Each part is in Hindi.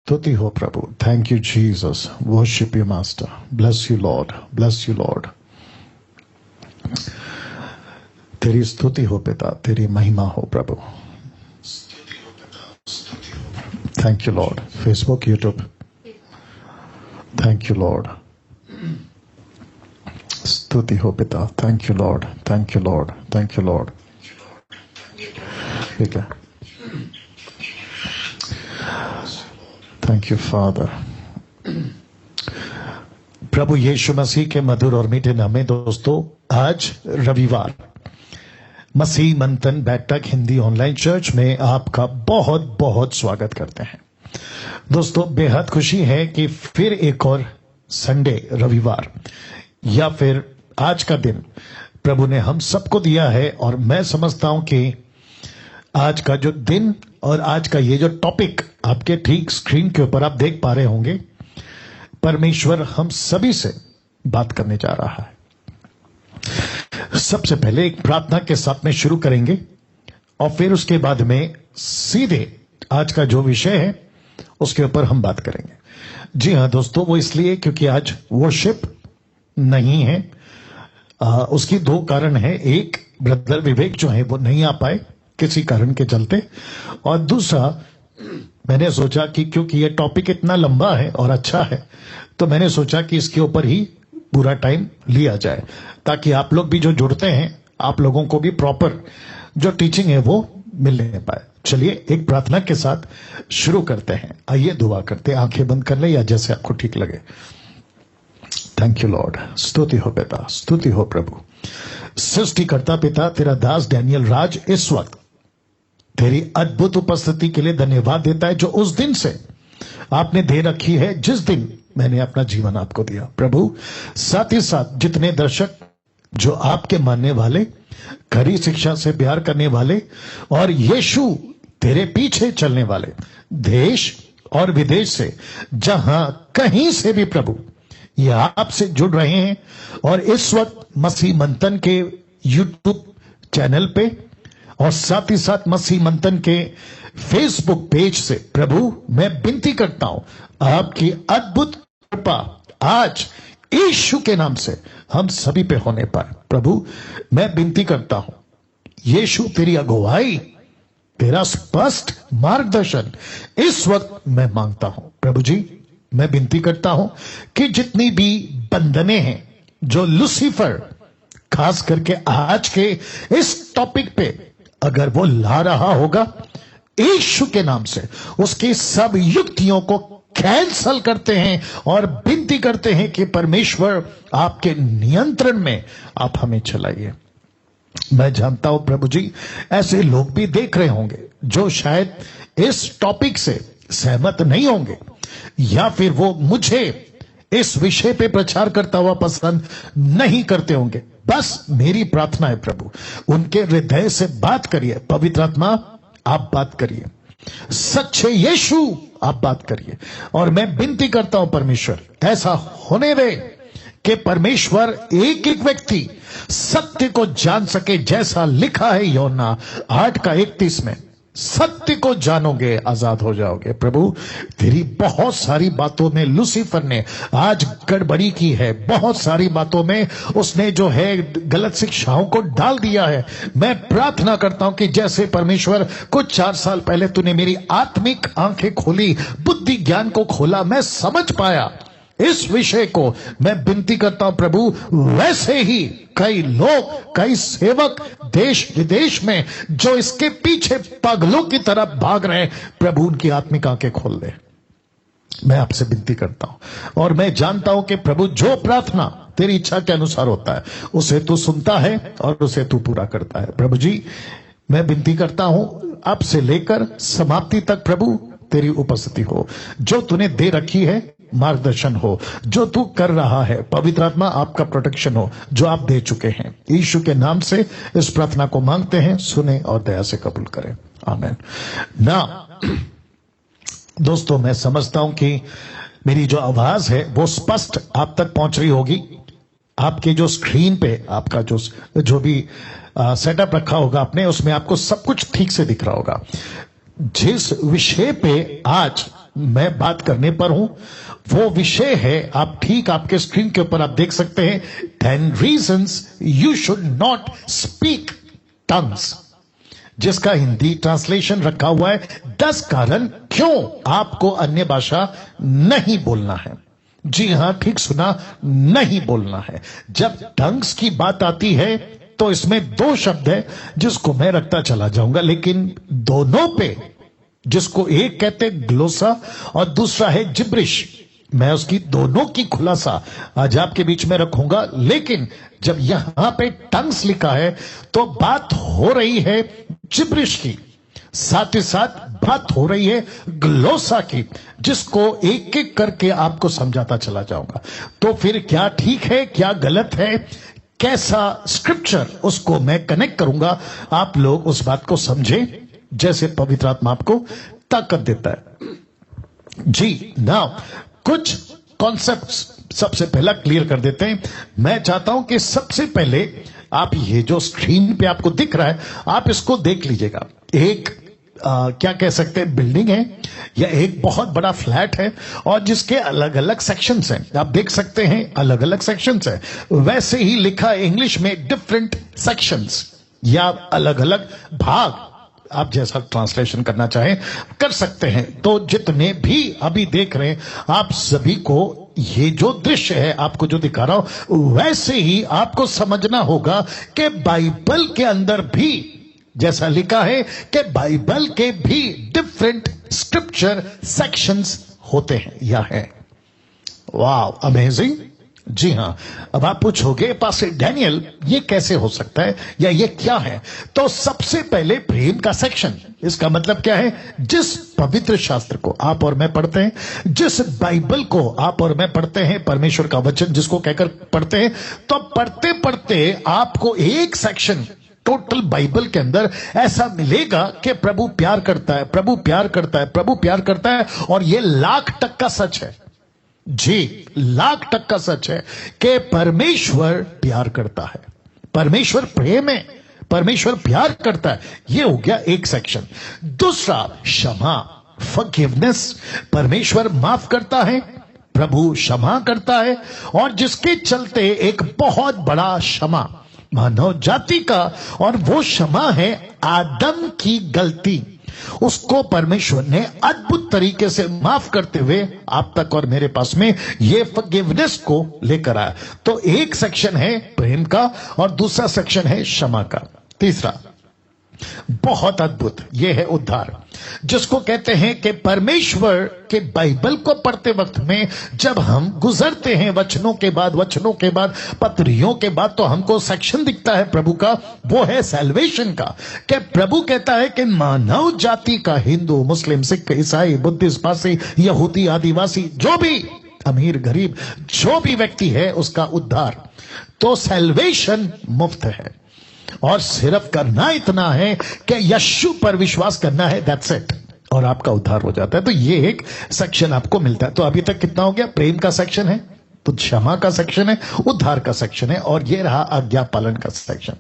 स्तुति हो प्रभु. Thank you Jesus. Worship you Master. Bless you Lord. Bless you Lord. तेरी स्तुति हो पिता, तेरी महिमा हो प्रभु. Thank you Lord. Facebook, YouTube. Thank you Lord. स्तुति हो पिता. Thank you Lord. Thank you Lord. Thank you Lord. ठीक है. Thank you Father. प्रभु यीशु मसीह के मधुर और मीठे नाम में दोस्तों, आज रविवार मसीह मंथन बैठक हिंदी ऑनलाइन चर्च में आपका बहुत बहुत स्वागत करते हैं. दोस्तों, बेहद खुशी है कि फिर एक और संडे, रविवार या फिर आज का दिन प्रभु ने हम सबको दिया है. और मैं समझता हूं कि आज का जो दिन और आज का ये जो टॉपिक आपके ठीक स्क्रीन के ऊपर आप देख पा रहे होंगे, परमेश्वर हम सभी से बात करने जा रहा है. सबसे पहले एक प्रार्थना के साथ में शुरू करेंगे और फिर उसके बाद में सीधे आज का जो विषय है उसके ऊपर हम बात करेंगे. जी हां दोस्तों, वो इसलिए क्योंकि आज वर्शिप नहीं है. उसकी दो कारण है. एक, ब्रदर विवेक जो है वो नहीं आ पाए किसी कारण के चलते, और दूसरा मैंने सोचा कि क्योंकि ये टॉपिक इतना लंबा है और अच्छा है तो मैंने सोचा कि इसके ऊपर ही पूरा टाइम लिया जाए ताकि आप लोग भी जो जुड़ते हैं आप लोगों को भी प्रॉपर जो टीचिंग है वो मिलने पाए. चलिए एक प्रार्थना के साथ शुरू करते हैं. आइए दुआ करते हैं. आंखें बंद कर ले या जैसे आपको ठीक लगे. Thank you Lord. स्तुति हो पिता, स्तुति हो प्रभु. सृष्टिकर्ता पिता, तेरा दास डैनियल राज इस वक्त तेरी अद्भुत उपस्थिति के लिए धन्यवाद देता है जो उस दिन से आपने दे रखी है जिस दिन मैंने अपना जीवन आपको दिया. प्रभु, साथ ही साथ जितने दर्शक जो आपके मानने वाले, खरी शिक्षा से प्यार करने वाले और यीशु तेरे पीछे चलने वाले, देश और विदेश से जहां कहीं से भी प्रभु ये आपसे जुड़ रहे हैं और इस वक्त मसीह मंथन के यूट्यूब चैनल पे और साथ ही साथ मसीह मंथन के फेसबुक पेज से, प्रभु मैं विनती करता हूं आपकी अद्भुत कृपा आज यीशु के नाम से हम सभी पे होने पाए. प्रभु मैं विनती करता हूं, यीशु तेरी अगुवाई, तेरा स्पष्ट मार्गदर्शन इस वक्त मैं मांगता हूं. प्रभु जी, मैं विनती करता हूं कि जितनी भी बंधने हैं जो लूसीफर खास करके आज के इस टॉपिक पे अगर वो ला रहा होगा, यीशु के नाम से उसकी सब युक्तियों को कैंसल करते हैं और विनती करते हैं कि परमेश्वर आपके नियंत्रण में आप हमें चलाइए. मैं जानता हूं प्रभु जी, ऐसे लोग भी देख रहे होंगे जो शायद इस टॉपिक से सहमत नहीं होंगे या फिर वो मुझे इस विषय पे प्रचार करता हुआ पसंद नहीं करते होंगे. बस मेरी प्रार्थना है प्रभु, उनके हृदय से बात करिए. पवित्र आत्मा आप बात करिए, सच्चे यीशु आप बात करिए. और मैं विनती करता हूं परमेश्वर, ऐसा होने दे कि परमेश्वर एक एक व्यक्ति सत्य को जान सके, जैसा लिखा है यूहन्ना 8:31 में, सत्य को जानोगे आजाद हो जाओगे. प्रभु तेरी बहुत सारी बातों में लूसीफर ने आज गड़बड़ी की है, बहुत सारी बातों में उसने जो है गलत शिक्षाओं को डाल दिया है. मैं प्रार्थना करता हूं कि जैसे परमेश्वर कुछ 4 साल पहले तूने मेरी आत्मिक आंखें खोली, बुद्धि ज्ञान को खोला, मैं समझ पाया इस विषय को, मैं विनती करता हूं प्रभु वैसे ही कई लोग, कई सेवक देश विदेश में जो इसके पीछे पागलों की तरफ भाग रहे हैं, प्रभु उनकी आत्मिक आंखें खोल दे. मैं आपसे विनती करता हूं और मैं जानता हूं कि प्रभु जो प्रार्थना तेरी इच्छा के अनुसार होता है उसे तू सुनता है और उसे तू पूरा करता है. प्रभु जी, मैं विनती करता हूं अब से लेकर समाप्ति तक प्रभु तेरी उपस्थिति हो, जो तूने दे रखी है मार्गदर्शन हो, जो तू कर रहा है पवित्र आत्मा आपका प्रोटेक्शन हो जो आप दे चुके हैं. यीशु के नाम से इस प्रार्थना को मांगते हैं, सुने और दया से कबूल करें. आमीन. ना दोस्तों, मैं समझता हूं कि मेरी जो आवाज है वो स्पष्ट आप तक पहुंच रही होगी. आपके जो स्क्रीन पे आपका जो भी सेटअप रखा होगा आपने, उसमें आपको सब कुछ ठीक से दिख रहा होगा. जिस विषय पे आज मैं बात करने पर हूं वो विषय है, आप ठीक आपके स्क्रीन के ऊपर आप देख सकते हैं, 10 reasons you should not speak tongues, जिसका हिंदी ट्रांसलेशन रखा हुआ है 10 कारण क्यों आपको अन्य भाषा नहीं बोलना है। जी हां, ठीक सुना, नहीं बोलना है। जब टंग्स की बात आती है तो इसमें 2 शब्द है जिसको मैं रखता चला जाऊंगा, लेकिन दोनों पे, जिसको एक कहते हैं ग्लोसा और दूसरा है जिब्रिश, मैं उसकी दोनों की खुलासा आज आपके बीच में रखूंगा। लेकिन जब यहां पे टंग्स लिखा है तो बात हो रही है जिब्रिश की, साथ ही साथ बात हो रही है ग्लोसा की, जिसको एक एक करके आपको समझाता चला जाऊंगा। तो फिर क्या ठीक है, क्या गलत है, कैसा स्क्रिप्चर, उसको मैं कनेक्ट करूंगा, आप लोग उस बात को समझें जैसे पवित्र आत्मा आपको ताकत देता है। जी नाउ कुछ कॉन्सेप्ट्स सबसे पहला क्लियर कर देते हैं। मैं चाहता हूं कि सबसे पहले आप ये जो स्क्रीन पे आपको दिख रहा है, आप इसको देख लीजिएगा। एक क्या कह सकते हैं, बिल्डिंग है या एक बहुत बड़ा फ्लैट है और जिसके अलग अलग सेक्शंस हैं। आप देख सकते हैं अलग अलग सेक्शंस हैं। वैसे ही लिखा है इंग्लिश में डिफरेंट सेक्शंस या अलग अलग भाग, आप जैसा ट्रांसलेशन करना चाहें कर सकते हैं। तो जितने भी अभी देख रहे हैं आप सभी को ये जो दृश्य है आपको जो दिखा रहा हूं, वैसे ही आपको समझना होगा कि बाइबल के अंदर भी जैसा लिखा है कि बाइबल के भी डिफरेंट स्क्रिप्चर सेक्शंस होते हैं या है। वाव, अमेजिंग। जी हां, अब आप पूछोगे पास्टर डैनियल ये कैसे हो सकता है या ये क्या है? तो सबसे पहले प्रेम का सेक्शन, इसका मतलब क्या है? जिस पवित्र शास्त्र को आप और मैं पढ़ते हैं, जिस बाइबल को आप और मैं पढ़ते हैं, परमेश्वर का वचन जिसको कहकर पढ़ते हैं, तो पढ़ते पढ़ते आपको एक सेक्शन टोटल बाइबल के अंदर ऐसा मिलेगा कि प्रभु प्यार करता है, प्रभु प्यार करता है, प्रभु प्यार करता है। और यह 100% सच है। जी, 100% सच है कि परमेश्वर प्यार करता है, परमेश्वर प्रेम है, परमेश्वर प्यार करता है। यह हो गया एक सेक्शन। दूसरा क्षमा, फॉरगिवनेस, परमेश्वर माफ करता है, प्रभु क्षमा करता है। और जिसके चलते एक बहुत बड़ा क्षमा मानव जाति का, और वो क्षमा है आदम की गलती, उसको परमेश्वर ने अद्भुत तरीके से माफ करते हुए आप तक और मेरे पास में ये फॉरगिवनेस को लेकर आया। तो एक सेक्शन है प्रेम का और दूसरा सेक्शन है क्षमा का। तीसरा बहुत अद्भुत, यह है उद्धार, जिसको कहते हैं कि परमेश्वर के बाइबल को पढ़ते वक्त में जब हम गुजरते हैं वचनों के बाद वचनों के बाद पत्रियों के बाद, तो हमको सेक्शन दिखता है प्रभु का, वो है सैल्वेशन का। कि प्रभु कहता है कि मानव जाति का, हिंदू, मुस्लिम, सिख, ईसाई, बुद्धिस्ट, पारसी, यहूदी, आदिवासी, जो भी अमीर गरीब जो भी व्यक्ति है, उसका उद्धार। तो सैल्वेशन मुफ्त है और सिर्फ करना इतना है कि यीशु पर विश्वास करना है, दैट्स इट, और आपका उद्धार हो जाता है। तो ये एक सेक्शन आपको मिलता है। तो अभी तक कितना हो गया? प्रेम का सेक्शन है, तो क्षमा का सेक्शन है, उद्धार का सेक्शन है, और ये रहा आज्ञा पालन का सेक्शन।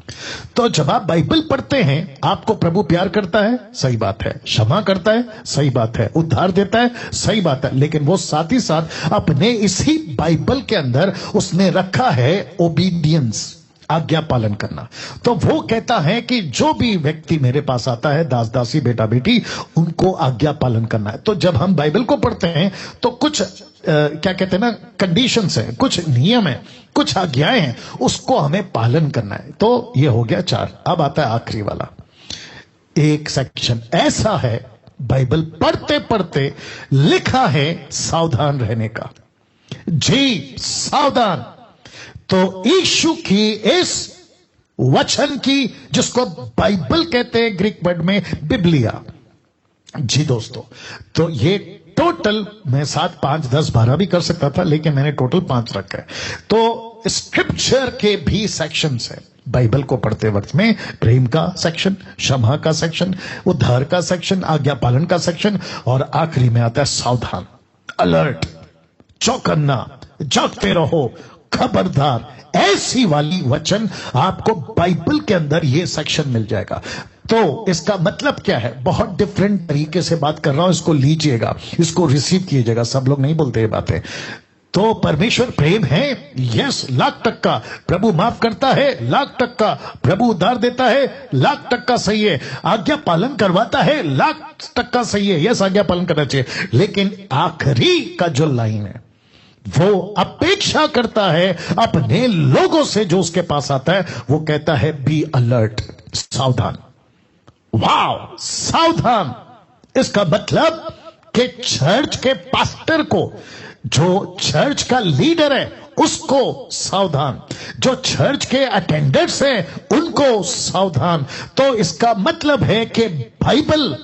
तो जब आप बाइबल पढ़ते हैं, आपको प्रभु प्यार करता है, सही बात है, क्षमा करता है, सही बात है, उद्धार देता है, सही बात है, लेकिन वो साथ ही साथ अपने इसी बाइबल के अंदर उसने रखा है ओबीडियंस, आज्ञा पालन करना। तो वो कहता है कि जो भी व्यक्ति मेरे पास आता है, दास दासी, बेटा बेटी, उनको आज्ञा पालन करना है। तो जब हम बाइबल को पढ़ते हैं तो कुछ क्या कहते हैं ना, कंडीशंस हैं, कुछ नियम है, कुछ आज्ञाएं हैं, उसको हमें पालन करना है। तो ये हो गया 4। अब आता है आखिरी वाला एक सेक्शन, ऐसा है बाइबल पढ़ते पढ़ते लिखा है सावधान रहने का। जी, सावधान। तो यीशु की इस वचन की, जिसको बाइबल कहते हैं ग्रीक वर्ड में बिब्लिया। जी दोस्तों, तो ये टोटल मैं 7, 5, 10, 12 भी कर सकता था, लेकिन मैंने टोटल 5 रखा है। तो स्क्रिप्चर के भी सेक्शंस है बाइबल को पढ़ते वक्त में। प्रेम का सेक्शन, क्षमा का सेक्शन, उद्धार का सेक्शन, आज्ञा पालन का सेक्शन, और आखिरी में आता है सावधान, अलर्ट, चौकन्ना, जागते रहो, खबरदार। ऐसी वाली वचन आपको बाइबल के अंदर ये सेक्शन मिल जाएगा। तो इसका मतलब क्या है? बहुत डिफरेंट तरीके से बात कर रहा हूं, इसको लीजिएगा, इसको रिसीव कीजिएगा। सब लोग नहीं बोलते ये बातें। तो परमेश्वर प्रेम है, यस, 1,00,000% प्रभु माफ करता है, 1,00,000% प्रभु उद्धार देता है, 1,00,000% सही है। आज्ञा पालन करवाता है, 1,00,000% सही है, यस, आज्ञा पालन करना चाहिए। लेकिन आखिरी का जो लाइन है, वो अपेक्षा करता है अपने लोगों से जो उसके पास आता है। वो कहता है बी अलर्ट, सावधान। वाव, सावधान। इसका मतलब कि चर्च के पास्टर को, जो चर्च का लीडर है, उसको सावधान। जो चर्च के अटेंडर्स हैं, उनको सावधान। तो इसका मतलब है कि बाइबल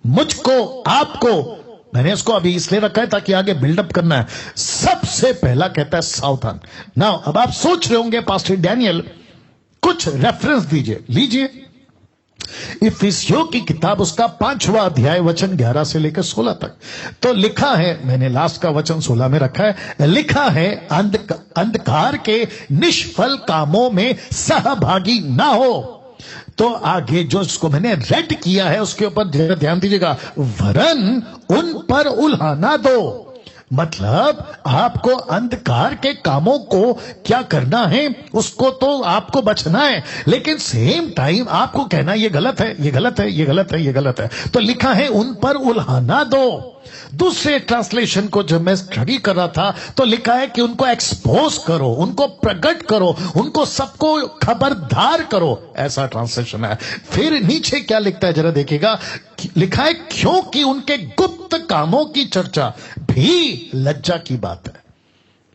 मुझको, आपको, मैंने इसको अभी इसलिए रखा है ताकि आगे बिल्डअप करना है, सबसे पहला कहता है सावधान। नाउ अब आप सोच रहे होंगे पास्टर डैनियल कुछ रेफरेंस दीजिए। लीजिए, इफिसियों की किताब, उसका 5वां अध्याय वचन 11 से लेकर 16 तक। तो लिखा है, मैंने लास्ट का वचन 16 में रखा है, लिखा है अंधकार के निष्फल कामों में सहभागी ना हो। तो आगे जो इसको मैंने रेड किया है उसके ऊपर ध्यान दीजिएगा, वरन उन पर उल्हाना दो। मतलब आपको अंधकार के कामों को क्या करना है, उसको तो आपको बचना है, लेकिन सेम टाइम आपको कहना ये गलत है, ये गलत है, ये गलत है, ये गलत है। तो लिखा है उन पर उल्हाना दो। दूसरे ट्रांसलेशन को जब मैं स्टडी कर रहा था तो लिखा है कि उनको एक्सपोज करो, उनको प्रकट करो, उनको सबको खबरदार करो, ऐसा ट्रांसलेशन है। फिर नीचे क्या लिखता है जरा देखिएगा, लिखा है क्योंकि उनके गुप्त कामों की चर्चा भी लज्जा की बात है।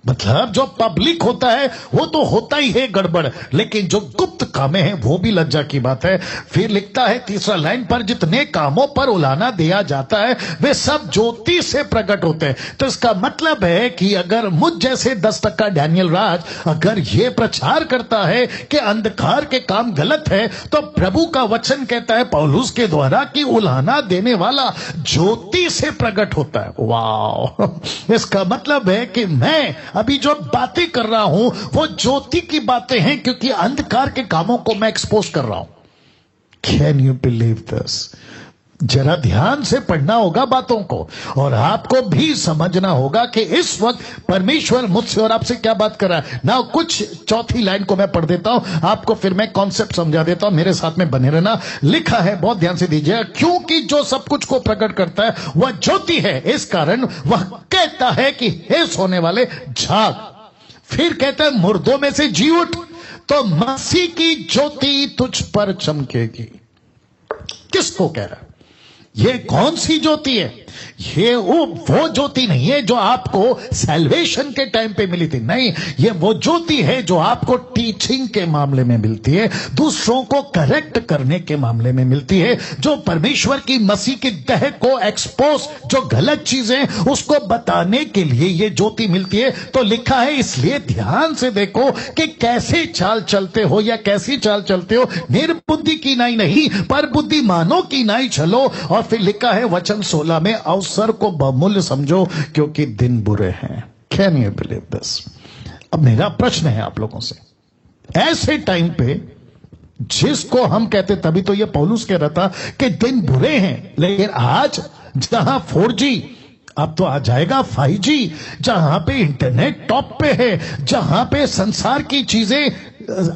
मतलब जो पब्लिक होता है वो तो होता ही है गड़बड़, लेकिन जो गुप्त कामें हैं वो भी लज्जा की बात है। फिर लिखता है तीसरा लाइन पर, जितने कामों पर उलाना दिया जाता है वे सब ज्योति से प्रकट होते हैं। तो इसका मतलब है कि अगर मुझ जैसे 10% डैनियल राज अगर ये प्रचार करता है कि अंधकार के काम गलत है, तो प्रभु का वचन कहता है पौलुस के द्वारा कि उलाना देने वाला ज्योति से प्रकट होता है। वाह, इसका मतलब है कि मैं अभी जो बातें कर रहा हूं वो ज्योति की बातें हैं, क्योंकि अंधकार के कामों को मैं एक्सपोज कर रहा हूं। Can you believe this? जरा ध्यान से पढ़ना होगा बातों को, और आपको भी समझना होगा कि इस वक्त परमेश्वर मुझसे और आपसे क्या बात कर रहा है ना। कुछ चौथी लाइन को मैं पढ़ देता हूं आपको, फिर मैं कॉन्सेप्ट समझा देता हूं, मेरे साथ में बने रहना। लिखा है, बहुत ध्यान से दीजिए, क्योंकि जो सब कुछ को प्रकट करता है वह ज्योति है, इस कारण वह कहता है कि हे सोने वाले जाग। फिर कहता है मुर्दों में से जी उठ, तो मसीह की ज्योति तुझ पर चमकेगी। किसको कह रहा है? ये कौन सी ज्योति है? ये वो ज्योति नहीं है जो आपको सैल्वेशन के टाइम पे मिली थी, नहीं, ये वो ज्योति है जो आपको टीचिंग के मामले में मिलती है, दूसरों को करेक्ट करने के मामले में मिलती है, जो परमेश्वर की मसीह की देह को एक्सपोज, जो गलत चीजें उसको बताने के लिए ये ज्योति मिलती है। तो लिखा है, इसलिए ध्यान से देखो कि कैसे चाल चलते हो या कैसी चाल चलते हो, निर्बुद्धि की नाई नहीं पर बुद्धिमानों की नाई चलो। और फिर लिखा है वचन 16 में, अवसर को बहुमूल्य समझो क्योंकि दिन बुरे हैं। Can you believe this? अब मेरा प्रश्न है आप लोगों से, ऐसे टाइम पे जिसको हम कहते, तभी तो ये पौलुस कह रहा था कि दिन बुरे हैं, लेकिन आज जहां 4G, अब तो आ जाएगा 5G, जहां पे इंटरनेट टॉप पे है, जहां पे संसार की चीजें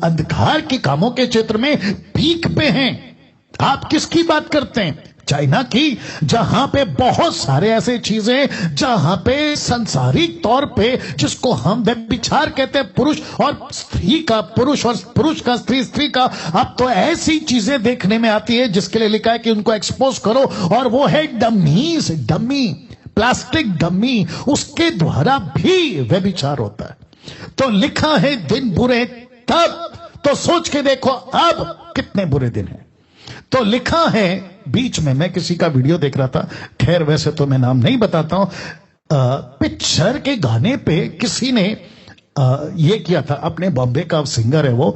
अंधकार के कामों के क्षेत्र में पीक पे हैं, आप किसकी बात करते हैं? चाइना की, जहां पे बहुत सारे ऐसे चीजें, जहां पे संसारिक तौर पे जिसको हम व्यभिचार कहते हैं, पुरुष और स्त्री का पुरुष और पुरुष का स्त्री, स्त्री का, अब तो ऐसी चीजें देखने में आती है जिसके लिए लिखा है कि उनको एक्सपोज करो, और वो है डमीज, डमी, प्लास्टिक डमी, उसके द्वारा भी व्यभिचार होता है। तो लिखा है दिन बुरे, तब तो सोच के देखो अब कितने बुरे दिन हैं। तो लिखा है, बीच में मैं किसी का वीडियो देख रहा था, खैर वैसे तो मैं नाम नहीं बताता हूं, पिक्चर के गाने पे किसी ने ये किया था, अपने बॉम्बे का सिंगर है वो,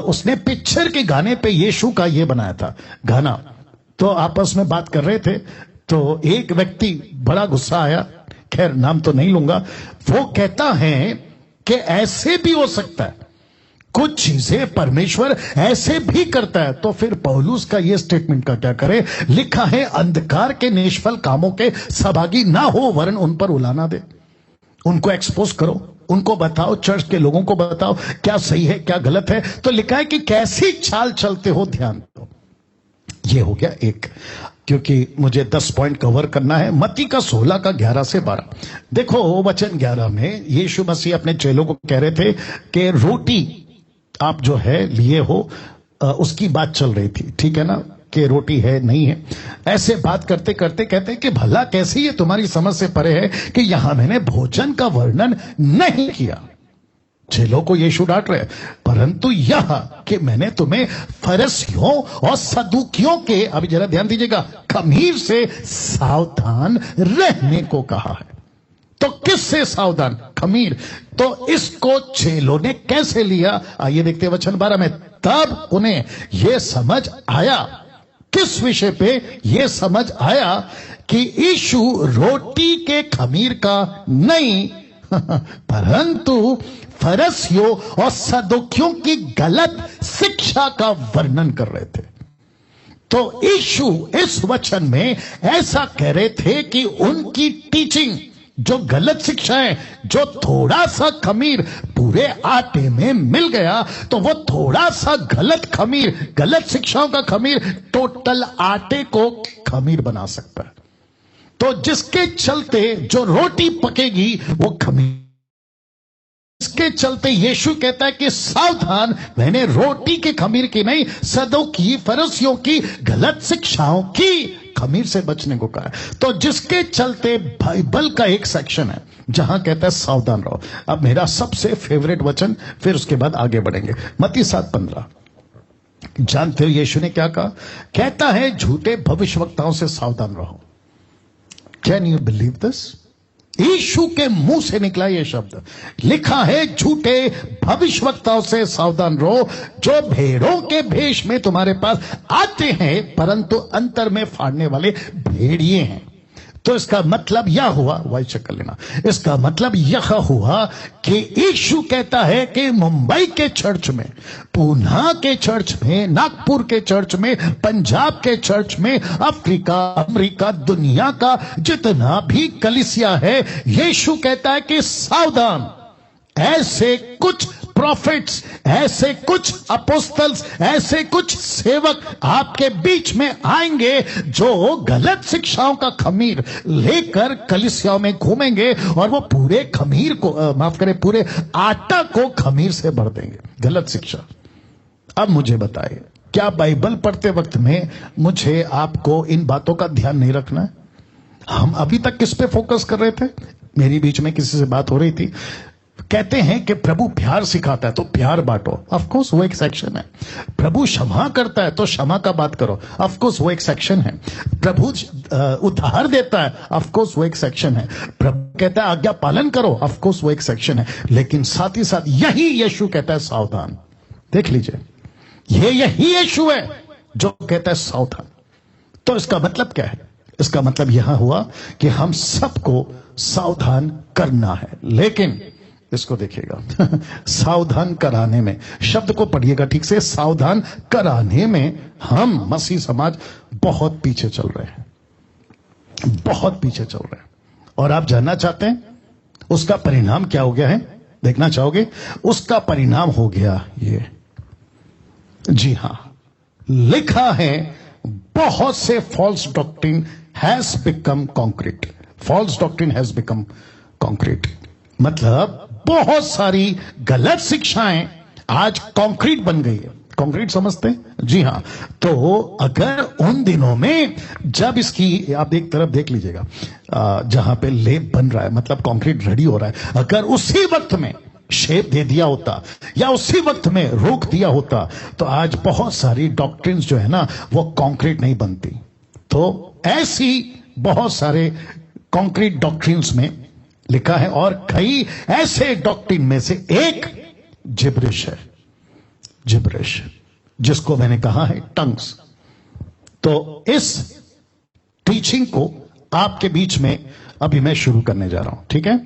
उसने पिक्चर के गाने पे यीशु का ये बनाया था गाना। तो आपस में बात कर रहे थे, तो एक व्यक्ति बड़ा गुस्सा आया, खैर नाम तो नहीं लूंगा, वो कहता है कि ऐसे भी हो सकता है कुछ चीजें परमेश्वर ऐसे भी करता है। तो फिर पौलुस का ये स्टेटमेंट का क्या करे? लिखा है, अंधकार के निष्फल कामों के सहभागी ना हो, वरन उन पर उलाना दे। उनको एक्सपोज करो, उनको बताओ, चर्च के लोगों को बताओ क्या सही है क्या गलत है। तो लिखा है कि कैसी चाल चलते हो ध्यान दो। ये हो गया एक, क्योंकि मुझे 10 पॉइंट कवर करना है। मत्ती का 16 का 11 से 12 देखो। वचन 11 में यीशु मसीह अपने चेलों को कह रहे थे कि रोटी आप जो है लिए हो, उसकी बात चल रही थी, ठीक है ना, कि रोटी है नहीं है। ऐसे बात करते करते कहते कि भला कैसी ये तुम्हारी समझ से परे है कि यहां मैंने भोजन का वर्णन नहीं किया। चेलों को यीशु डांट रहे, परंतु यह कि मैंने तुम्हें फरिसियों और सदूकियों के, अभी जरा ध्यान दीजिएगा, खमीर से सावधान रहने को कहा है। तो किससे सावधान? खमीर। तो इसको चेलों ने कैसे लिया? आइए देखते हैं वचन 12 में। तब उन्हें यह समझ आया, किस विषय पे यह समझ आया? कि यीशु रोटी के खमीर का नहीं परंतु फरिसियों और सदूकियों की गलत शिक्षा का वर्णन कर रहे थे। तो यीशु इस वचन में ऐसा कह रहे थे कि उनकी टीचिंग जो गलत शिक्षा है, जो थोड़ा सा खमीर पूरे आटे में मिल गया, तो वो थोड़ा सा गलत खमीर, गलत शिक्षाओं का खमीर टोटल आटे को खमीर बना सकता है। तो जिसके चलते जो रोटी पकेगी वो खमीर, इसके चलते यीशु कहता है कि सावधान, मैंने रोटी के खमीर की नहीं, सदूकी फरिसियों की गलत शिक्षाओं की खमीर से बचने को कहा है। तो जिसके चलते बाइबल का एक सेक्शन है जहां कहता है सावधान रहो। अब मेरा सबसे फेवरेट वचन, फिर उसके बाद आगे बढ़ेंगे। मत्ती 7:15 जानते हो यीशु ने क्या कहा? कहता है झूठे भविष्यवक्ताओं से सावधान रहो। Can you believe this? Yeshu के मुंह से निकला यह शब्द। लिखा है झूठे भविष्यवक्ताओं से सावधान रहो, जो भेड़ों के भेष में तुम्हारे पास आते हैं परंतु अंतर में फाड़ने वाले भेड़िए हैं। तो इसका मतलब यह हुआ, वाइट चेक कर लेना, इसका मतलब यह हुआ कि यीशु कहता है कि मुंबई के चर्च में, पूना के चर्च में, नागपुर के चर्च में, पंजाब के चर्च में, अफ्रीका, अमेरिका, दुनिया का जितना भी कलीसिया है, यीशु कहता है कि सावधान, ऐसे कुछ प्रॉफिट्स, ऐसे कुछ अपोस्टल्स, ऐसे कुछ सेवक आपके बीच में आएंगे जो गलत शिक्षाओं का खमीर लेकर कलीसियाओं में घूमेंगे और वो पूरे खमीर को, माफ करें, पूरे आटा को खमीर से भर देंगे, गलत शिक्षा। अब मुझे बताइए, क्या बाइबल पढ़ते वक्त में मुझे आपको इन बातों का ध्यान नहीं रखना है? हम अभी तक किस पे फोकस कर रहे थे? मेरी बीच में किसी से बात हो रही थी, कहते हैं कि प्रभु प्यार सिखाता है तो प्यार बांटो, ऑफ कोर्स वो एक सेक्शन है। प्रभु क्षमा करता है तो क्षमा का बात करो, ऑफ कोर्स वो एक सेक्शन है। प्रभु उद्धार देता है, ऑफ कोर्स वो एक सेक्शन है। प्रभु कहता है आज्ञा पालन करो, ऑफ कोर्स वो एक सेक्शन है। लेकिन साथ ही साथ यही यीशु कहता है सावधान। देख लीजिए, यही यीशु है जो कहता है सावधान। तो इसका मतलब क्या है? इसका मतलब यह हुआ कि हम सबको सावधान करना है। लेकिन इसको देखिएगा सावधान कराने में, शब्द को पढ़िएगा ठीक से, सावधान कराने में हम मसीह समाज बहुत पीछे चल रहे हैं, बहुत पीछे चल रहे हैं। और आप जानना चाहते हैं उसका परिणाम क्या हो गया है? देखना चाहोगे? उसका परिणाम हो गया ये, जी हां, लिखा है बहुत से false doctrine has become concrete. False doctrine has become concrete मतलब बहुत सारी गलत शिक्षाएं आज कंक्रीट बन गई है। कंक्रीट समझते हैं? जी हां। तो अगर उन दिनों में जब इसकी, आप एक तरफ देख लीजिएगा जहां पे लेप बन रहा है, मतलब कंक्रीट रेडी हो रहा है, अगर उसी वक्त में शेप दे दिया होता या उसी वक्त में रोक दिया होता तो आज बहुत सारी डॉक्ट्रिन्स जो है ना वो कंक्रीट नहीं बनती। तो ऐसी बहुत सारे कंक्रीट डॉक्ट्रिन्स में लिखा है, और कई ऐसे डॉक्ट्रिन में से एक जिब्रिश है, जिब्रिश, जिसको मैंने कहा है टंग्स। तो इस टीचिंग को आपके बीच में अभी मैं शुरू करने जा रहा हूं, ठीक है?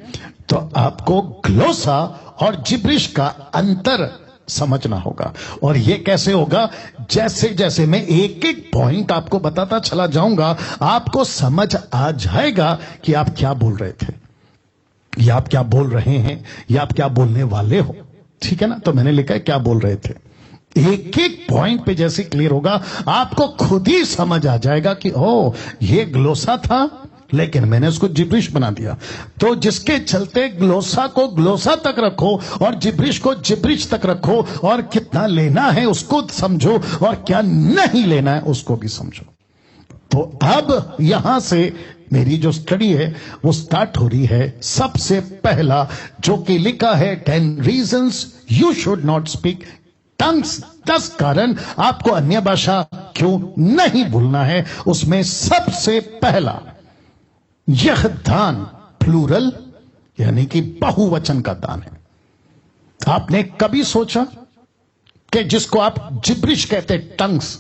तो आपको ग्लोसा और जिब्रिश का अंतर समझना होगा। और ये कैसे होगा? जैसे जैसे मैं एक एक पॉइंट आपको बताता चला जाऊंगा, आपको समझ आ जाएगा कि आप क्या बोल रहे थे, या आप क्या बोल रहे हैं, या आप क्या बोलने वाले हो। ठीक है ना? तो मैंने लिखा है क्या बोल रहे थे। एक एक पॉइंट पे जैसे क्लियर होगा, आपको खुद ही समझ आ जाएगा कि ओ, ये ग्लोसा था, लेकिन मैंने उसको जिब्रिश बना दिया। तो जिसके चलते ग्लोसा को ग्लोसा तक रखो और जिब्रिश को जिब्रिश तक रखो, और कितना लेना है उसको समझो, और क्या नहीं लेना है उसको भी समझो। तो अब यहां से मेरी जो स्टडी है वो स्टार्ट हो रही है। सबसे पहला जो कि लिखा है 10 reasons you should not speak tongues, 10 कारण आपको अन्य भाषा क्यों नहीं भूलना है। उसमें सबसे पहला, यह दान प्लूरल यानी कि बहुवचन का दान है। आपने कभी सोचा कि जिसको आप जिब्रिश कहते टंग्स,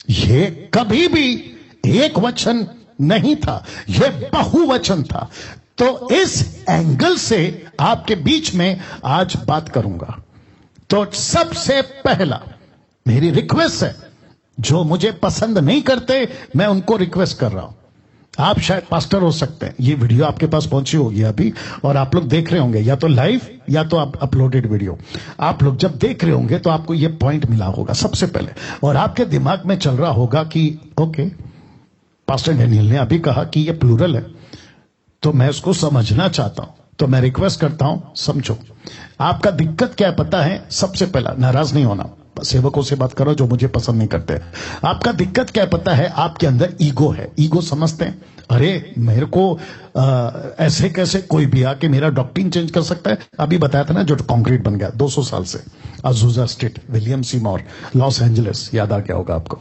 ये कभी भी एक वचन नहीं था, यह बहुवचन था। तो इस एंगल से आपके बीच में आज बात करूंगा। तो सबसे पहला मेरी रिक्वेस्ट है, जो मुझे पसंद नहीं करते मैं उनको रिक्वेस्ट कर रहा हूं। आप शायद पास्टर हो सकते हैं, ये वीडियो आपके पास पहुंची होगी अभी, और आप लोग देख रहे होंगे या तो लाइव या तो आप अपलोडेड वीडियो। आप लोग जब देख रहे होंगे तो आपको ये पॉइंट मिला होगा सबसे पहले, और आपके दिमाग में चल रहा होगा कि ओके, पास्टर डैनियल ने अभी कहा कि ये प्लूरल है, तो मैं उसको समझना चाहता हूं। तो मैं रिक्वेस्ट करता हूं, समझो आपका दिक्कत क्या है पता है। सबसे पहला, नाराज नहीं होना, सेवकों से बात करो जो मुझे पसंद नहीं करते। आपका दिक्कत क्या है पता है? आपके अंदर ईगो है। ईगो समझते हैं? अरे मेरे को ऐसे कैसे कोई भी आके मेरा डॉक्ट्रिन चेंज कर सकता है। अभी बताया था ना, जो कंक्रीट बन गया 200 साल से, Azusa Street, William Seymour, Los Angeles, याद आ गया होगा आपको।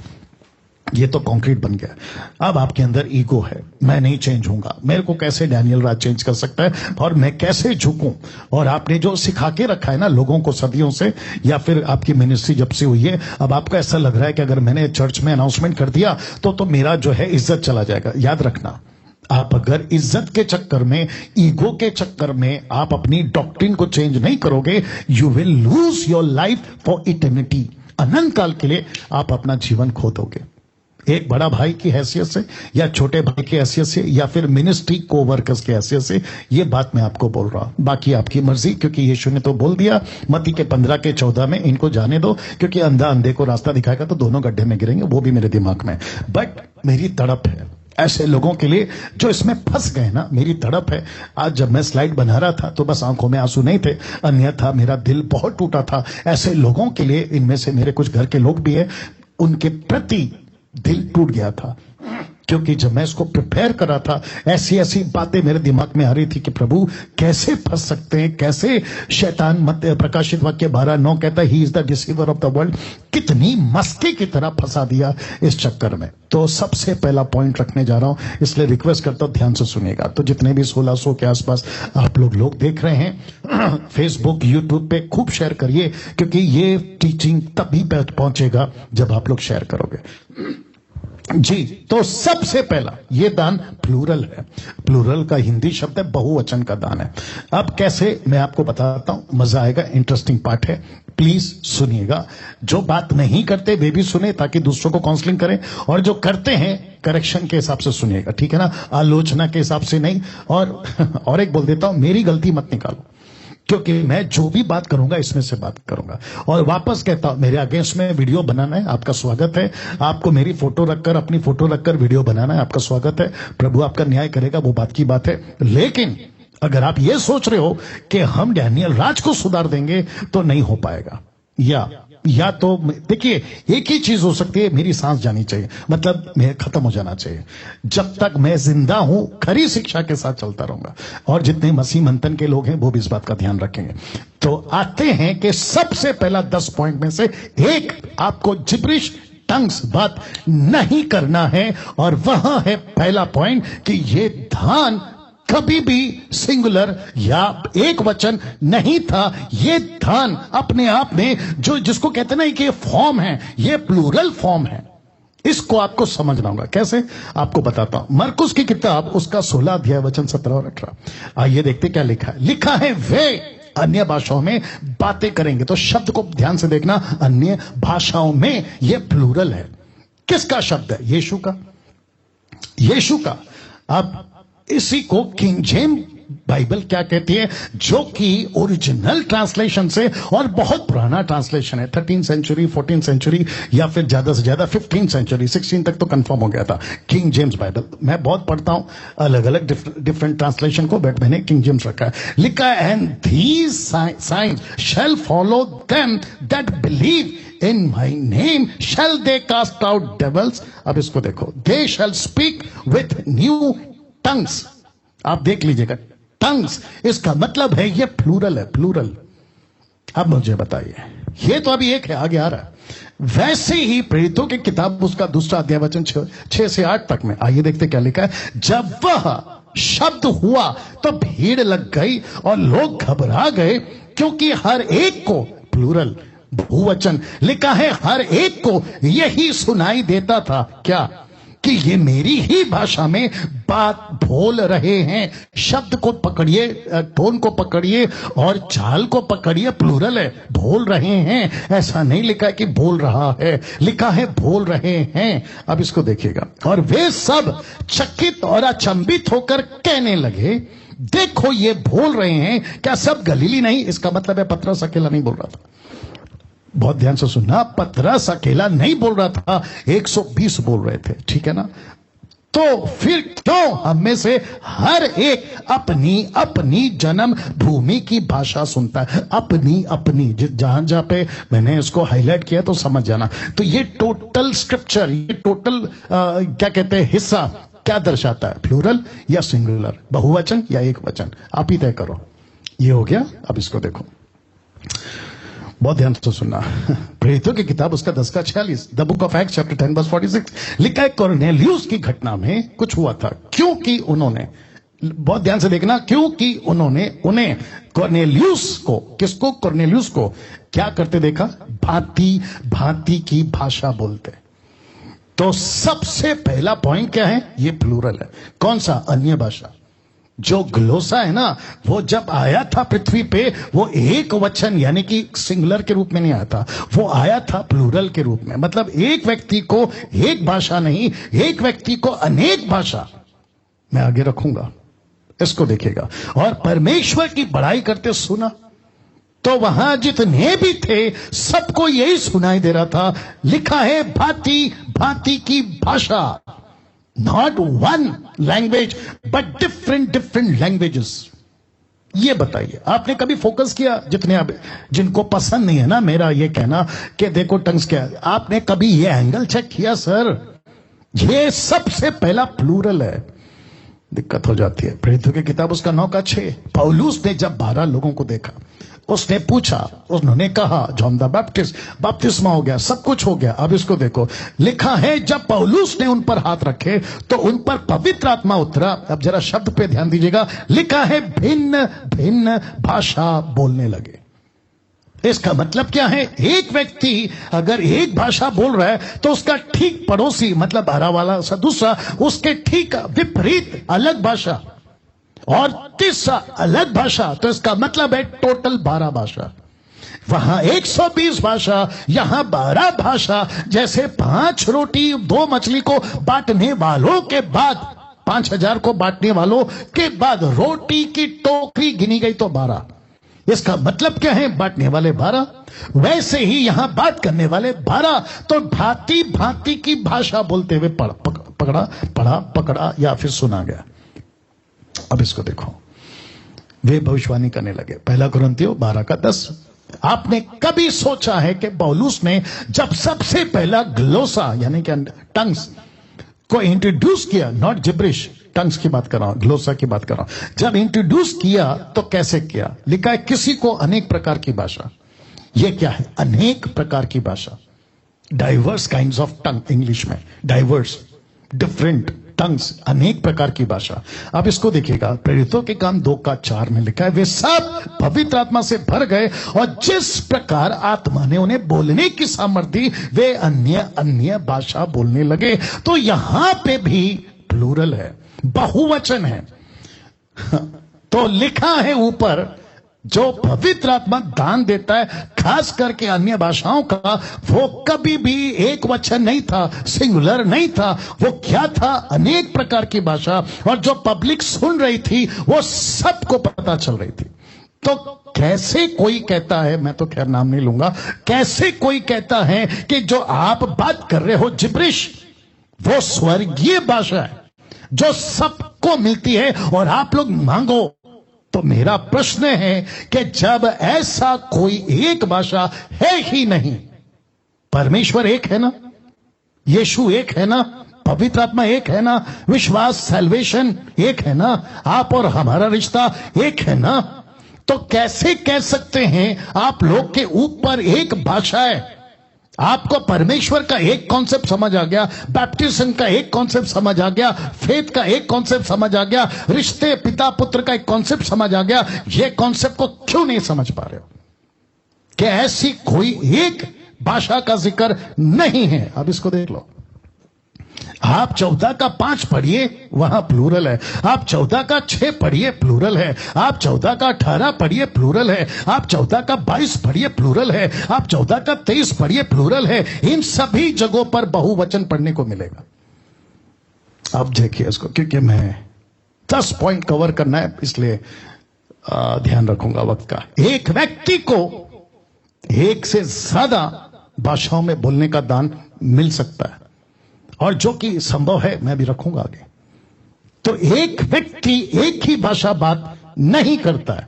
ये तो कंक्रीट बन गया। अब आपके अंदर ईगो है, मैं नहीं चेंज होऊंगा, मेरे को कैसे डैनियल राज चेंज कर सकता है, और मैं कैसे झुकूं। और आपने जो सिखा के रखा है ना लोगों को सदियों से, या फिर आपकी मिनिस्ट्री जब से हुई है, अब आपको ऐसा लग रहा है कि अगर मैंने चर्च में अनाउंसमेंट कर दिया तो मेरा जो है इज्जत चला जाएगा। याद रखना, आप अगर इज्जत के चक्कर में, ईगो के चक्कर में आप अपनी डॉक्ट्रिन को चेंज नहीं करोगे, you will lose your life for eternity. अनंत काल के लिए आप अपना जीवन खो दोगे। एक बड़ा भाई की हैसियत से, या छोटे भाई की हैसियत से, या फिर मिनिस्ट्री को वर्कर्स की हैसियत से ये बात मैं आपको बोल रहा हूं। बाकी आपकी मर्जी, क्योंकि यीशु ने तो बोल दिया मत्ती के 15 के 14 में, इनको जाने दो, क्योंकि अंधा अंधे को रास्ता दिखाएगा तो दोनों गड्ढे में गिरेंगे। वो भी मेरे दिमाग में, बट मेरी तड़प है ऐसे लोगों के लिए जो इसमें फंस गए ना। मेरी तड़प है। आज जब मैं स्लाइड बना रहा था तो बस आंखों में आंसू नहीं थे, अन्यथा मेरा दिल बहुत टूटा था ऐसे लोगों के लिए। इनमें से मेरे कुछ घर के लोग भी हैं, उनके प्रति दिल टूट गया था, क्योंकि जब मैं इसको प्रिपेयर कर रहा था ऐसी ऐसी बातें मेरे दिमाग में आ रही थी कि प्रभु कैसे फंस सकते हैं, कैसे शैतान प्रकाशित वाक्य 12:9 कहता है he is the deceiver of the world, कितनी मस्ती की तरह फंसा दिया इस चक्कर में। तो सबसे पहला पॉइंट रखने जा रहा हूं, इसलिए रिक्वेस्ट करता हूं ध्यान से सुनिएगा। तो जितने भी 1600 के आसपास आप लोग देख रहे हैं फेसबुक यूट्यूब पे, खूब शेयर करिए, क्योंकि ये टीचिंग तभी पहुंचेगा जब आप लोग शेयर करोगे जी। तो सबसे पहला, ये दान प्लूरल है। प्लूरल का हिंदी शब्द है बहुवचन का दान है। अब कैसे मैं आपको बताता हूं, मजा आएगा, इंटरेस्टिंग पार्ट है, प्लीज सुनिएगा। जो बात नहीं करते वे भी सुने ताकि दूसरों को काउंसलिंग करें, और जो करते हैं करेक्शन के हिसाब से सुनिएगा, ठीक है ना, आलोचना के हिसाब से नहीं। और एक बोल देता हूं, मेरी गलती मत निकालो, क्योंकि मैं जो भी बात करूंगा इसमें से बात करूंगा। और वापस कहता हूं, मेरे अगेंस्ट में वीडियो बनाना है, आपका स्वागत है। आपको मेरी फोटो रखकर, अपनी फोटो रखकर वीडियो बनाना है, आपका स्वागत है। प्रभु आपका न्याय करेगा, वो बात की बात है। लेकिन अगर आप ये सोच रहे हो कि हम डैनियल राज को सुधार देंगे तो नहीं हो पाएगा। या तो देखिए, एक ही चीज हो सकती है, मेरी सांस जानी चाहिए, मतलब मैं खत्म हो जाना चाहिए। जब तक मैं जिंदा हूं खरी शिक्षा के साथ चलता रहूंगा, और जितने मसीह मंथन के लोग हैं वो भी इस बात का ध्यान रखेंगे। तो आते हैं कि सबसे पहला 10 पॉइंट में से एक, आपको जिब्रिश टंग्स बात नहीं करना है, और वहां है पहला पॉइंट कि ये धान कभी भी सिंगुलर या एक वचन नहीं था। ये धान अपने आप में, जो जिसको कहते ना कि ये फॉर्म है, ये प्लूरल फॉर्म है। इसको आपको समझना होगा। कैसे, आपको बताता हूं। मरकुस की किताब, उसका 16 अध्याय वचन 17 और 18, आइए देखते क्या लिखा है। लिखा है, वे अन्य भाषाओं में बातें करेंगे। तो शब्द को ध्यान से देखना, अन्य भाषाओं में यह प्लूरल है। किसका शब्द है? यीशु का, यीशु का। अब इसी को किंग जेम्स बाइबल क्या कहती है, जो कि ओरिजिनल ट्रांसलेशन से, और बहुत पुराना ट्रांसलेशन है, 13th सेंचुरी, 14th सेंचुरी, या फिर ज्यादा से ज्यादा 15th सेंचुरी, 16 तक तो कंफर्म हो गया था किंग जेम्स बाइबल। मैं बहुत पढ़ता हूं अलग अलग डिफरेंट ट्रांसलेशन को, बट मैंने किंग जेम्स रखा है। लिखा है, and these signs shall follow them that believe in my name shall they cast out devils. अब इसको देखो, they shall speak with new tongues. आप देख लीजिएगा, टंग्स, इसका मतलब है ये प्लूरल है, प्लूरल। अब मुझे बताइए, ये तो अभी एक है, आगे आ रहा है। वैसे ही प्रेरितों की किताब उसका 2 अध्याय वचन 6 से 8 तक में, आइए देखते क्या लिखा है। जब वह शब्द हुआ तो भीड़ लग गई और लोग घबरा गए, क्योंकि हर एक को, प्लूरल बहुवचन लिखा है, हर एक को यही सुनाई देता था, क्या? कि ये मेरी ही भाषा में बात बोल रहे हैं। शब्द को पकड़िए, टोन को पकड़िए और चाल को पकड़िए, प्लूरल है, बोल रहे हैं। ऐसा नहीं लिखा है कि बोल रहा है, लिखा है बोल रहे हैं। अब इसको देखिएगा, और वे सब चकित और अचंभित होकर कहने लगे, देखो ये बोल रहे हैं, क्या सब गलीली नहीं? इसका मतलब है पतरस अकेला नहीं बोल रहा था। बहुत ध्यान से सुनना, पतरस अकेला नहीं बोल रहा था, 120 बोल रहे थे, ठीक है ना? तो फिर क्यों हम में से हर एक अपनी अपनी जन्म भूमि की भाषा सुनता है? अपनी अपनी, जहां जहां पे मैंने इसको हाईलाइट किया तो समझ जाना। तो ये टोटल स्क्रिप्चर, ये टोटल क्या कहते हैं, हिस्सा क्या दर्शाता है? प्लूरल या सिंगुलर, बहुवचन या एक वचन? आप ही तय करो। ये हो गया। अब इसको देखो, बहुत ध्यान से सुनना। प्रेरितों की किताब उसका 10:46, the book of acts chapter 10:46 लिखा है, कॉर्नेलियुस की घटना में कुछ हुआ था, क्योंकि उन्होंने, बहुत ध्यान से देखना, क्योंकि उन्होंने उन्हें कॉर्नेलियुस को, किसको? कॉर्नेलियुस को क्या करते देखा? भांति भांति की भाषा बोलते। तो सबसे पहला पॉइंट क्या है? ये प्लूरल है। कौन सा? अन्य भाषा। जो ग्लोसा है ना, वो जब आया था पृथ्वी पे, वो एक वचन यानी कि सिंगुलर के रूप में नहीं आया था, वो आया था प्लूरल के रूप में। मतलब एक व्यक्ति को एक भाषा नहीं, एक व्यक्ति को अनेक भाषा। मैं आगे रखूंगा, इसको देखिएगा। और परमेश्वर की बड़ाई करते सुना, तो वहां जितने भी थे सबको यही सुनाई दे रहा था। लिखा है, भांति भांति की भाषा। Not one language, but different languages. ये बताइए, आपने कभी फोकस किया? जिनको पसंद नहीं है ना मेरा ये कहना कि देखो टंग्स क्या है, आपने कभी ये एंगल चेक किया? सर, ये सबसे पहला प्लूरल है। दिक्कत हो जाती है। प्रेरितों की किताब उसका 9:6, पौलुस ने जब 12 लोगों को देखा, उसने पूछा, उन्होंने कहा जॉन द बैप्टिस्ट, बपतिस्मा हो गया, सब कुछ हो गया। अब इसको देखो, लिखा है, जब पौलुस ने उन पर हाथ रखे तो उन पर पवित्र आत्मा उतरा। अब जरा शब्द पे ध्यान दीजिएगा, लिखा है, भिन्न भिन्न भाषा बोलने लगे। इसका मतलब क्या है? एक व्यक्ति अगर एक भाषा बोल रहा है तो उसका ठीक पड़ोसी, मतलब बारह वाला दूसरा, उसके ठीक विपरीत अलग भाषा, और तीसरा अलग भाषा। तो इसका मतलब है टोटल 12 भाषा। वहां 120 भाषा, यहां 12 भाषा। जैसे 5 रोटी 2 मछली को बांटने वालों के बाद, 5000 को बांटने वालों के बाद रोटी की टोकरी गिनी गई तो 12। इसका मतलब क्या है? बांटने वाले 12। वैसे ही यहां बात करने वाले 12। तो भांति भांति की भाषा बोलते हुए पकड़ा या फिर सुना गया। अब इसको देखो, वे भविष्यवाणी करने लगे। 1 कुरिन्थियों 12:10। आपने कभी सोचा है कि पौलुस ने जब सबसे पहला ग्लोसा यानी कि टंग्स को इंट्रोड्यूस किया, नॉट जिब्रिश, टंग्स की बात कर रहा हूं, ग्लोसा की बात कर रहा हूं, जब इंट्रोड्यूस किया तो कैसे किया? लिखा है, किसी को अनेक प्रकार की भाषा। यह क्या है? अनेक प्रकार की भाषा, diverse kinds of tongue, English में डाइवर्स, डिफरेंट टंग्स, अनेक प्रकार की भाषा। अब इसको देखिएगा, प्रेरितों के काम 2:4 में लिखा है, वे सब पवित्र आत्मा से भर गए और जिस प्रकार आत्मा ने उन्हें बोलने की सामर्थ्य दी, वे अन्य अन्य भाषा बोलने लगे। तो यहां पे भी प्लूरल है, बहुवचन है। तो लिखा है ऊपर जो पवित्र आत्मा दान देता है, खास करके अन्य भाषाओं का, वो कभी भी एक वचन नहीं था, सिंगुलर नहीं था। वो क्या था? अनेक प्रकार की भाषा। और जो पब्लिक सुन रही थी वो सबको पता चल रही थी। तो कैसे कोई कहता है, मैं तो खैर नाम नहीं लूंगा, कैसे कोई कहता है कि जो आप बात कर रहे हो जिब्रिश, वो स्वर्गीय भाषा है जो सबको मिलती है और आप लोग मांगो। तो मेरा प्रश्न है कि जब ऐसा कोई एक भाषा है ही नहीं, परमेश्वर एक है ना, यीशु एक है ना, पवित्र आत्मा एक है ना, विश्वास सैल्वेशन एक है ना, आप और हमारा रिश्ता एक है ना, तो कैसे कह सकते हैं आप लोग के ऊपर एक भाषा है? आपको परमेश्वर का एक कॉन्सेप्ट समझ आ गया, बैप्टिज्म का एक कॉन्सेप्ट समझ आ गया, फेथ का एक कॉन्सेप्ट समझ आ गया, रिश्ते पिता पुत्र का एक कॉन्सेप्ट समझ आ गया। ये कॉन्सेप्ट को क्यों नहीं समझ पा रहे हो कि ऐसी कोई एक भाषा का जिक्र नहीं है? अब इसको देख लो। आप 14 का 5 पढ़िए, वहां प्लूरल है। आप 14 का 6 पढ़िए, प्लूरल है। आप 14 का 18 पढ़िए, प्लूरल है। आप 14 का 22 पढ़िए, प्लूरल है। आप 14 का 23 पढ़िए, प्लूरल है। इन सभी जगहों पर बहुवचन पढ़ने को मिलेगा। अब देखिए इसको, क्योंकि मैं 10 पॉइंट कवर करना है, इसलिए ध्यान रखूंगा वक्त का। एक व्यक्ति को एक से ज्यादा भाषाओं में बोलने का दान मिल सकता है, और जो कि संभव है, मैं भी रखूंगा आगे। तो एक व्यक्ति एक ही भाषा बात नहीं करता है।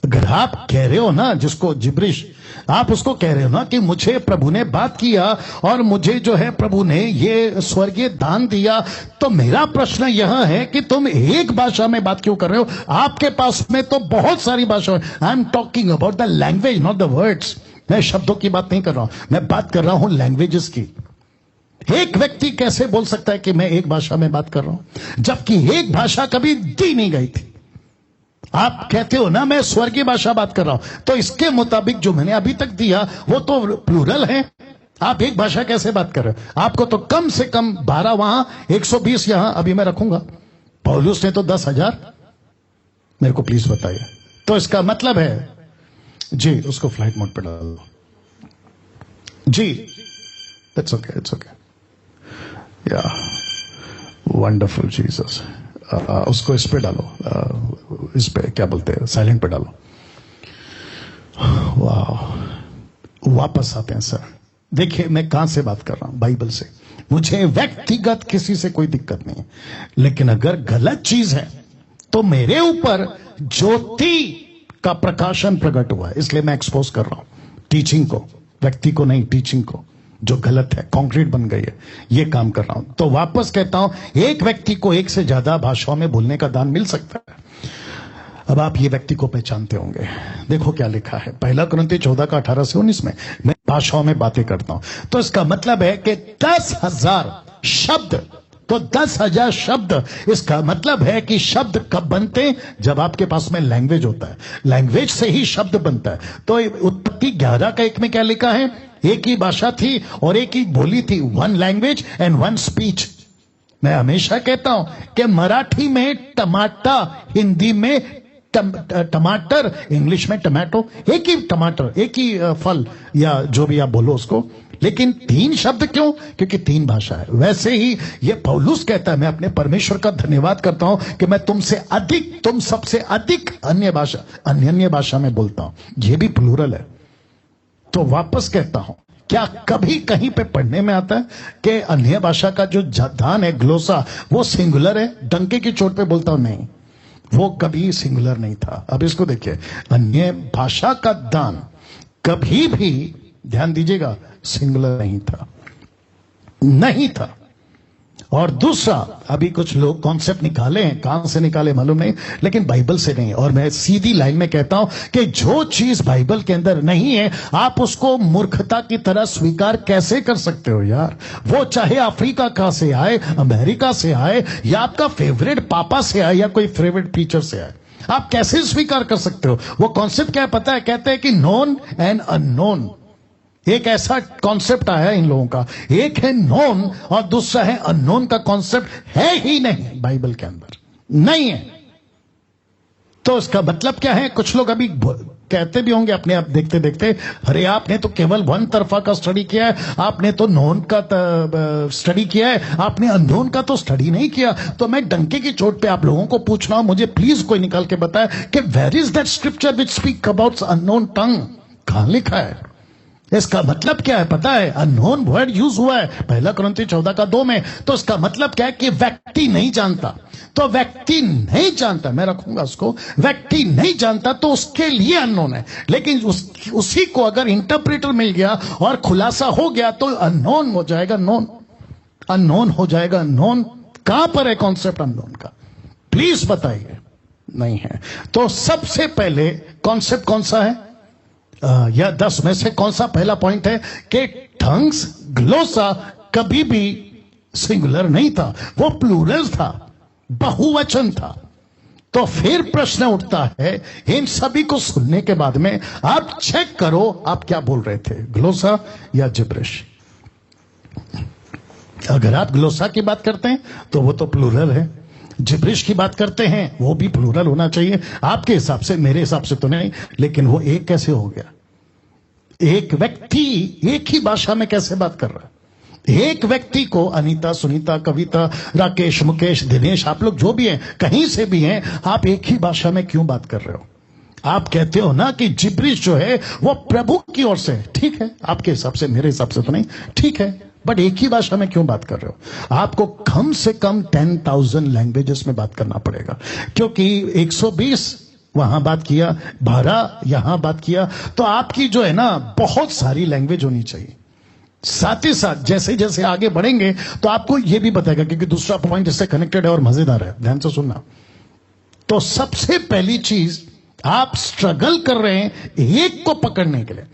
अगर आप कह रहे हो ना, जिसको जिब्रिश, आप उसको कह रहे हो ना कि मुझे प्रभु ने बात किया और मुझे जो है प्रभु ने ये स्वर्गीय दान दिया, तो मेरा प्रश्न यह है कि तुम एक भाषा में बात क्यों कर रहे हो? आपके पास में तो बहुत सारी भाषा है। I am talking about the language, not the words. मैं शब्दों की बात नहीं कर रहा हूं, मैं बात कर रहा हूं लैंग्वेजेस की। एक व्यक्ति कैसे बोल सकता है कि मैं एक भाषा में बात कर रहा हूं, जबकि एक भाषा कभी दी नहीं गई थी? आप कहते हो ना मैं स्वर्गीय भाषा बात कर रहा हूं, तो इसके मुताबिक जो मैंने अभी तक दिया वो तो प्लूरल है। आप एक भाषा कैसे बात कर रहे हो? आपको तो कम से कम 12 वहां, 120 यहां, अभी मैं रखूंगा। पौलुस ने तो 10,000। मेरे को प्लीज बताइए। तो इसका मतलब है जी, उसको फ्लाइट मोड पे डाल दो जी। इट्स ओके, इट्स ओके, या वंडरफुल जीसस। उसको इस पे डालो, इस पे क्या बोलते हैं, साइलेंट पे डालो। वाह, वापस आते हैं सर। देखिए मैं कहां से बात कर रहा हूं, बाइबल से। मुझे व्यक्तिगत किसी से कोई दिक्कत नहीं है, लेकिन अगर गलत चीज है तो मेरे ऊपर ज्योति का प्रकाशन प्रकट हुआ है, इसलिए मैं एक्सपोज कर रहा हूं टीचिंग को, व्यक्ति को नहीं, टीचिंग को जो गलत है, कंक्रीट बन गई है, ये काम कर रहा हूं। तो वापस कहता हूं, एक व्यक्ति को एक से ज्यादा भाषाओं में बोलने का दान मिल सकता है। अब आप ये व्यक्ति को पहचानते होंगे। देखो क्या लिखा है, 1 कुरिन्थियों 14 का 18 से 19 में। मैं भाषाओं में बातें करता हूं, तो इसका मतलब है कि 10,000 शब्द, तो 10,000 शब्द, इसका मतलब है कि शब्द कब बनते हैं? जब आपके पास में लैंग्वेज होता है। लैंग्वेज से ही शब्द बनता है। तो उत्पत्ति 11 का 1 में क्या लिखा है? एक ही भाषा थी और एक ही बोली थी, 1 लैंग्वेज एंड 1 स्पीच। मैं हमेशा कहता हूं कि मराठी में टमाटा, हिंदी में टमाटर, इंग्लिश में टमाटो, एक ही टमाटर, एक ही फल, या जो भी आप बोलो उसको, लेकिन 3 शब्द क्यों? क्योंकि 3 भाषा है। वैसे ही ये पौलुस कहता है, मैं अपने परमेश्वर का धन्यवाद करता हूं कि मैं तुमसे अधिक, तुम सबसे अधिक अन्य भाषा में बोलता हूं। ये भी प्लूरल है। तो वापस कहता हूं, क्या कभी कहीं पे पढ़ने में आता है कि अन्य भाषा का जो दान है, ग्लोसा, वो सिंगुलर है? डंके की चोट पे बोलता हूं, नहीं, वो कभी सिंगुलर नहीं था। अब इसको देखिए, अन्य भाषा का दान कभी भी, ध्यान दीजिएगा, सिंगुलर नहीं था, नहीं था। और दूसरा, अभी कुछ लोग कॉन्सेप्ट निकाले हैं, कहां से निकाले मालूम नहीं, लेकिन बाइबल से नहीं। और मैं सीधी लाइन में कहता हूं कि जो चीज बाइबल के अंदर नहीं है, आप उसको मूर्खता की तरह स्वीकार कैसे कर सकते हो यार? वो चाहे अफ्रीका का से आए, अमेरिका से आए, या आपका फेवरेट पापा से आए, या कोई फेवरेट टीचर से आए, आप कैसे स्वीकार कर सकते हो? वो कॉन्सेप्ट क्या है पता है? कहते हैं कि नोन एंड अननोन। एक ऐसा कॉन्सेप्ट आया इन लोगों का, एक है नोन और दूसरा है अननोन का कॉन्सेप्ट है ही नहीं बाइबल के अंदर, नहीं है। तो इसका मतलब क्या है? कुछ लोग अभी कहते भी होंगे अपने आप देखते देखते, अरे आपने तो केवल वन तरफा का स्टडी किया है, आपने तो नोन का स्टडी किया है, आपने अननोन का तो स्टडी नहीं किया। तो मैं डंके की चोट पे आप लोगों को पूछ रहा हूं, मुझे प्लीज कोई निकाल के बताए कि where is that scripture which speak about unknown tongue? कहां लिखा है? इसका मतलब क्या है पता है? अननोन वर्ड यूज हुआ है 1 कुरिन्थियों 14:2 में। तो इसका मतलब क्या है? कि व्यक्ति नहीं जानता। तो व्यक्ति नहीं जानता, मैं रखूंगा उसको, व्यक्ति नहीं जानता तो उसके लिए अननोन है। लेकिन उसी को अगर इंटरप्रेटर मिल गया और खुलासा हो गया तो अननोन हो जाएगा नोन, अननोन हो जाएगा नोन। कहां पर है कॉन्सेप्ट अननोन का? प्लीज बताइए। नहीं है। तो सबसे पहले कॉन्सेप्ट कौन सा है? या 10 में से कौन सा पहला पॉइंट है? कि टंग्स ग्लोसा कभी भी सिंगुलर नहीं था, वो प्लूरल था, बहुवचन था। तो फिर प्रश्न उठता है, इन सभी को सुनने के बाद में आप चेक करो आप क्या बोल रहे थे, ग्लोसा या जिब्रिश। अगर आप ग्लोसा की बात करते हैं तो वो तो प्लूरल है, जिब्रिश की बात करते हैं वो भी प्लूरल होना चाहिए आपके हिसाब से, मेरे हिसाब से तो नहीं। लेकिन वो एक कैसे हो गया? एक व्यक्ति एक ही भाषा में कैसे बात कर रहा है? एक व्यक्ति को अनीता, सुनीता, कविता, राकेश, मुकेश, दिनेश, आप लोग जो भी हैं, कहीं से भी हैं, आप एक ही भाषा में क्यों बात कर रहे हो? आप कहते हो ना कि जिब्रिश जो है वो प्रभु की ओर से, ठीक है, आपके हिसाब से, मेरे हिसाब से तो नहीं, ठीक है, बट एक ही भाषा में क्यों बात कर रहे हो? आपको कम से कम 10,000 लैंग्वेजेस में बात करना पड़ेगा, क्योंकि 120 वहां बात किया, 12 यहां बात किया, तो आपकी जो है ना बहुत सारी लैंग्वेज होनी चाहिए। साथ ही साथ जैसे जैसे आगे बढ़ेंगे तो आपको यह भी बताएगा, क्योंकि दूसरा पॉइंट इससे कनेक्टेड है और मजेदार है, ध्यान से सुनना। तो सबसे पहली चीज, आप स्ट्रगल कर रहे हैं एक को पकड़ने के लिए।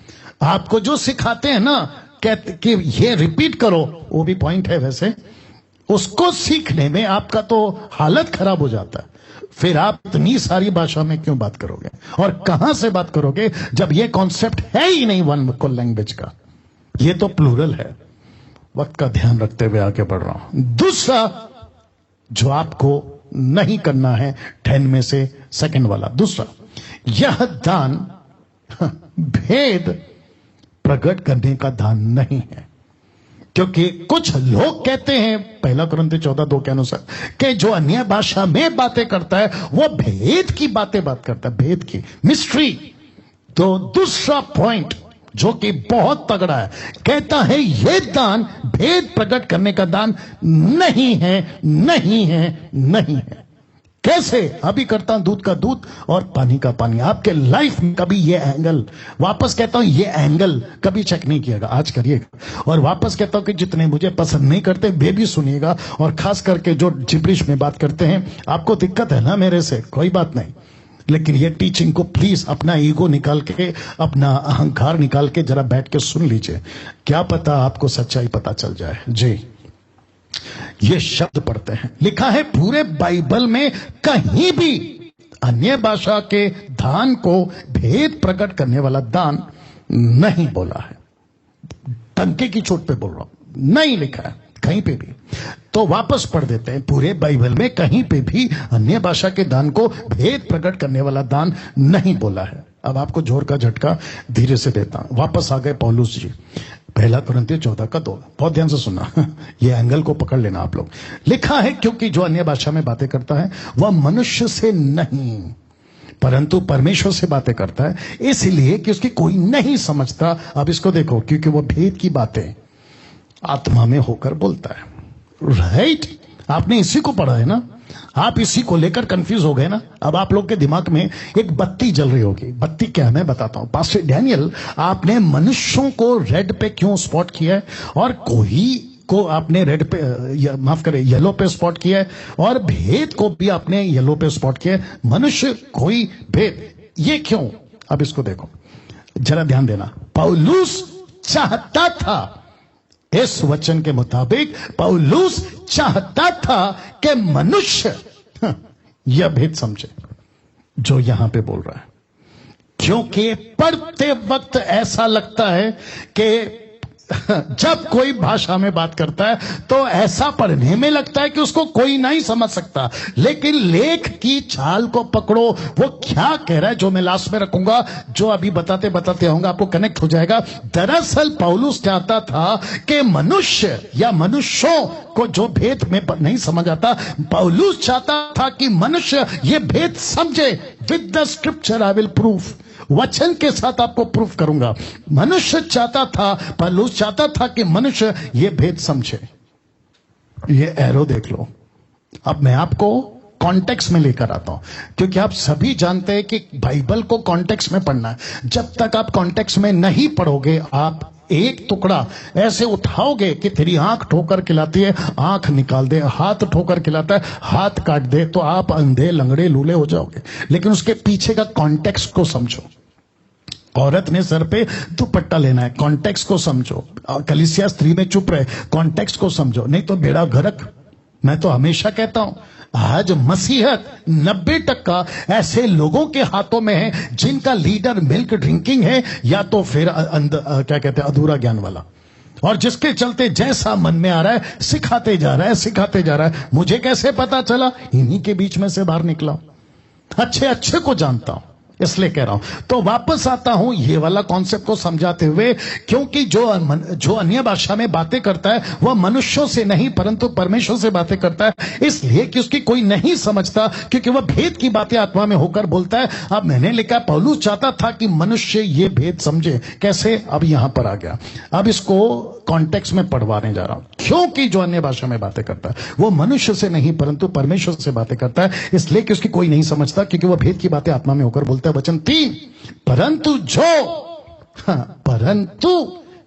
आपको जो सिखाते हैं ना कहते कि ये रिपीट करो, वो भी पॉइंट है वैसे, उसको सीखने में आपका तो हालत खराब हो जाता है। फिर आप इतनी सारी भाषा में क्यों बात करोगे और कहां से बात करोगे जब ये कॉन्सेप्ट है ही नहीं वन को लैंग्वेज का? ये तो प्लूरल है। वक्त का ध्यान रखते हुए आगे बढ़ रहा हूं। दूसरा जो आपको नहीं करना है 10 में से सेकंड वाला, दूसरा, यह दान भेद प्रकट करने का दान नहीं है। क्योंकि कुछ लोग कहते हैं 1 कुरिन्थियों 14:2 के अनुसार कि जो अन्य भाषा में बातें करता है वो भेद की बातें बात करता है, भेद की, मिस्ट्री। तो दूसरा पॉइंट जो कि बहुत तगड़ा है, कहता है ये दान भेद प्रकट करने का दान नहीं है, नहीं है, नहीं है। कैसे? अभी करता हूं दूध का दूध और पानी का पानी। आपके लाइफ में कभी ये एंगल, वापस कहता हूं ये एंगल कभी चेक नहीं किएगा, आज करिएगा। और वापस कहता हूं कि जितने मुझे पसंद नहीं करते वे भी सुनिएगा, और खास करके जो जिब्रिश में बात करते हैं, आपको दिक्कत है ना मेरे से, कोई बात नहीं, लेकिन ये टीचिंग को प्लीज अपना ईगो निकाल के, अपना अहंकार निकाल के जरा बैठ के सुन लीजिए, क्या पता आपको सच्चाई पता चल जाए। जी, ये शब्द पढ़ते हैं, लिखा है पूरे बाइबल में कहीं भी अन्य भाषा के दान को भेद प्रकट करने वाला दान नहीं बोला है। टंके की चोट पे बोल रहा हूं, नहीं लिखा है कहीं पे भी। तो वापस पढ़ देते हैं, पूरे बाइबल में कहीं पे भी अन्य भाषा के दान को भेद प्रकट करने वाला दान नहीं बोला है। अब आपको जोर का झटका धीरे से देता हूं। वापस आ गए पौलुस जी, 1 कुरिन्थियों 14:2, बहुत ध्यान से सुनना, ये एंगल को पकड़ लेना आप लोग। लिखा है क्योंकि जो अन्य भाषा में बातें करता है वह मनुष्य से नहीं परंतु परमेश्वर से बातें करता है, इसलिए कि उसकी कोई नहीं समझता। अब इसको देखो, क्योंकि वो भेद की बातें आत्मा में होकर बोलता है। राइट, आपने इसी को पढ़ा है ना, आप इसी को लेकर कंफ्यूज हो गए ना। अब आप लोग के दिमाग में एक बत्ती जल रही होगी। बत्ती क्या है मैं बताता हूं। पास्टर डैनियल, आपने मनुष्यों को रेड पे क्यों स्पॉट किया है और कोई को आपने रेड पे, माफ करें, येलो पे स्पॉट किया है, और भेद को भी आपने येलो पे स्पॉट किया है। मनुष्य कोई भेद, ये क्यों? अब इसको देखो जरा ध्यान देना। पौलुस चाहता था, इस वचन के मुताबिक पौलुस चाहता था कि मनुष्य यह भेद समझे जो यहां पे बोल रहा है। क्योंकि पढ़ते वक्त ऐसा लगता है कि जब कोई भाषा में बात करता है तो ऐसा पढ़ने में लगता है कि उसको कोई नहीं समझ सकता, लेकिन लेख की चाल को पकड़ो, वो क्या कह रहा है, जो मैं लास्ट में रखूंगा, जो अभी बताते बताते आऊंगा आपको कनेक्ट हो जाएगा। दरअसल पौलुस चाहता था कि मनुष्य या मनुष्यों को जो भेद में नहीं समझ आता, पौलुस चाहता था कि मनुष्य ये भेद समझे। With the scripture I will proof, वचन के साथ आपको प्रूफ करूंगा। मनुष्य चाहता था, पौलुस चाहता था कि मनुष्य ये भेद समझे। ये एरो देख लो। अब मैं आपको कॉन्टेक्स्ट में लेकर आता हूं, क्योंकि आप सभी जानते हैं कि बाइबल को कॉन्टेक्स्ट में पढ़ना है। जब तक आप कॉन्टेक्स्ट में नहीं पढ़ोगे, आप एक टुकड़ा ऐसे उठाओगे कि तेरी आंख ठोकर खिलाती है, आंख निकाल दे, हाथ ठोकर खिलाता है, हाथ काट दे, तो आप अंधे लंगड़े लूले हो जाओगे। लेकिन उसके पीछे का कॉन्टेक्स्ट को समझो। औरत ने सर पे दुपट्टा लेना है, कॉन्टेक्स्ट को समझो। कलीसिया स्त्री में चुप रहे, कॉन्टेक्स्ट को समझो, नहीं तो बेड़ा गर्क। मैं तो हमेशा कहता हूं, आज मसीहत 90% ऐसे लोगों के हाथों में है जिनका लीडर मिल्क ड्रिंकिंग है, या तो फिर क्या कहते हैं, अधूरा ज्ञान वाला, और जिसके चलते जैसा मन में आ रहा है सिखाते जा रहा है, सिखाते जा रहा है। मुझे कैसे पता चला? इन्हीं के बीच में से बाहर निकला, अच्छे अच्छे को जानता हूं, इसलिए कह रहा हूं। तो वापस आता हूं ये वाला कॉन्सेप्ट को समझाते हुए, क्योंकि जो अन्य भाषा में बातें करता है वह मनुष्यों से नहीं परंतु परमेश्वर से बातें करता है, इसलिए कि उसकी कोई नहीं समझता, क्योंकि वह भेद की बातें आत्मा में होकर बोलता है। अब मैंने लिखा, पौलुस चाहता था कि मनुष्य ये भेद समझे। कैसे? अब यहां पर आ गया। अब इसको कॉन्टेक्स्ट में पढ़वाने जा रहा हूं, क्योंकि जो अन्य भाषा में बातें करता है वो मनुष्य से नहीं परंतु परमेश्वर से बातें करता है, इसलिए कि उसकी कोई नहीं समझता, क्योंकि वह भेद की बातें आत्मा में होकर बोलता है। वचन 3, परंतु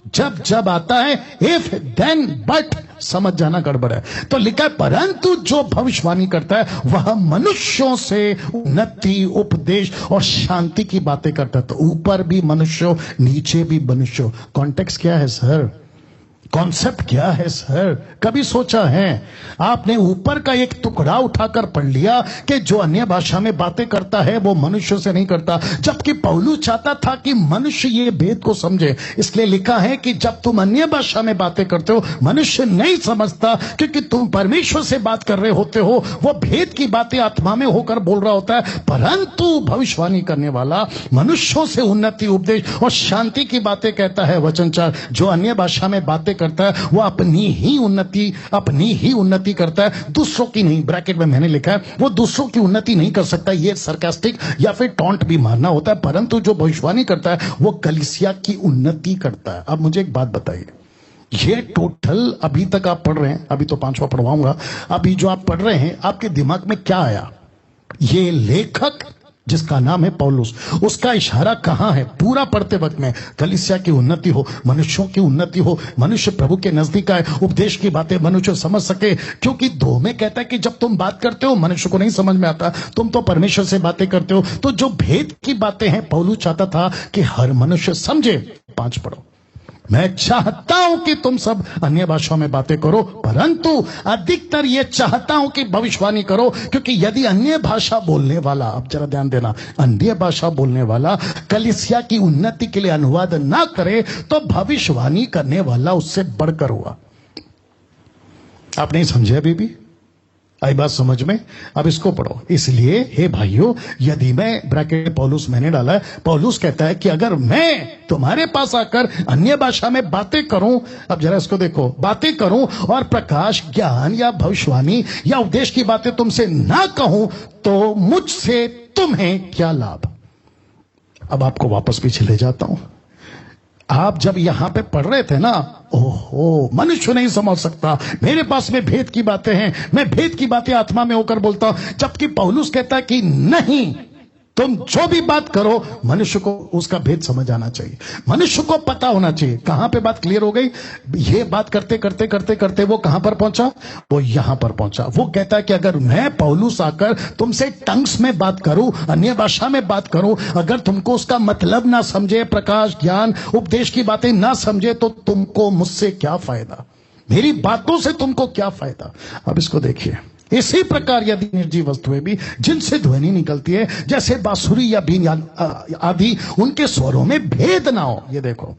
जब जब आता है इफ देन बट, समझ जाना गड़बड़ है। तो लिखा है, परंतु जो भविष्यवाणी करता है वह मनुष्यों से उन्नति, उपदेश और शांति की बातें करता है। तो ऊपर भी मनुष्य, नीचे भी मनुष्य। कॉन्टेक्स्ट क्या है सर? कॉन्सेप्ट क्या है सर? कभी सोचा है आपने? ऊपर का एक टुकड़ा उठाकर पढ़ लिया कि जो अन्य भाषा में बातें करता है वो मनुष्य से नहीं करता, जबकि पौलुस चाहता था कि मनुष्य ये भेद को समझे। इसलिए लिखा है कि जब तुम अन्य भाषा में बातें करते हो मनुष्य नहीं समझता, क्योंकि तुम परमेश्वर से बात कर रहे होते हो, वो भेद की बातें आत्मा में होकर बोल रहा होता है। परंतु भविष्यवाणी करने वाला मनुष्यों से उन्नति, उपदेश और शांति की बातें कहता है। वचन 4, जो अन्य भाषा में बातें करता है वो अपनी ही उन्नति करता है, दूसरों की नहीं। ब्रैकेट में मैंने लिखा है, वो दूसरों की उन्नति नहीं कर सकता। ये सरकास्टिक या फिर टॉन्ट भी मारना होता है। परंतु जो भविष्यवाणी करता है वो कलीसिया की उन्नति करता है। अब मुझे एक बात बताइए, ये टोटल अभी तक आप पढ़ रहे हैं, अभी तो 5वां पढ़वाऊंगा, अभी जो आप पढ़ रहे हैं आपके दिमाग में क्या आया? ये लेखक जिसका नाम है पौलुस, उसका इशारा कहां है? पूरा पढ़ते वक्त में कलीसिया की उन्नति हो, मनुष्यों की उन्नति हो, मनुष्य प्रभु के नजदीक आए, उपदेश की बातें मनुष्य समझ सके। क्योंकि 2 में कहता है कि जब तुम बात करते हो मनुष्य को नहीं समझ में आता, तुम तो परमेश्वर से बातें करते हो। तो जो भेद की बातें हैं पौलुस चाहता था कि हर मनुष्य समझे। 5 पढ़ो। मैं चाहता हूं कि तुम सब अन्य भाषाओं में बातें करो, परंतु अधिकतर ये चाहता हूं कि भविष्यवाणी करो, क्योंकि यदि अन्य भाषा बोलने वाला, अब जरा ध्यान देना, अन्य भाषा बोलने वाला कलीसिया की उन्नति के लिए अनुवाद ना करे तो भविष्यवाणी करने वाला उससे बढ़कर हुआ। आप नहीं समझे अभी भी? आई बात समझ में? अब इसको पढ़ो। इसलिए हे भाइयों, यदि मैं, ब्रैकेट पौलुस मैंने डाला है, पौलुस कहता है कि अगर मैं तुम्हारे पास आकर अन्य भाषा में बातें करूं, अब जरा इसको देखो, बातें करूं और प्रकाश, ज्ञान या भविष्यवाणी या उपदेश की बातें तुमसे ना कहूं तो मुझसे तुम्हें क्या लाभ? अब आपको वापस पीछे ले जाता हूं। आप जब यहां पे पढ़ रहे थे ना, ओहो, मनुष्य नहीं समझ सकता, मेरे पास में भेद की बातें हैं, मैं भेद की बातें आत्मा में होकर बोलता हूं, जबकि पौलुस कहता है कि नहीं, तुम जो भी बात करो मनुष्य को उसका भेद समझ आना चाहिए, मनुष्य को पता होना चाहिए। कहां पे बात क्लियर हो गई? ये बात करते करते करते करते वो कहां पर पहुंचा? वो यहां पर पहुंचा। वो कहता है कि अगर मैं पौलुस आकर तुमसे टंग्स में बात करूं, अन्य भाषा में बात करूं, अगर तुमको उसका मतलब ना समझे, प्रकाश, ज्ञान, उपदेश की बातें ना समझे, तो तुमको मुझसे क्या फायदा? मेरी बातों से तुमको क्या फायदा? अब इसको देखिए। इसी प्रकार यदि निर्जीव वस्तुएं भी जिनसे ध्वनि निकलती है, जैसे बांसुरी या बीन आदि, उनके स्वरों में भेद ना हो। ये देखो,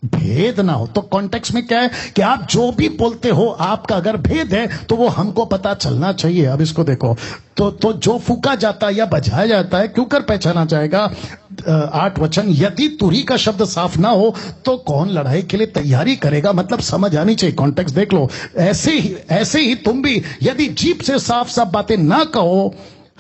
भेद ना हो तो कॉन्टेक्स्ट में क्या है कि आप जो भी बोलते हो आपका अगर भेद है तो वो हमको पता चलना चाहिए। अब इसको देखो, तो जो फूका जाता है या बजाया जाता है क्यों कर पहचाना जाएगा? 8 वचन, यदि तुरी का शब्द साफ ना हो तो कौन लड़ाई के लिए तैयारी करेगा? मतलब समझ आनी चाहिए, कॉन्टेक्स्ट देख लो। ऐसे ही तुम भी यदि जीभ से साफ साफ बातें ना कहो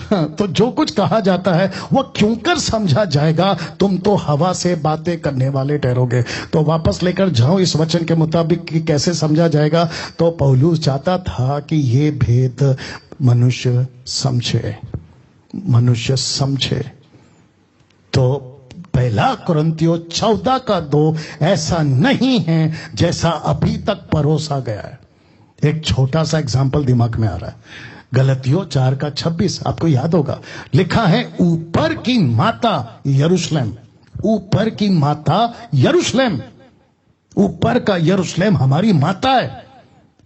तो जो कुछ कहा जाता है वो क्यों कर समझा जाएगा? तुम तो हवा से बातें करने वाले ठहरोगे। तो वापस लेकर जाओ इस वचन के मुताबिक कि कैसे समझा जाएगा। तो पौलुस चाहता था कि ये भेद मनुष्य समझे, मनुष्य समझे। तो पहला कुरिन्थियों 14:2 ऐसा नहीं है जैसा अभी तक परोसा गया है। एक छोटा सा एग्जाम्पल दिमाग में आ रहा है। गलतियों 4:26 आपको याद होगा, लिखा है ऊपर की माता यरूशलेम, ऊपर की माता यरूशलेम, ऊपर का यरूशलेम हमारी माता है।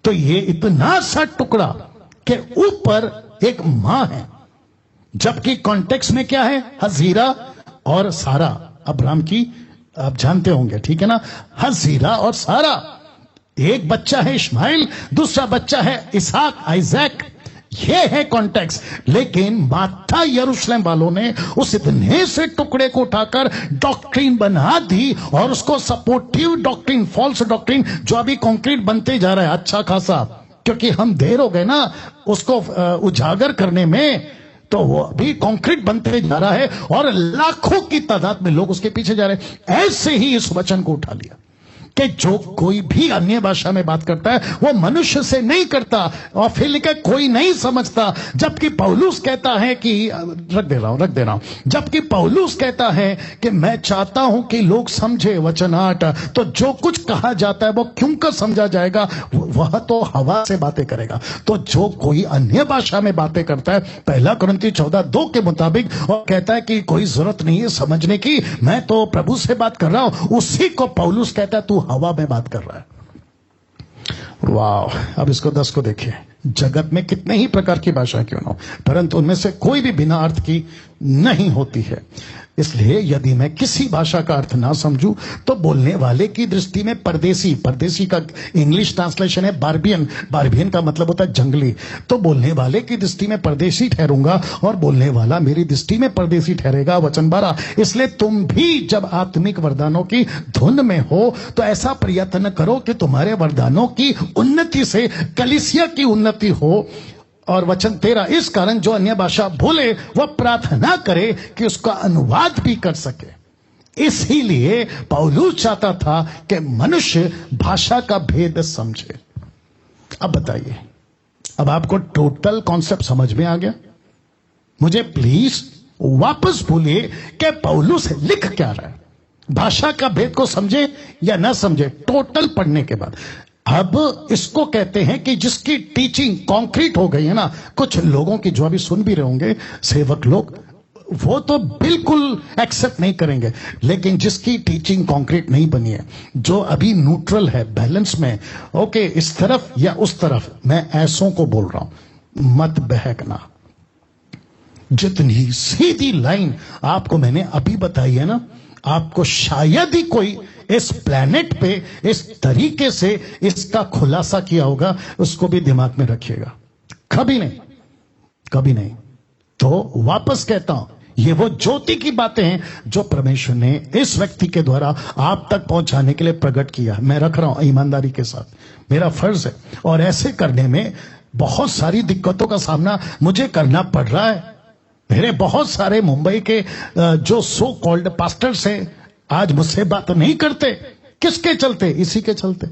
तो ये इतना सा टुकड़ा कि ऊपर एक मां है, जबकि कॉन्टेक्स्ट में क्या है? हजीरा और सारा, अब्राहम की आप जानते होंगे, ठीक है ना? हजीरा और सारा, एक बच्चा है इस्माइल, दूसरा बच्चा है इसहाक, आइजैक। ये है कॉन्टेक्स्ट। लेकिन माता यरूशलेम वालों ने उस इतने से टुकड़े को उठाकर डॉक्ट्रिन बना दी और उसको सपोर्टिव डॉक्ट्रिन, फॉल्स डॉक्ट्रिन, जो अभी कॉन्क्रीट बनते जा रहा है अच्छा खासा, क्योंकि हम देर हो गए ना उसको उजागर करने में, तो वो अभी कॉन्क्रीट बनते जा रहा है और लाखों की तादाद में लोग उसके पीछे जा रहे हैं। ऐसे ही इस वचन को उठा लिया कि जो कोई भी अन्य भाषा में बात करता है वो मनुष्य से नहीं करता, और फिर लिखा कोई नहीं समझता। जबकि पौलुस कहता है कि रख दे रहा हूं, जबकि पौलुस कहता है कि मैं चाहता हूं कि लोग समझे। वचन 8, तो जो कुछ कहा जाता है वो क्यों कर समझा जाएगा? वह तो हवा से बातें करेगा। तो जो कोई अन्य भाषा में बातें करता है, पहला कुरिन्थियों 14:2 के मुताबिक, और कहता है कि कोई जरूरत नहीं है समझने की, मैं तो प्रभु से बात कर रहा हूं, उसी को पौलुस कहता है तू हवा में बात कर रहा है। वाह! अब इसको 10 को देखिए। जगत में कितने ही प्रकार की भाषा क्यों ना हो, परंतु उनमें से कोई भी बिना अर्थ की नहीं होती है। इसलिए यदि मैं किसी भाषा का अर्थ ना समझूं तो बोलने वाले की दृष्टि में परदेसी, परदेसी का इंग्लिश ट्रांसलेशन है बार्बियन, बार्बियन का मतलब होता है जंगली। तो बोलने वाले की दृष्टि में परदेसी ठहरूंगा और बोलने वाला मेरी दृष्टि में परदेसी ठहरेगा। वचन 12, इसलिए तुम भी जब आत्मिक वरदानों की धुन में हो तो ऐसा प्रयत्न करो कि तुम्हारे वरदानों की उन्नति से कलीसिया की उन्नति हो। और वचन 13, इस कारण जो अन्य भाषा बोले वह प्रार्थना करे कि उसका अनुवाद भी कर सके। इसीलिए पौलुस चाहता था कि मनुष्य भाषा का भेद समझे। अब बताइए, अब आपको टोटल कॉन्सेप्ट समझ में आ गया? मुझे प्लीज वापस बोलिए कि पौलुस लिख क्या रहा है, भाषा का भेद को समझे या ना समझे टोटल पढ़ने के बाद। अब इसको कहते हैं कि जिसकी टीचिंग कॉन्क्रीट हो गई है ना, कुछ लोगों की जो अभी सुन भी रहे होंगे सेवक लोग, वो तो बिल्कुल एक्सेप्ट नहीं करेंगे, लेकिन जिसकी टीचिंग कॉन्क्रीट नहीं बनी है, जो अभी न्यूट्रल है, बैलेंस में, ओके इस तरफ या उस तरफ, मैं ऐसों को बोल रहा हूं, मत बहकना। जितनी सीधी लाइन आपको मैंने अभी बताई है ना, आपको शायद ही कोई इस प्लेनेट पे इस तरीके से इसका खुलासा किया होगा, उसको भी दिमाग में रखिएगा। कभी नहीं, कभी नहीं। तो वापस कहता हूं, ये वो ज्योति की बातें हैं जो परमेश्वर ने इस व्यक्ति के द्वारा आप तक पहुंचाने के लिए प्रकट किया। मैं रख रहा हूं ईमानदारी के साथ, मेरा फर्ज है, और ऐसे करने में बहुत सारी दिक्कतों का सामना मुझे करना पड़ रहा है। मेरे बहुत सारे मुंबई के जो सो कॉल्ड पास्टर्स हैं आज मुझसे बात नहीं करते। किसके चलते? इसी के चलते।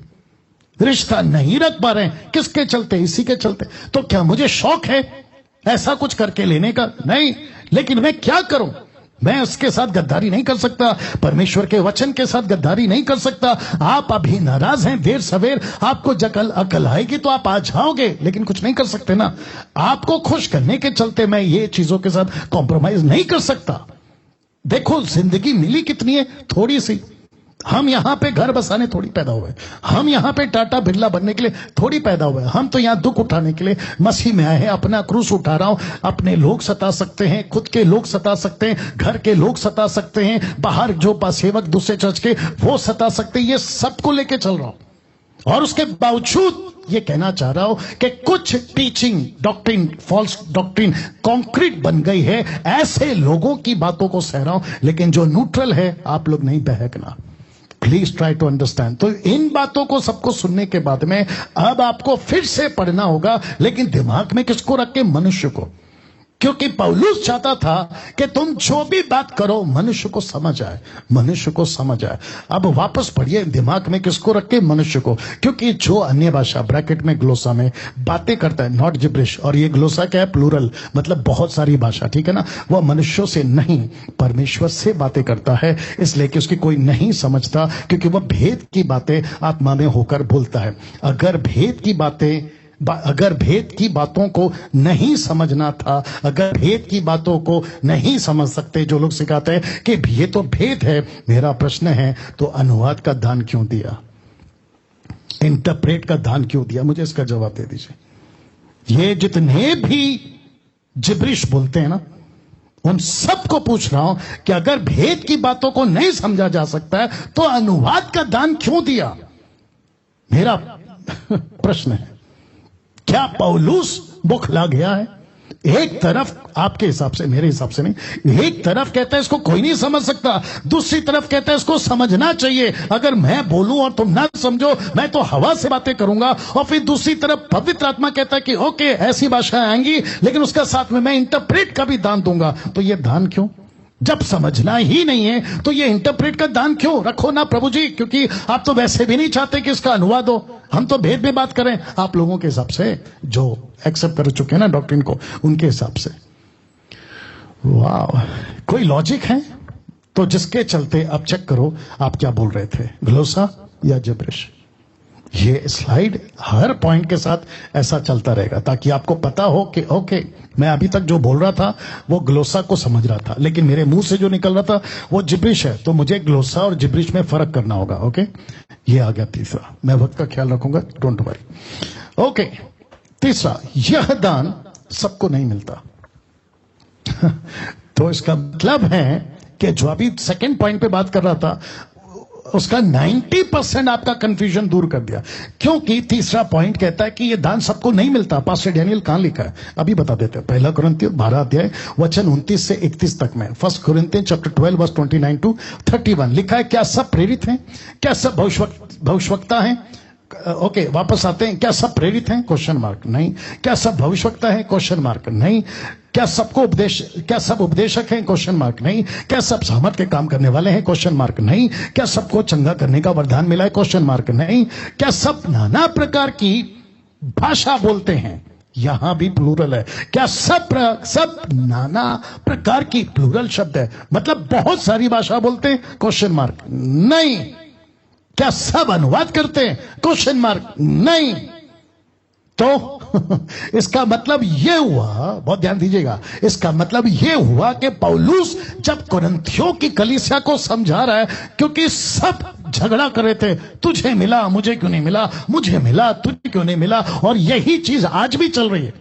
रिश्ता नहीं रख पा रहे हैं, किसके चलते? इसी के चलते। तो क्या मुझे शौक है ऐसा कुछ करके लेने का? नहीं, लेकिन मैं क्या करूं? मैं उसके साथ गद्दारी नहीं कर सकता, परमेश्वर के वचन के साथ गद्दारी नहीं कर सकता। आप अभी नाराज हैं, देर सवेर आपको अकल आएगी तो आप आ जाओगे, लेकिन कुछ नहीं कर सकते ना। आपको खुश करने के चलते मैं ये चीजों के साथ कॉम्प्रोमाइज नहीं कर सकता। देखो जिंदगी मिली कितनी है, थोड़ी सी, हम यहां पे घर बसाने थोड़ी पैदा हुए, हम यहां पे टाटा बिरला बनने के लिए थोड़ी पैदा हुए। हम तो यहां दुख उठाने के लिए मसीह में आए हैं। अपना क्रूस उठा रहा हूं। अपने लोग सता सकते हैं, खुद के लोग सता सकते हैं, घर के लोग सता सकते हैं, बाहर जो सेवक दूसरे चर्च के वो सता सकते हैं। ये सबको लेके चल रहा हूं और उसके बावजूद ये कहना चाह रहा हूं कि कुछ teaching doctrine, false doctrine concrete बन गई है। ऐसे लोगों की बातों को सह रहा हूं, लेकिन जो न्यूट्रल है आप लोग नहीं बहकना। Please try to understand. तो इन बातों को सबको सुनने के बाद में अब आपको फिर से पढ़ना होगा, लेकिन दिमाग में किसको रख के? मनुष्य को। क्योंकि पौलुस चाहता था कि तुम जो भी बात करो मनुष्य को समझ आए, मनुष्य को समझ आए। अब वापस पढ़िए, दिमाग में किसको रख के? मनुष्य को। क्योंकि जो अन्य भाषा ब्रैकेट में ग्लोसा में बातें करता है, नॉट जिब्रिश, और ये ग्लोसा क्या है? प्लूरल, मतलब बहुत सारी भाषा, ठीक है ना। वह मनुष्यों से नहीं परमेश्वर से बातें करता है, इसलिए कि उसकी कोई नहीं समझता, क्योंकि वह भेद की बातें आत्मा में होकर बोलता है। अगर भेद की बातों को नहीं समझना था, अगर भेद की बातों को नहीं समझ सकते जो लोग सिखाते हैं कि ये तो भेद है, मेरा प्रश्न है तो अनुवाद का दान क्यों दिया? इंटरप्रेट का दान क्यों दिया? मुझे इसका जवाब दे दीजिए। ये जितने भी जिब्रिश बोलते हैं ना, उन सबको पूछ रहा हूं कि अगर भेद की बातों को नहीं समझा जा सकता है तो अनुवाद का दान क्यों दिया? मेरा प्रश्न है। क्या पौलुस बौखला गया है? एक तरफ आपके हिसाब से, मेरे हिसाब से नहीं, एक तरफ कहता है इसको कोई नहीं समझ सकता, दूसरी तरफ कहता है इसको समझना चाहिए। अगर मैं बोलूं और तुम ना समझो, मैं तो हवा से बातें करूंगा। और फिर दूसरी तरफ पवित्र आत्मा कहता है कि ओके ऐसी भाषाएं आएंगी, लेकिन उसका साथ में मैं इंटरप्रेट का भी दान दूंगा। तो ये दान क्यों? जब समझना ही नहीं है तो ये इंटरप्रेट का दान क्यों? रखो ना प्रभु जी, क्योंकि आप तो वैसे भी नहीं चाहते कि इसका अनुवाद हो। हम तो भेद में बात करें आप लोगों के हिसाब से, जो एक्सेप्ट कर चुके हैं ना डॉक्ट्रिन को, उनके हिसाब से। वाह, कोई लॉजिक है? तो जिसके चलते अब चेक करो आप क्या बोल रहे थे, ग्लोसा या जिब्रिश। ये स्लाइड हर पॉइंट के साथ ऐसा चलता रहेगा, ताकि आपको पता हो कि ओके मैं अभी तक जो बोल रहा था वो ग्लोसा को समझ रहा था, लेकिन मेरे मुंह से जो निकल रहा था वो जिब्रिश है, तो मुझे ग्लोसा और जिब्रिश में फर्क करना होगा। ओके, ये आ गया तीसरा। मैं वक्त का ख्याल रखूंगा, डोंट वरी। ओके, तीसरा, यह दान सबको नहीं मिलता। तो इसका मतलब है कि जो अभी सेकंड पॉइंट पे बात कर रहा था उसका 90% आपका कंफ्यूजन दूर कर दिया, क्योंकि तीसरा पॉइंट कहता है कि यह दान सबको नहीं मिलता। पास्टर डैनियल कहां लिखा है अभी बता देते हैं। पहला कुरिन्थियों 12 अध्याय वचन 29 से 31 तक में, 1 कुरिन्थियों चैप्टर 12 वर्स 29 टू 31 लिखा है, क्या सब प्रेरित हैं? क्या सब भविष्यवक्ता हैं? ओके, वापस आते हैं। क्या सब प्रेरित हैं? Question mark. नहीं। क्या सब भविष्यवक्ता हैं? Question mark. नहीं। क्या सब उपदेशक हैं? Question mark. नहीं। क्या सब सामर्थ के काम करने वाले हैं? Question mark. नहीं। क्या सबको चंगा करने का वरदान मिला है? Question mark. नहीं। क्या सब नाना प्रकार की भाषा बोलते हैं? यहां भी प्लूरल है। क्या सब नाना प्रकार की, प्लूरल शब्द है, मतलब बहुत सारी भाषा बोलते हैं? Question mark. नहीं। क्या सब अनुवाद करते हैं? Question mark. नहीं। तो इसका मतलब यह हुआ, बहुत ध्यान दीजिएगा, इसका मतलब यह हुआ कि पौलुस जब कुरिन्थियों की कलीसिया को समझा रहा है, क्योंकि सब झगड़ा कर रहे थे, तुझे मिला मुझे क्यों नहीं मिला, मुझे मिला तुझे क्यों नहीं मिला, और यही चीज आज भी चल रही है।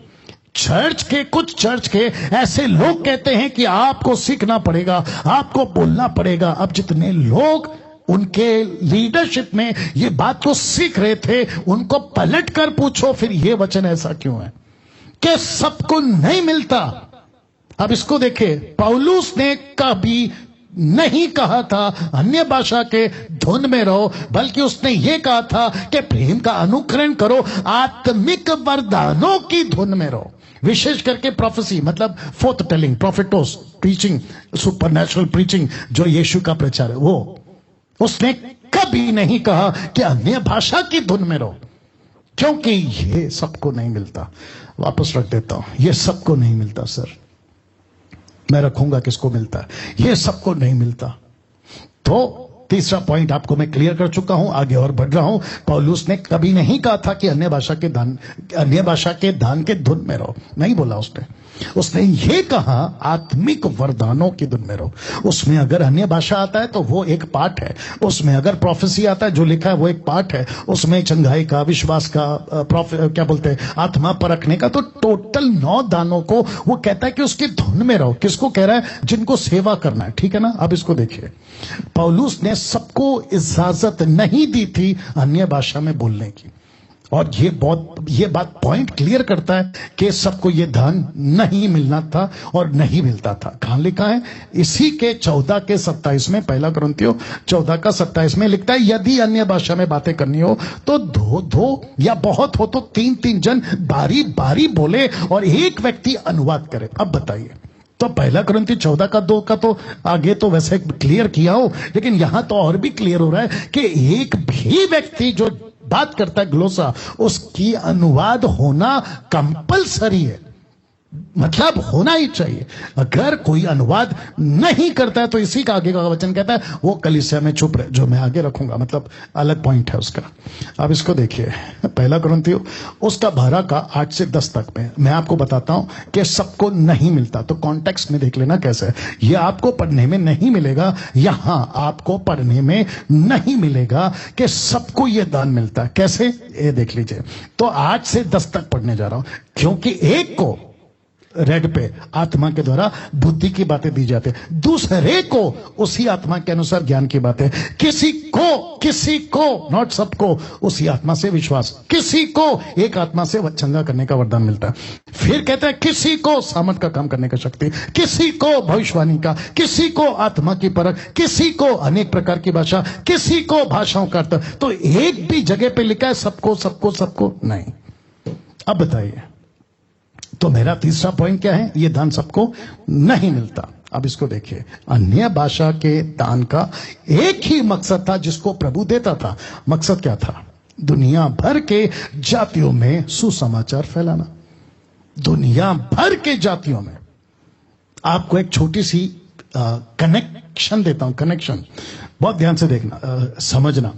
कुछ चर्च के ऐसे लोग कहते हैं कि आपको सीखना पड़ेगा, आपको बोलना पड़ेगा। अब जितने लोग उनके लीडरशिप में ये बात को सीख रहे थे, उनको पलट कर पूछो फिर ये वचन ऐसा क्यों है कि सबको नहीं मिलता। अब इसको देखिए, पौलुस ने कभी नहीं कहा था अन्य भाषा के धुन में रहो, बल्कि उसने यह कहा था कि प्रेम का अनुकरण करो, आत्मिक वरदानों की धुन में रहो। विशेष करके प्रोफेसी, मतलब फोर्थ टेलिंग, प्रोफेटोस, प्रीचिंग, सुपरनैचुरल प्रीचिंग, जो यीशु का प्रचार है, वो उसने कभी नहीं कहा कि अन्य भाषा की धुन में रहो, क्योंकि ये सबको नहीं मिलता। वापस रख देता हूं, ये सबको नहीं मिलता सर, मैं रखूंगा किसको मिलता है, ये सबको नहीं मिलता। तो तीसरा पॉइंट आपको मैं क्लियर कर चुका हूं, आगे और बढ़ रहा हूं। पौलुस ने कभी नहीं कहा था कि अन्य भाषा के दान के धुन में रहो, नहीं बोला उसने। उसने ये कहा आत्मिक वरदानों की धुन में रहो। उसमें अगर अन्य भाषा आता है तो वो एक पार्ट है, उसमें अगर प्रोफेसी आता है जो लिखा है वो एक पार्ट है, उसमें चंगाई का, विश्वास का, क्या बोलते हैं, आत्मा परखने का, तो टोटल 9 दानों को वो कहता है कि उसकी धुन में रहो। किसको कह रहा है? जिनको सेवा करना है, ठीक है ना। अब इसको देखिए, पौलुस ने सबको इजाजत नहीं दी थी अन्य भाषा में बोलने की, और ये बात पॉइंट क्लियर करता है कि सबको ये दान नहीं मिलना था और नहीं मिलता था। कहां लिखा है? इसी के 14 के 27 में, 1 कुरिन्थियों 14 का 27 में लिखता है, यदि अन्य भाषा में बातें करनी हो तो दो या बहुत हो तो 3 जन बारी बारी बोले और एक व्यक्ति अनुवाद करे। अब बताइए, तो 1 कुरिन्थियों 14 का 2 का तो आगे तो वैसे क्लियर किया हो, लेकिन यहां तो और भी क्लियर हो रहा है कि एक भी व्यक्ति जो बात करता है ग्लोसा, उसकी अनुवाद होना कंपलसरी है, मतलब होना ही चाहिए। अगर कोई अनुवाद नहीं करता है तो इसी का आगे का वचन कहता है वो कलीसिया में चुप रहे, जो मैं आगे रखूंगा, मतलब अलग पॉइंट है उसका। अब इसको देखिए, 1 कुरिन्थियों उसका 12 का 8 से 10 तक में मैं आपको बताता हूं कि सबको नहीं मिलता। तो कॉन्टेक्स्ट में देख लेना कैसे है। ये आपको पढ़ने में नहीं मिलेगा, यहां आपको पढ़ने में नहीं मिलेगा कि सबको ये दान मिलता है। कैसे? ये देख लीजिए। तो 8 से 10 तक पढ़ने जा रहा हूं, क्योंकि एक को रेड पे आत्मा के द्वारा बुद्धि की बातें दी जाती है, दूसरे को उसी आत्मा के अनुसार ज्ञान की बातें, किसी को नॉट सबको उसी आत्मा से विश्वास, किसी को एक आत्मा से चंगा करने का वरदान मिलता है। फिर कहते हैं किसी को सामर्थ का काम करने का शक्ति, किसी को भविष्यवाणी का, किसी को आत्मा की परख, किसी को अनेक प्रकार की भाषा, किसी को भाषाओं का अर्थ। तो एक भी जगह पे लिखा है सबको नहीं। अब बताइए, तो मेरा तीसरा पॉइंट क्या है? ये दान सबको नहीं मिलता। अब इसको देखिए, अन्य भाषा के दान का एक ही मकसद था जिसको प्रभु देता था। मकसद क्या था? दुनिया भर के जातियों में सुसमाचार फैलाना। दुनिया भर के जातियों में। आपको एक छोटी सी कनेक्शन देता हूं, कनेक्शन बहुत ध्यान से देखना, समझना।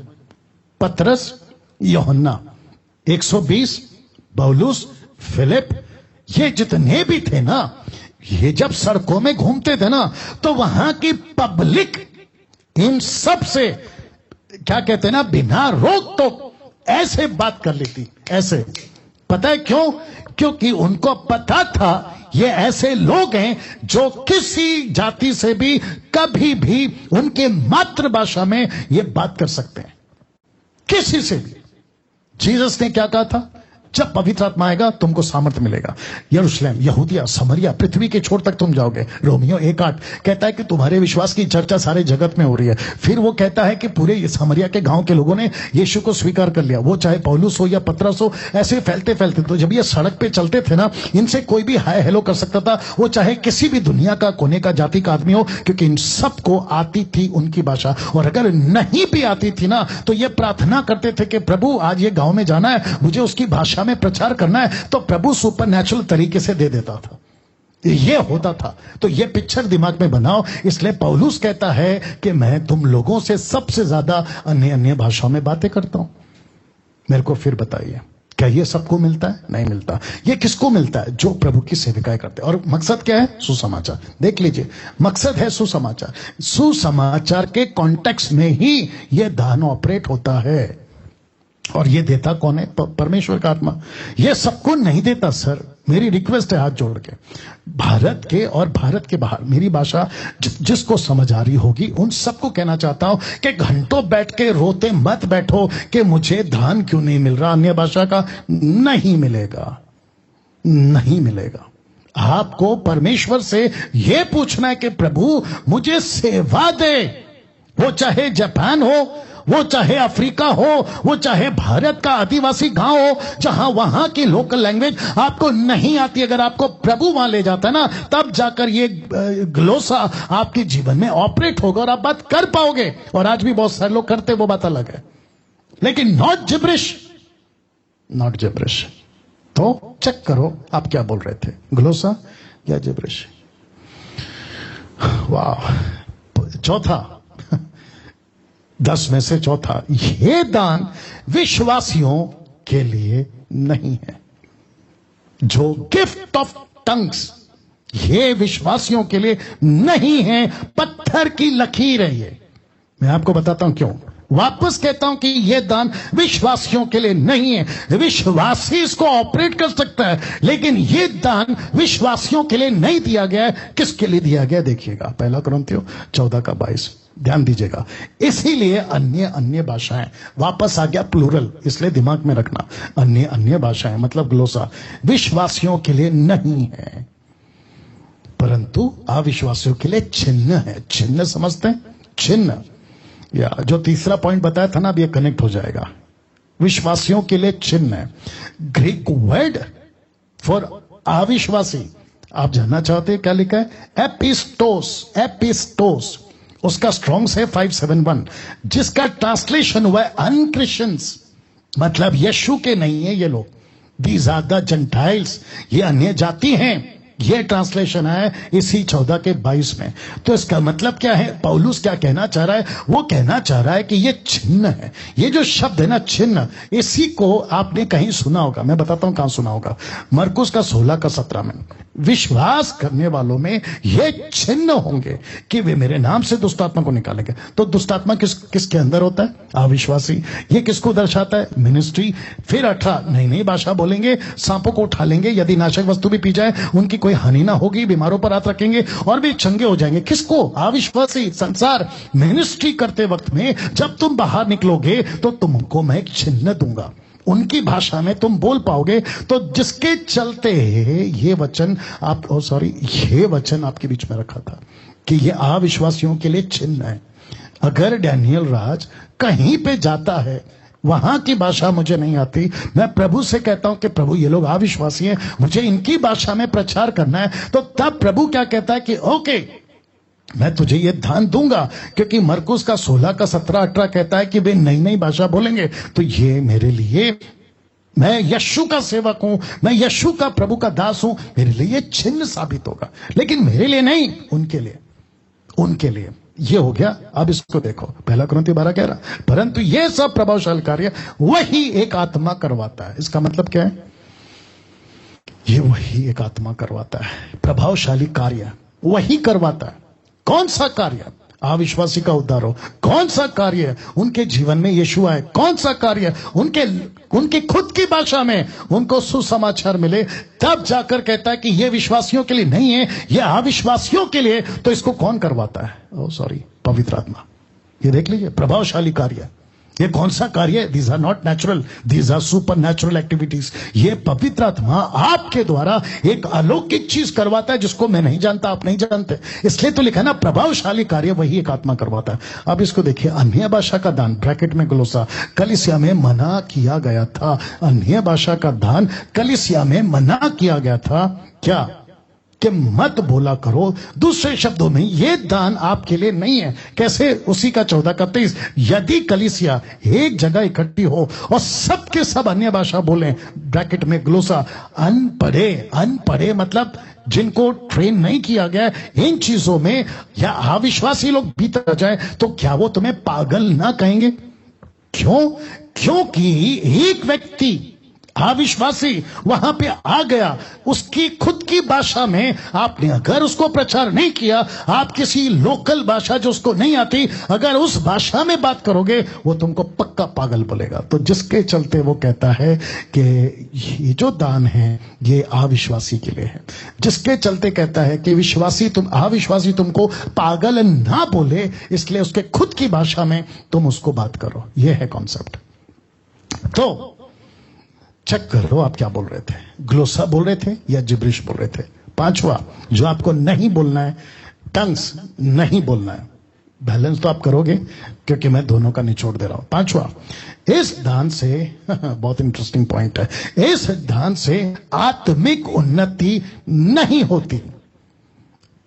पतरस, यूहन्ना, 120, पौलुस, फिलिप, ये जितने भी थे ना, ये जब सड़कों में घूमते थे ना, तो वहां की पब्लिक इन सब से क्या कहते हैं ना, बिना रोक टोक ऐसे बात कर लेती, ऐसे। पता है क्यों? क्योंकि उनको पता था ये ऐसे लोग हैं जो किसी जाति से भी कभी भी उनके मातृभाषा में ये बात कर सकते हैं, किसी से भी। जीसस ने क्या कहा था? जब पवित्र आत्मा आएगा तुमको सामर्थ मिलेगा, यरूशलेम, यहूदिया, समरिया, पृथ्वी के छोर तक तुम जाओगे। रोमियो 1:8 कहता है कि तुम्हारे विश्वास की चर्चा सारे जगत में हो रही है। फिर वो कहता है कि पूरे समरिया के गांव के लोगों ने यीशु को स्वीकार कर लिया। वो चाहे पौलुस हो या पतरस हो, ऐसे फैलते फैलते, तो जब ये सड़क पे चलते थे ना, इनसे कोई भी हाय हेलो कर सकता था, वो चाहे किसी भी दुनिया का कोने का जाति का आदमी हो, क्योंकि इन सबको आती थी उनकी भाषा। और अगर नहीं भी आती थी ना, तो ये प्रार्थना करते थे कि प्रभु आज ये गांव में जाना है, मुझे उसकी भाषा में प्रचार करना है, तो प्रभु सुपरनैचुरल तरीके से दे देता था। ये होता था। तो ये पिक्चर दिमाग में बनाओ। इसलिए पौलुस कहता है कि मैं तुम लोगों से सबसे ज्यादा अन्य भाषाओं में बातें करता हूं। मेरे को फिर बताइए, क्या ये सबको मिलता है? नहीं मिलता। ये किसको मिलता है? जो प्रभु की सेविकाएं करते हैं। और मकसद क्या है? सुसमाचार। देख लीजिए, मकसद है सुसमाचार। सुसमाचार के कॉन्टेक्स्ट में ही यह दान ऑपरेट होता है। और ये देता कौन है? परमेश्वर का आत्मा। ये सबको नहीं देता सर। मेरी रिक्वेस्ट है हाथ जोड़ के, भारत के और भारत के बाहर, मेरी भाषा जिसको समझ आ रही होगी उन सबको कहना चाहता हूं कि घंटों बैठ के रोते मत बैठो कि मुझे दान क्यों नहीं मिल रहा। अन्य भाषा का नहीं मिलेगा, नहीं मिलेगा। आपको परमेश्वर से यह पूछना है कि प्रभु मुझे सेवा दे। वो चाहे जापान हो, वो चाहे अफ्रीका हो, वो चाहे भारत का आदिवासी गांव हो, जहां वहां की लोकल लैंग्वेज आपको नहीं आती, अगर आपको प्रभु वहां ले जाता है ना, तब जाकर ये ग्लोसा आपके जीवन में ऑपरेट होगा और आप बात कर पाओगे। और आज भी बहुत सारे लोग करते, वो बात अलग है, लेकिन नॉट जिब्रिश, नॉट जिब्रिश। तो चेक करो आप क्या बोल रहे थे, ग्लोसा या जिब्रिश। वाह। चौथा, 10 में से चौथा, ये दान विश्वासियों के लिए नहीं है। जो गिफ्ट ऑफ टंग्स, ये विश्वासियों के लिए नहीं है, पत्थर की लकीर है ये। मैं आपको बताता हूं क्यों। वापस कहता हूं कि यह दान विश्वासियों के लिए नहीं है। विश्वासी इसको ऑपरेट कर सकता है, लेकिन यह दान विश्वासियों के लिए नहीं दिया गया है। किसके लिए दिया गया देखिएगा, पहला कुरिन्थियों 14:22, ध्यान दीजिएगा। इसीलिए अन्य भाषाएं, वापस आ गया प्लूरल, इसलिए दिमाग में रखना, अन्य भाषाएं मतलब ग्लोसा, विश्वासियों के लिए नहीं है, परंतु अविश्वासियों के लिए चिन्ह है। चिन्ह समझते हैं? चिन्ह, या जो तीसरा पॉइंट बताया था ना, अब ये कनेक्ट हो जाएगा। विश्वासियों के लिए चिन्ह है। ग्रीक वर्ड फॉर अविश्वासी, आप जानना चाहते हैं क्या लिखा है? एपिस्टोस, उसका स्ट्रॉन्ग्स है 571, जिसका ट्रांसलेशन हुआ है अनक्रिश्चियंस, मतलब यीशु के नहीं है ये लोग। दीज आर द जेंटाइल्स, ये अन्य जाति हैं। ये ट्रांसलेशन है इसी 14:22 में। तो इसका मतलब क्या है? पौलुस क्या कहना चाह रहा है? वो कहना चाह रहा है कि ये चिन्ह है। ये जो शब्द है ना चिन्ह, इसी को आपने कहीं सुना होगा। मैं बताता हूं कहां सुना होगा। मरकुस का 16:17 में, विश्वास करने वालों में ये चिन्ह होंगे कि वे मेरे नाम से दुष्टात्मा को निकालेंगे। तो दुष्टात्मा किसके अंदर होता है? अविश्वासी। ये किसको दर्शाता है? मिनिस्ट्री। फिर 18, नई भाषा बोलेंगे, सांपों को उठा लेंगे, यदि नाशक वस्तु भी पी जाए उनकी कोई हानि ना होगी, बीमारों पर हाथ रखेंगे और भी चंगे हो जाएंगे। किसको? अविश्वासी। संसार। मिनिस्ट्री करते वक्त में जब तुम बाहर निकलोगे तो तुमको मैं एक चिन्ह दूंगा, उनकी भाषा में तुम बोल पाओगे। तो जिसके चलते ये वचन ये वचन आपके बीच में रखा था कि ये अविश्वासियों के लिए चिन्ह है। अगर डैनियल राज कहीं पे जाता है, वहां की भाषा मुझे नहीं आती, मैं प्रभु से कहता हूं कि प्रभु ये लोग अविश्वासी हैं, मुझे इनकी भाषा में प्रचार करना है, तो तब प्रभु क्या कहता है कि ओके, मैं तुझे ये दान दूंगा, क्योंकि मरकुस का 16:17-18 कहता है कि वे नई भाषा बोलेंगे। तो ये मेरे लिए, मैं यीशु का सेवक हूं, मैं यीशु का प्रभु का दास हूं, मेरे लिए चिन्ह साबित होगा, लेकिन मेरे लिए नहीं, उनके लिए। ये हो गया। अब इसको देखो, पहला कुरिन्थियों 12:11, परंतु ये सब प्रभावशाली कार्य वही एक आत्मा करवाता है। इसका मतलब क्या है? ये वही एक आत्मा करवाता है। प्रभावशाली कार्य वही करवाता है। कौन सा कार्य? अविश्वासी का उद्धार हो। कौन सा कार्य? उनके जीवन में यीशु आए। कौन सा कार्य? उनके खुद की भाषा में उनको सुसमाचार मिले। तब जाकर कहता है कि यह विश्वासियों के लिए नहीं है, यह अविश्वासियों के लिए। तो इसको कौन करवाता है? पवित्र आत्मा। ये देख लीजिए, प्रभावशाली कार्य। ये कौन सा कार्य? These are not natural, these are supernatural activities. ये पवित्र आत्मा आपके द्वारा एक अलौकिक चीज करवाता है जिसको मैं नहीं जानता, आप नहीं जानते। इसलिए तो लिखा ना, प्रभावशाली कार्य वही एक आत्मा करवाता है। अब इसको देखिए, अन्य भाषा का दान, ब्रैकेट में ग्लोसा, कलीसिया में मना किया गया था। अन्य भाषा का दान कलीसिया में मना किया गया था। क्या? कि मत बोला करो। दूसरे शब्दों में ये दान आपके लिए नहीं है। कैसे? उसी का 14:23, यदि कलीसिया एक जगह इकट्ठी हो और सबके सब अन्य भाषा बोले, ब्रैकेट में ग्लोसा, अनपढ़े मतलब जिनको ट्रेन नहीं किया गया इन चीजों में, या अविश्वासी लोग भीतर जाए, तो क्या वो तुम्हें पागल ना कहेंगे? क्यों? क्योंकि एक व्यक्ति अविश्वासी वहां पे आ गया, उसकी खुद की भाषा में आपने अगर उसको प्रचार नहीं किया, आप किसी लोकल भाषा जो उसको नहीं आती, अगर उस भाषा में बात करोगे, वो तुमको पक्का पागल बोलेगा। तो जिसके चलते वो कहता है कि ये जो दान है ये अविश्वासी के लिए है। जिसके चलते कहता है कि अविश्वासी तुमको पागल ना बोले, इसलिए उसके खुद की भाषा में तुम उसको बात करो। ये है कॉन्सेप्ट। तो चेक कर लो आप क्या बोल रहे थे, ग्लोसा बोल रहे थे या जिब्रिश बोल रहे थे। पांचवा जो आपको नहीं बोलना है, टंग्स नहीं बोलना है। बैलेंस तो आप करोगे क्योंकि मैं दोनों का निचोड़ दे रहा हूं। पांचवा, इस दान से बहुत इंटरेस्टिंग पॉइंट है, इस दान से आत्मिक उन्नति नहीं होती।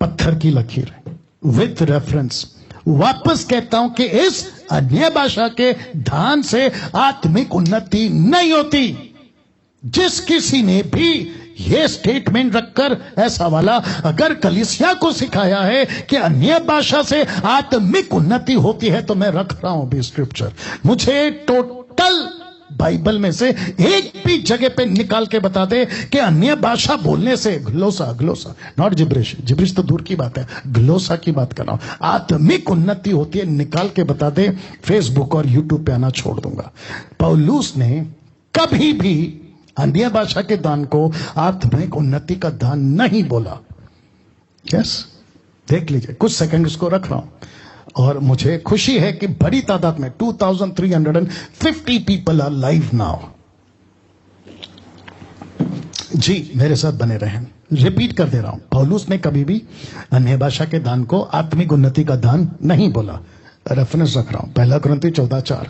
पत्थर की लकीर विथ रेफरेंस। वापस कहता हूं कि इस अन्य भाषा के दान से आत्मिक उन्नति नहीं होती। जिस किसी ने भी ये स्टेटमेंट रखकर ऐसा वाला अगर कलीसिया को सिखाया है कि अन्य भाषा से आत्मिक उन्नति होती है, तो मैं रख रहा हूं भी स्क्रिप्चर। मुझे टोटल बाइबल में से एक भी जगह पे निकाल के बता दे कि अन्य भाषा बोलने से, ग्लोसा नॉट जिब्रिश, जिब्रिश तो दूर की बात है, ग्लोसा की बात कर रहा हूं, आत्मिक उन्नति होती है, निकाल के बता दे। फेसबुक और यूट्यूब पे आना छोड़ दूंगा। पौलुस ने कभी भी अन्य भाषा के दान को आत्मिक उन्नति का दान नहीं बोला। यस, देख लीजिए, कुछ सेकंड इसको रख रहा हूं और मुझे खुशी है कि बड़ी तादाद में 2350 पीपल आर लाइव नाउ। जी, मेरे साथ बने रहें। रिपीट कर दे रहा हूं, पौलुस ने कभी भी अन्य भाषा के दान को आत्मिक उन्नति का दान नहीं बोला। रेफरेंस रख रहा हूं, 1 कुरिन्थी 14:4।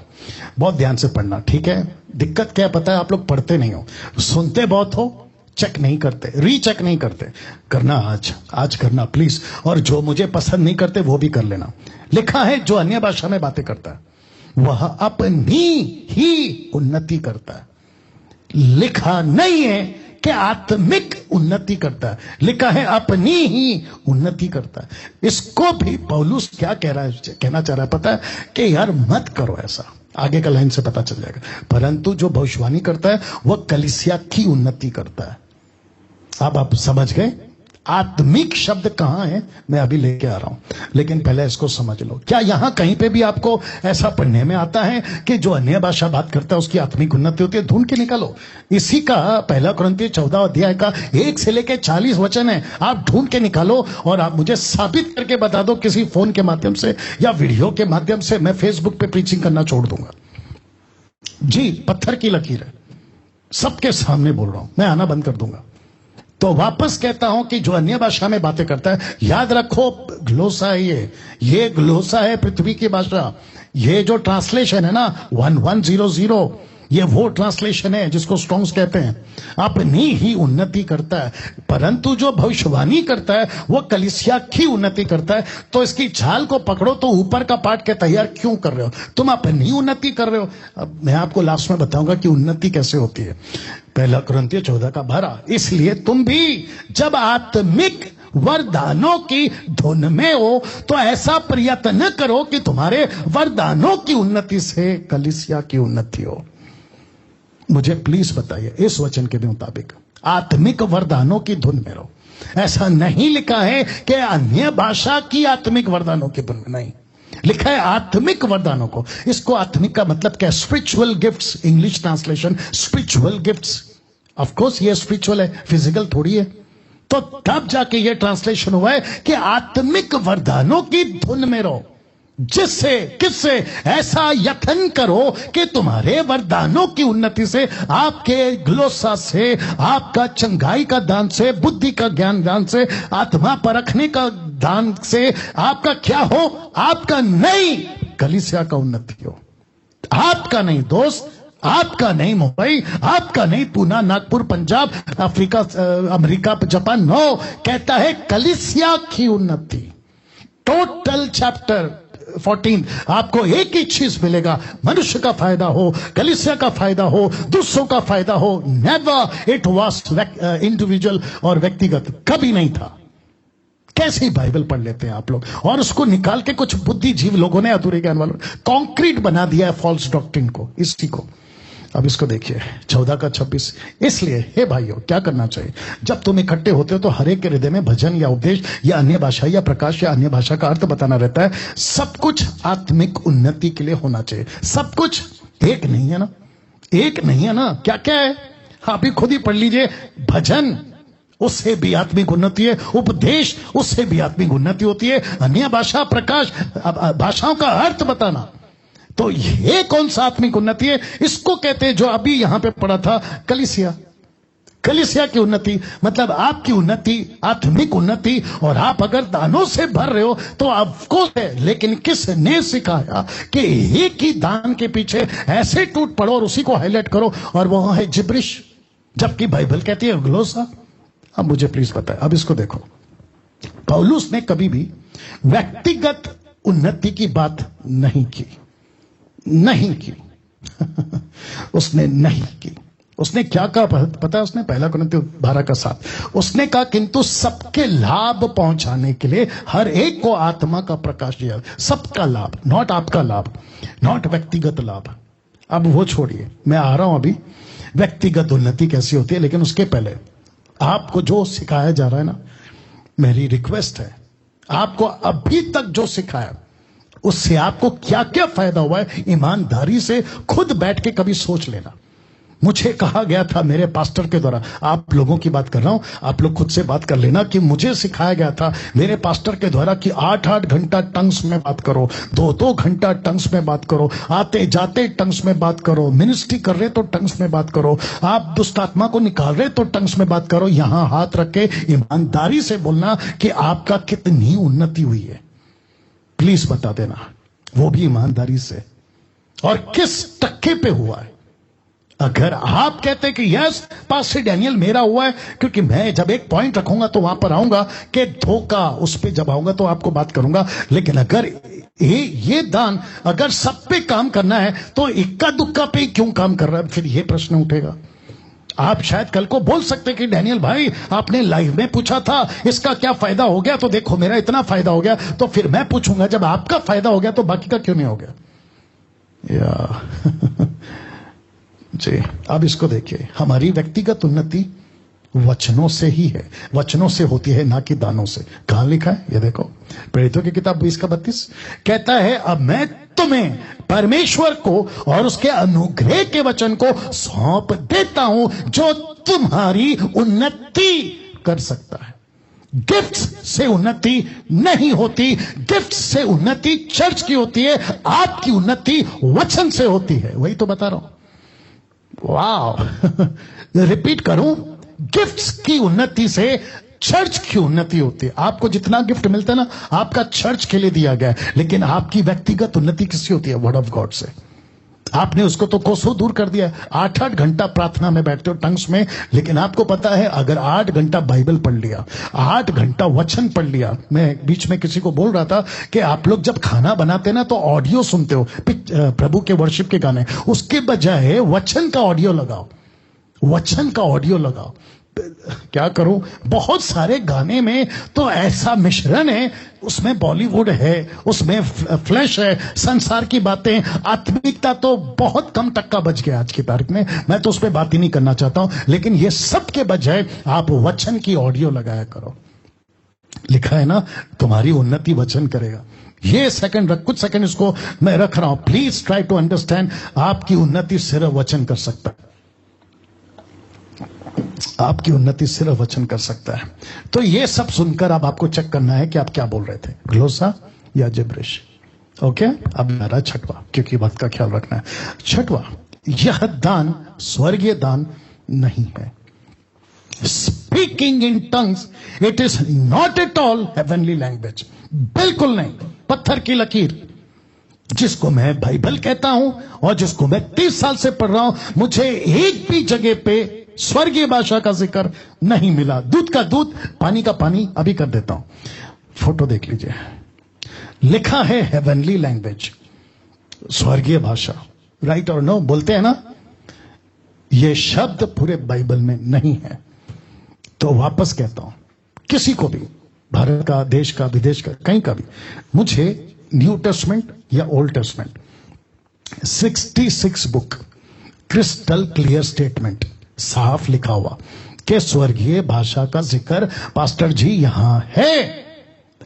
बहुत ध्यान से पढ़ना, ठीक है? दिक्कत क्या पता है, आप लोग पढ़ते नहीं हो, सुनते बहुत हो, चेक नहीं करते, रीचेक नहीं करते। करना आज करना प्लीज। और जो मुझे पसंद नहीं करते वो भी कर लेना। लिखा है जो अन्य भाषा में बातें करता है वह अपनी ही उन्नति करता है। लिखा नहीं है कि आत्मिक उन्नति करता है, लिखा है अपनी ही उन्नति करता है। इसको भी पौलुस क्या कहना चाह रहा है पता है? कि यार मत करो ऐसा। आगे का लाइन से पता चल जाएगा। परंतु जो भविष्यवाणी करता है वह कलीसिया की उन्नति करता है। अब आप समझ गए आत्मिक शब्द कहां है, मैं अभी लेके आ रहा हूं, लेकिन पहले इसको समझ लो। क्या यहां कहीं पे भी आपको ऐसा पढ़ने में आता है कि जो अन्य भाषा बात करता है उसकी आत्मिक उन्नति होती है? ढूंढ के निकालो। इसी का 1 कुरिन्थी 14 अध्याय का 1 से लेकर 40 वचन है। आप ढूंढ के निकालो और आप मुझे साबित करके बता दो किसी फोन के माध्यम से या वीडियो के माध्यम से। मैं फेसबुक पे प्रीचिंग करना छोड़ दूंगा। जी, पत्थर की लकीर है, सबके सामने बोल रहा हूं, मैं आना बंद कर दूंगा। तो वापस कहता हूं कि जो अन्य भाषा में बातें करता है, याद रखो ग्लोसा है, ये ग्लोसा है पृथ्वी की भाषा। ये जो ट्रांसलेशन है ना 1100, ये वो ट्रांसलेशन है जिसको स्ट्रॉन्ग्स कहते हैं। अपनी ही उन्नति करता है, परंतु जो भविष्यवाणी करता है वो कलीसिया की उन्नति करता है। तो इसकी छाल को पकड़ो तो ऊपर का पार्ट के तैयार क्यों कर रहे हो? तुम अपनी उन्नति कर रहे हो। अब मैं आपको लास्ट में बताऊंगा कि उन्नति कैसे होती है। 1 कुरिन्थी 14:12। इसलिए तुम भी जब आत्मिक वरदानों की धुन में हो तो ऐसा प्रयत्न न करो कि तुम्हारे वरदानों की उन्नति से कलीसिया की उन्नति हो। मुझे प्लीज बताइए इस वचन के मुताबिक आत्मिक वरदानों की धुन में रहो। ऐसा नहीं लिखा है कि अन्य भाषा की आत्मिक वरदानों की धुन में, नहीं, लिखा है आत्मिक वरदानों को। इसको आत्मिक का मतलब क्या? Spiritual gifts, English translation spiritual gifts. Of course ये स्पिरिचुअल है, फिजिकल थोड़ी है। तो तब जाके ये ट्रांसलेशन हुआ है कि आत्मिक वरदानों की धुन में रहो, जिससे किससे ऐसा यत्न करो कि तुम्हारे वरदानों की उन्नति से, आपके ग्लोसा से, आपका चंगाई का दान से, बुद्धि का ज्ञान दान से, आत्मा परखने का दान से आपका क्या हो? आपका नहीं, कलीसिया का उन्नति हो। आपका नहीं दोस्त, आपका नहीं मुंबई, आपका नहीं Poona, Nagpur, Punjab, Africa, America, Japan. No, कहता है कलीसिया की उन्नति। टोटल चैप्टर 14 आपको एक ही चीज मिलेगा, मनुष्य का फायदा हो, कलीसिया का फायदा हो, दूसरों का फायदा हो। नेवर इट वॉज इंडिविजुअल और व्यक्तिगत, कभी नहीं था। कैसी बाइबल पढ़ लेते हैं आप लोग, और उसको निकाल के कुछ बुद्धिजीवी लोगों ने, अधूरे ज्ञान वालों ने कॉन्क्रीट बना दिया है फॉल्स डॉक्ट्रिन को, इसी को। अब इसको देखिए 14:26। इसलिए हे भाइयों, क्या करना चाहिए? जब तुम इकट्ठे होते हो तो हर एक के हृदय में भजन या उपदेश या अन्य भाषा या प्रकाश या अन्य भाषा का अर्थ बताना रहता है। सब कुछ आत्मिक उन्नति के लिए होना चाहिए। सब कुछ, एक नहीं है ना, एक नहीं है ना। क्या क्या है आप भी खुद ही पढ़ लीजिए। भजन, उससे भी आत्मिक उन्नति है। उपदेश, उससे भी आत्मिक उन्नति होती है। अन्य भाषा, प्रकाश, भाषाओं का अर्थ बताना। तो ये कौन सा आत्मिक उन्नति है? इसको कहते हैं, जो अभी यहां पे पढ़ा था, कलीसिया। कलीसिया की उन्नति मतलब आपकी उन्नति, आत्मिक उन्नति। और आप अगर दानों से भर रहे हो तो आपको है, लेकिन किसने सिखाया कि एक ही दान के पीछे ऐसे टूट पड़ो और उसी को हाईलाइट करो, और वो है जिब्रिश, जबकि बाइबल कहती है ग्लोसा। अब मुझे प्लीज बताएं, अब इसको देखो। पौलुस ने कभी भी व्यक्तिगत उन्नति की बात नहीं की, नहीं की उसने नहीं की। उसने क्या कहा पता है? उसने पहला कुरिन्थियों 12:7 उसने कहा किंतु सबके लाभ पहुंचाने के लिए हर एक को आत्मा का प्रकाश दिया। सबका लाभ, नॉट आपका लाभ, नॉट व्यक्तिगत लाभ। अब वो छोड़िए, मैं आ रहा हूं अभी व्यक्तिगत उन्नति कैसी होती है, लेकिन उसके पहले आपको जो सिखाया जा रहा है ना, मेरी रिक्वेस्ट है, आपको अभी तक जो सिखाया उससे आपको क्या क्या फायदा हुआ है, ईमानदारी से खुद बैठ के कभी सोच लेना। मुझे कहा गया था मेरे पास्टर के द्वारा, आप लोगों की बात कर रहा हूं, आप लोग खुद से बात कर लेना, कि मुझे सिखाया गया था मेरे पास्टर के द्वारा कि 8-8 घंटा टंग्स में बात करो, 2-2 घंटा टंग्स में बात करो, आते जाते टंग्स में बात करो, मिनिस्ट्री कर रहे तो टंग्स में बात करो, आप दुष्ट आत्मा को निकाल रहे तो टंग्स में बात करो। यहां हाथ रख के ईमानदारी से बोलना कि आपका कितनी उन्नति हुई है, प्लीज बता देना, वो भी ईमानदारी से, और किस टक्के पे हुआ है। अगर आप कहते कि यस पास्टर डैनियल मेरा हुआ है, क्योंकि मैं जब एक पॉइंट रखूंगा तो वहां पर आऊंगा कि धोखा, उस पे जब आऊंगा तो आपको बात करूंगा। लेकिन अगर ये दान अगर सब पे काम करना है तो इक्का दुक्का पे क्यों काम कर रहा है, फिर ये प्रश्न उठेगा। आप शायद कल को बोल सकते कि डैनियल भाई आपने लाइव में पूछा था इसका क्या फायदा हो गया, तो देखो मेरा इतना फायदा हो गया, तो फिर मैं पूछूंगा जब आपका फायदा हो गया तो बाकी का क्यों नहीं हो गया। या जी, अब इसको देखिए, हमारी व्यक्तिगत उन्नति वचनों से ही है, वचनों से होती है, ना कि दानों से। कहां लिखा है ये देखो, प्रेरितों की किताब 20:32 कहता है, अब मैं तुम्हें परमेश्वर को और उसके अनुग्रह के वचन को सौंप देता हूं जो तुम्हारी उन्नति कर सकता है। गिफ्ट्स से उन्नति नहीं होती, गिफ्ट्स से उन्नति चर्च की होती है, आपकी उन्नति वचन से होती है। वही तो बता रहा हूं। वाह रिपीट करूं, गिफ्ट्स की उन्नति से चर्च की उन्नति होती है। आपको जितना गिफ्ट मिलता है ना, आपका चर्च के लिए दिया गया है, लेकिन आपकी व्यक्तिगत उन्नति किससे होती है? वर्ड ऑफ गॉड से। आपने उसको तो कोसों दूर कर दिया। 8-8 घंटा प्रार्थना में बैठते हो टंग्स में, लेकिन आपको पता है अगर 8 घंटा बाइबल पढ़ लिया, 8 घंटा वचन पढ़ लिया। मैं बीच में किसी को बोल रहा था कि आप लोग जब खाना बनाते ना तो ऑडियो सुनते हो, प्रभु के वर्शिप के गाने, उसके बजाय वचन का ऑडियो लगाओ, वचन का ऑडियो लगाओ। क्या करूं, बहुत सारे गाने में तो ऐसा मिश्रण है, उसमें बॉलीवुड है, उसमें फ्लैश है, संसार की बातें, आत्मिकता तो बहुत कम टक्का बच गया आज की तारीख में। मैं तो उस पर बात ही नहीं करना चाहता हूं, लेकिन ये सब के बजाय आप वचन की ऑडियो लगाया करो। लिखा है ना, तुम्हारी उन्नति वचन करेगा। ये सेकंड कुछ सेकंड इसको मैं रख रहा हूं, प्लीज ट्राई टू अंडरस्टैंड। आपकी उन्नति सिर्फ वचन कर सकता है, आपकी उन्नति सिर्फ वचन कर सकता है। तो ये सब सुनकर अब आपको चेक करना है कि आप क्या बोल रहे थे, ग्लोसा या जिब्रिश। ओके, अब मेरा छठवा, क्योंकि वक्त का ख्याल रखना है। छठवा, यह दान स्वर्गीय दान नहीं है। Speaking in tongues it is not at all heavenly language, बिल्कुल नहीं। पत्थर की लकीर, जिसको मैं बाइबल कहता हूं और जिसको मैं 30 साल से पढ़ रहा हूं, मुझे एक भी जगह पे स्वर्गीय भाषा का जिक्र नहीं मिला। दूध का दूध, पानी का पानी। अभी कर देता हूं, फोटो देख लीजिए, लिखा है हेवनली लैंग्वेज, स्वर्गीय भाषा। राइट और नो बोलते हैं ना, ये शब्द पूरे बाइबल में नहीं है। तो वापस कहता हूं, किसी को भी, भारत का, देश का, विदेश का, कहीं का भी, मुझे न्यू टेस्टमेंट या old testament 66 book crystal clear statement, साफ लिखा हुआ कि स्वर्गीय भाषा का जिक्र पास्टर जी यहां है,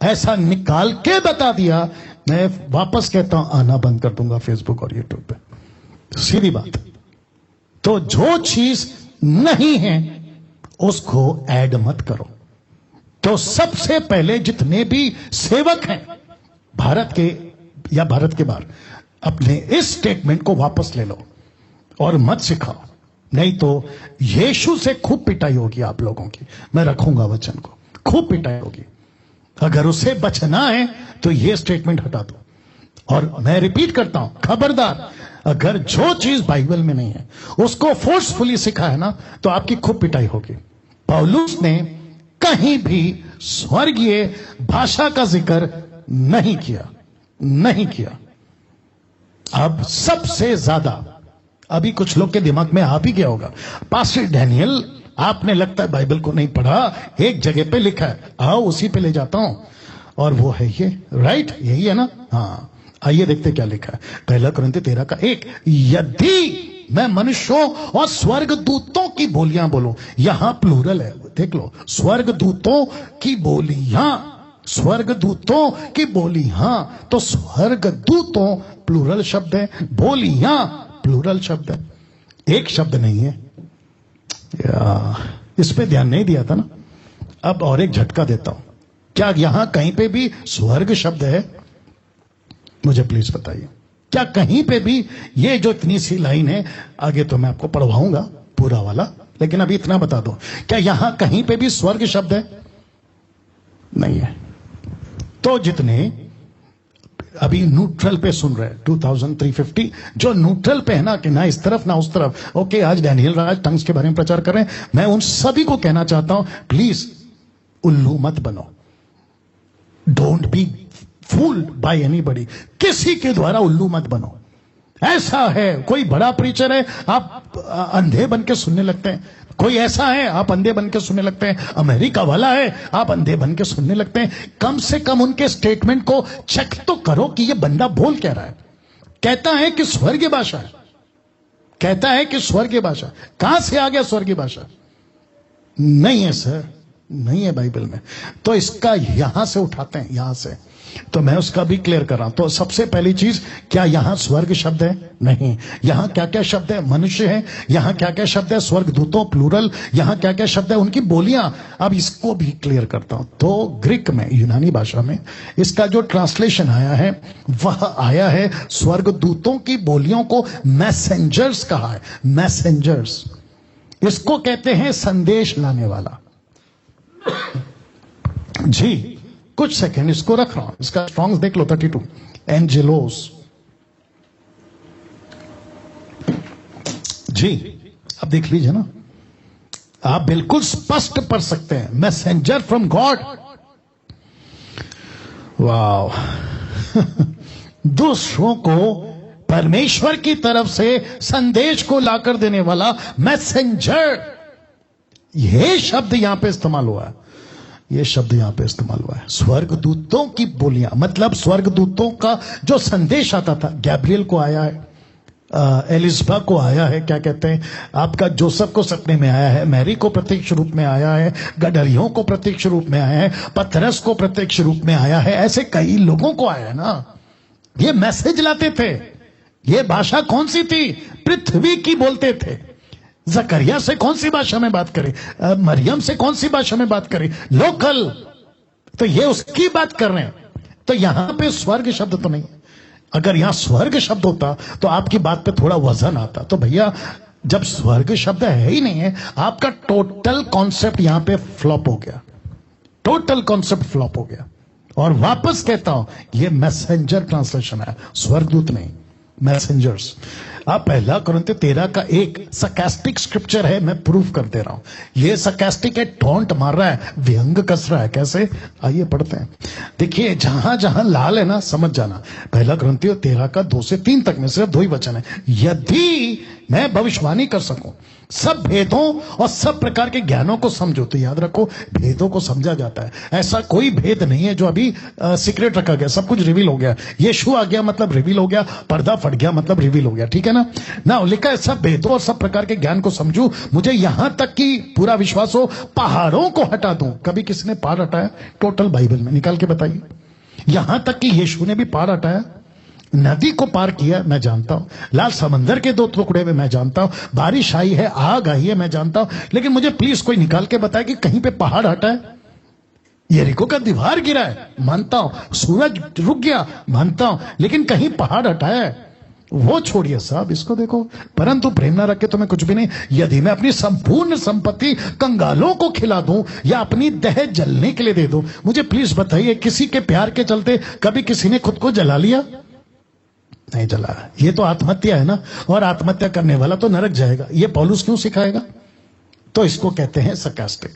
ऐसा निकाल के बता दिया। मैं वापस कहता हूं, आना बंद कर दूंगा फेसबुक और यूट्यूब पे, सीधी बात। तो जो चीज नहीं है उसको ऐड मत करो। तो सबसे पहले जितने भी सेवक हैं भारत के या भारत के बाहर, अपने इस स्टेटमेंट को वापस ले लो और मत सिखाओ, नहीं तो यीशु से खूब पिटाई होगी आप लोगों की। मैं रखूंगा वचन को, खूब पिटाई होगी। अगर उसे बचना है तो यह स्टेटमेंट हटा दो। और मैं रिपीट करता हूं, खबरदार, अगर जो चीज बाइबल में नहीं है उसको फोर्सफुली सिखा है ना, तो आपकी खूब पिटाई होगी। पौलुस ने कहीं भी स्वर्गीय भाषा का जिक्र नहीं किया, नहीं किया। अब सबसे ज्यादा अभी कुछ लोग के दिमाग में आ भी गया होगा, पास्टर डैनियल आपने लगता है बाइबल को नहीं पढ़ा, एक जगह पे लिखा है, आओ उसी पे ले जाता हूं, और वो है ये, राइट, यही है ना? हाँ, आइए देखते क्या लिखा है। 1 कुरिन्थियों 13:1, यदि मैं मनुष्यों और स्वर्गदूतों की बोलियां बोलूं, यहां प्लूरल है, देख लो, स्वर्गदूतों की बोलियां, स्वर्गदूतों की बोलियां, तो स्वर्गदूतों प्लूरल शब्द है, बोलियां प्लूरल शब्द है, एक शब्द नहीं है। इस पे ध्यान नहीं दिया था ना। अब और एक झटका देता हूं, क्या यहां कहीं पे भी स्वर्ग शब्द है? मुझे प्लीज बताइए, क्या कहीं पे भी ये जो इतनी सी लाइन है, आगे तो मैं आपको पढ़वाऊंगा पूरा वाला, लेकिन अभी इतना बता दो, क्या यहां कहीं पे भी स्वर्ग शब्द है? नहीं है। तो जितने अभी न्यूट्रल पे सुन रहे 2350, जो न्यूट्रल पे है ना, कि ना इस तरफ ना उस तरफ, ओके, आज डैनियल राज टंग्स के बारे में प्रचार कर रहे हैं, मैं उन सभी को कहना चाहता हूं, प्लीज उल्लू मत बनो, don't be fooled bye anybody, किसी के द्वारा उल्लू मत बनो। ऐसा है, कोई बड़ा प्रीचर है, आप अंधे बन के सुनने लगते हैं, कोई ऐसा है, आप अंधे बन के सुनने लगते हैं, अमेरिका वाला है, आप अंधे बन के सुनने लगते हैं। कम से कम उनके स्टेटमेंट को चेक तो करो कि ये बंदा बोल क्या रहा है। कहता है कि स्वर्गीय भाषा है, कहता है कि स्वर्गीय भाषा, कहां से आ गया स्वर्गीय भाषा? नहीं है सर, नहीं है बाइबल में। तो इसका यहां से उठाते हैं, यहां से, तो मैं उसका भी क्लियर कर रहा हूं। तो सबसे पहली चीज, क्या यहां स्वर्ग शब्द है? नहीं। यहां क्या क्या शब्द है? मनुष्य है। यहां क्या क्या शब्द है? स्वर्गदूतों प्लूरल। यहां क्या क्या शब्द है? उनकी बोलियां। अब इसको भी क्लियर करता हूं। तो ग्रीक में, यूनानी भाषा में इसका जो ट्रांसलेशन आया है, वह आया है, स्वर्गदूतों की बोलियों को मैसेंजर्स कहा है, मैसेंजर्स। इसको कहते हैं संदेश लाने वाला। जी, कुछ सेकंड इसको रख रहा हूं, इसका स्ट्रॉन्ग्स देख लो 32, एंजेलोस। जी, अब देख लीजिए ना, आप बिल्कुल स्पष्ट पढ़ सकते हैं, मैसेंजर फ्रॉम गॉड। वाह दूसरों को परमेश्वर की तरफ से संदेश को लाकर देने वाला मैसेंजर, यह शब्द यहां पे इस्तेमाल हुआ है, ये शब्द यहां पे इस्तेमाल हुआ है। स्वर्गदूतों की बोलियां, मतलब स्वर्गदूतों का जो संदेश आता था, गैब्रियल को आया है, एलिजबा को आया है, क्या कहते हैं, आपका जोसेफ को सपने में आया है, मैरी को प्रत्यक्ष रूप में आया है, गडरियों को प्रत्यक्ष रूप में आया है, पतरस को प्रत्यक्ष रूप में आया है, ऐसे कई लोगों को आया है ना। ये मैसेज लाते थे। ये भाषा कौन सी थी? पृथ्वी की बोलते थे। जकरिया से कौन सी भाषा में बात करें? मरियम से कौन सी भाषा में बात करें? लोकल। तो ये उसकी बात कर रहे हैं। तो यहां पे स्वर्ग शब्द तो नहीं। अगर यहां स्वर्ग शब्द होता तो आपकी बात पे थोड़ा वजन आता। तो भैया, जब स्वर्ग शब्द है ही नहीं है, आपका टोटल कॉन्सेप्ट यहां पे फ्लॉप हो गया, टोटल कॉन्सेप्ट फ्लॉप हो गया। और वापस कहता हूं, ये मैसेंजर ट्रांसलेशन है, स्वर्गदूत नहीं, मैसेंजर्स। आप 1 कुरिन्थियों 13:1 सरकास्टिक स्क्रिप्चर है, मैं प्रूफ कर दे रहा हूं। ये सरकास्टिक है, टोंट मार रहा है, व्यंग कस रहा है। कैसे? आइए पढ़ते हैं। देखिए, जहां जहां लाल है ना, समझ जाना। 1 कुरिन्थियों 13:2 से 3 तक में सिर्फ 2 ही वचन है। यदि मैं भविष्यवाणी कर सकूं, सब भेदों और सब प्रकार के ज्ञानों को समझो, तो याद रखो, भेदों को समझा जाता है। ऐसा कोई भेद नहीं है जो अभी सीक्रेट रखा गया, सब कुछ रिवील हो गया। यीशु आ गया मतलब रिवील हो गया, पर्दा फट गया मतलब रिवील हो गया, ठीक है ना लिखा है, सब भेदों और सब प्रकार के ज्ञान को समझू, मुझे यहां तक कि पूरा विश्वास हो, पहाड़ों को हटा दूं। कभी किसी ने पहाड़ हटाया? टोटल बाइबल में निकाल के बताइए। यहां तक कि यीशु ने भी पहाड़ हटाया, नदी को पार किया, मैं जानता हूं। लाल समंदर के 2 टुकड़े में, मैं जानता हूं। बारिश आई है, आग आई है, मैं जानता हूं। लेकिन मुझे प्लीज कोई निकाल के बताए कि कहीं पे पहाड़ हटा है। यरीको का दीवार गिरा है, मानता हूं। सूरज रुक गया, मानता हूं। लेकिन कहीं पहाड़ हटाया है? वो छोड़िए साहब, इसको देखो। परंतु प्रेम ना रखे तो मैं कुछ भी नहीं। यदि मैं अपनी संपूर्ण संपत्ति कंगालों को खिला दूं या अपनी देह जलने के लिए दे दूं, मुझे प्लीज बताइए, किसी के प्यार के चलते कभी किसी ने खुद को जला लिया? नहीं जला। ये तो आत्महत्या है ना, और आत्महत्या करने वाला तो नरक जाएगा। ये पौलुस क्यों सिखाएगा? तो इसको कहते हैं सरकास्टिक।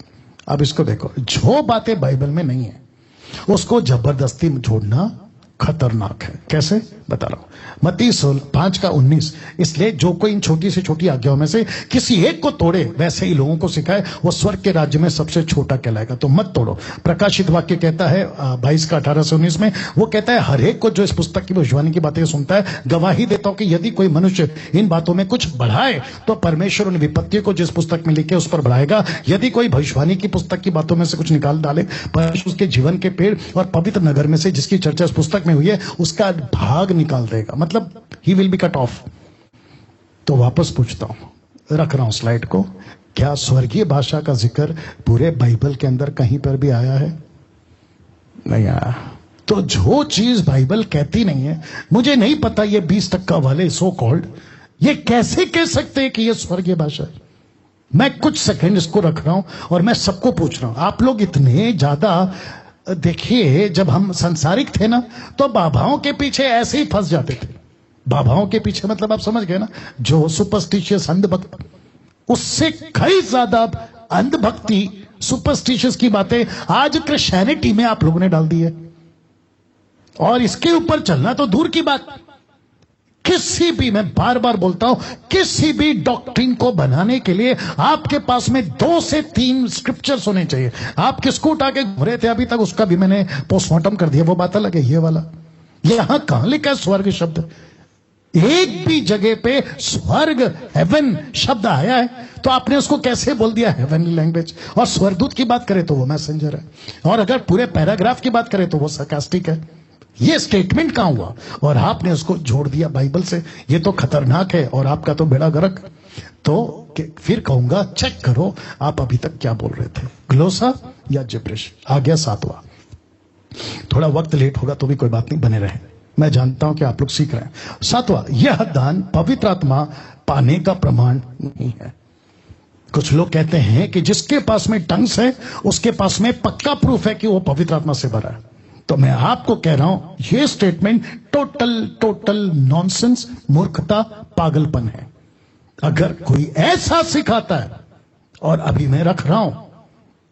अब इसको देखो, जो बातें बाइबल में नहीं है उसको जबरदस्ती जोड़ना खतरनाक है। कैसे बता रहा हूं, मत्ती 5:19, इसलिए जो कोई इन छोटी से छोटी आज्ञाओं में से किसी एक को तोड़े वैसे ही लोगों को सिखाए, वो स्वर्ग के राज्य में सबसे छोटा कहलाएगा। तो मत तोड़ो। प्रकाशित वाक्य कहता है 22:18-19 में, वो कहता है हर एक को जो इस पुस्तक की भविष्यवाणी की बातें सुनता है, गवाही देता हूं कि यदि कोई मनुष्य इन बातों में कुछ बढ़ाए तो परमेश्वर उन विपत्तियों को जिस पुस्तक में लिखे उस पर बढ़ाएगा। यदि कोई भविष्यवाणी की पुस्तक की बातों में से कुछ निकाल डाले, परमेश्वर उसके जीवन के पेड़ और पवित्र नगर में से जिसकी चर्चा इस पुस्तक में हुई है उसका भाग निकाल देगा, मतलब he will be cut off. तो वापस पूछता हूं, रख रहा हूं स्लाइड को, क्या स्वर्गीय भाषा का जिक्र पूरे बाइबल के अंदर कहीं पर भी आया है? नहीं आया। तो जो चीज बाइबल कहती नहीं है, मुझे नहीं पता ये 20% वाले सो कॉल्ड ये कैसे कह सकते हैं कि ये स्वर्गीय भाषा है। मैं कुछ सेकंड इसको रख रहा हूं और मैं सबको पूछ रहा हूं, आप लोग इतने ज्यादा देखिए, जब हम संसारिक थे ना तो बाबाओं के पीछे ऐसे ही फंस जाते थे। बाबाओं के पीछे मतलब आप समझ गए ना, जो सुपरस्टिशियस अंधभक्त, उससे कई ज्यादा अंधभक्ति सुपरस्टिशियस की बातें आज क्रिश्चियनिटी में आप लोगों ने डाल दी है, और इसके ऊपर चलना तो दूर की बात। किसी भी, मैं बार बार बोलता हूं, किसी भी डॉक्ट्रिन को बनाने के लिए आपके पास में 2 से 3 स्क्रिप्चर्स होने चाहिए। आप किसको उठा के घूम रहे थे अभी तक, उसका भी मैंने पोस्टमार्टम कर दिया, वो बात अलग है। ये वाला यहां कहां लिखा है स्वर्ग शब्द? एक भी जगह पे स्वर्ग हेवन शब्द आया है तो आपने उसको कैसे बोल दिया हेवनली लैंग्वेज? और स्वर्गदूत की बात करें तो वो मैसेंजर है, और अगर पूरे पैराग्राफ की बात करें तो वो sarcastic है। ये स्टेटमेंट कहां हुआ और आपने उसको जोड़ दिया बाइबल से? ये तो खतरनाक है, और आपका तो बेड़ा गर्क। तो फिर कहूंगा चेक करो आप अभी तक क्या बोल रहे थे, ग्लोसा या जिब्रिश। आ गया 7वां। थोड़ा वक्त लेट होगा तो भी कोई बात नहीं, बने रहे, मैं जानता हूं कि आप लोग सीख रहे हैं। 7वां, यह दान पवित्र आत्मा पाने का प्रमाण नहीं है। कुछ लोग कहते हैं कि जिसके पास में टंग्स है उसके पास में पक्का प्रूफ है कि वो पवित्र आत्मा से भरा है। तो मैं आपको कह रहा हूं ये स्टेटमेंट टोटल नॉनसेंस, मूर्खता, पागलपन है। अगर कोई ऐसा सिखाता है, और अभी मैं रख रहा हूं,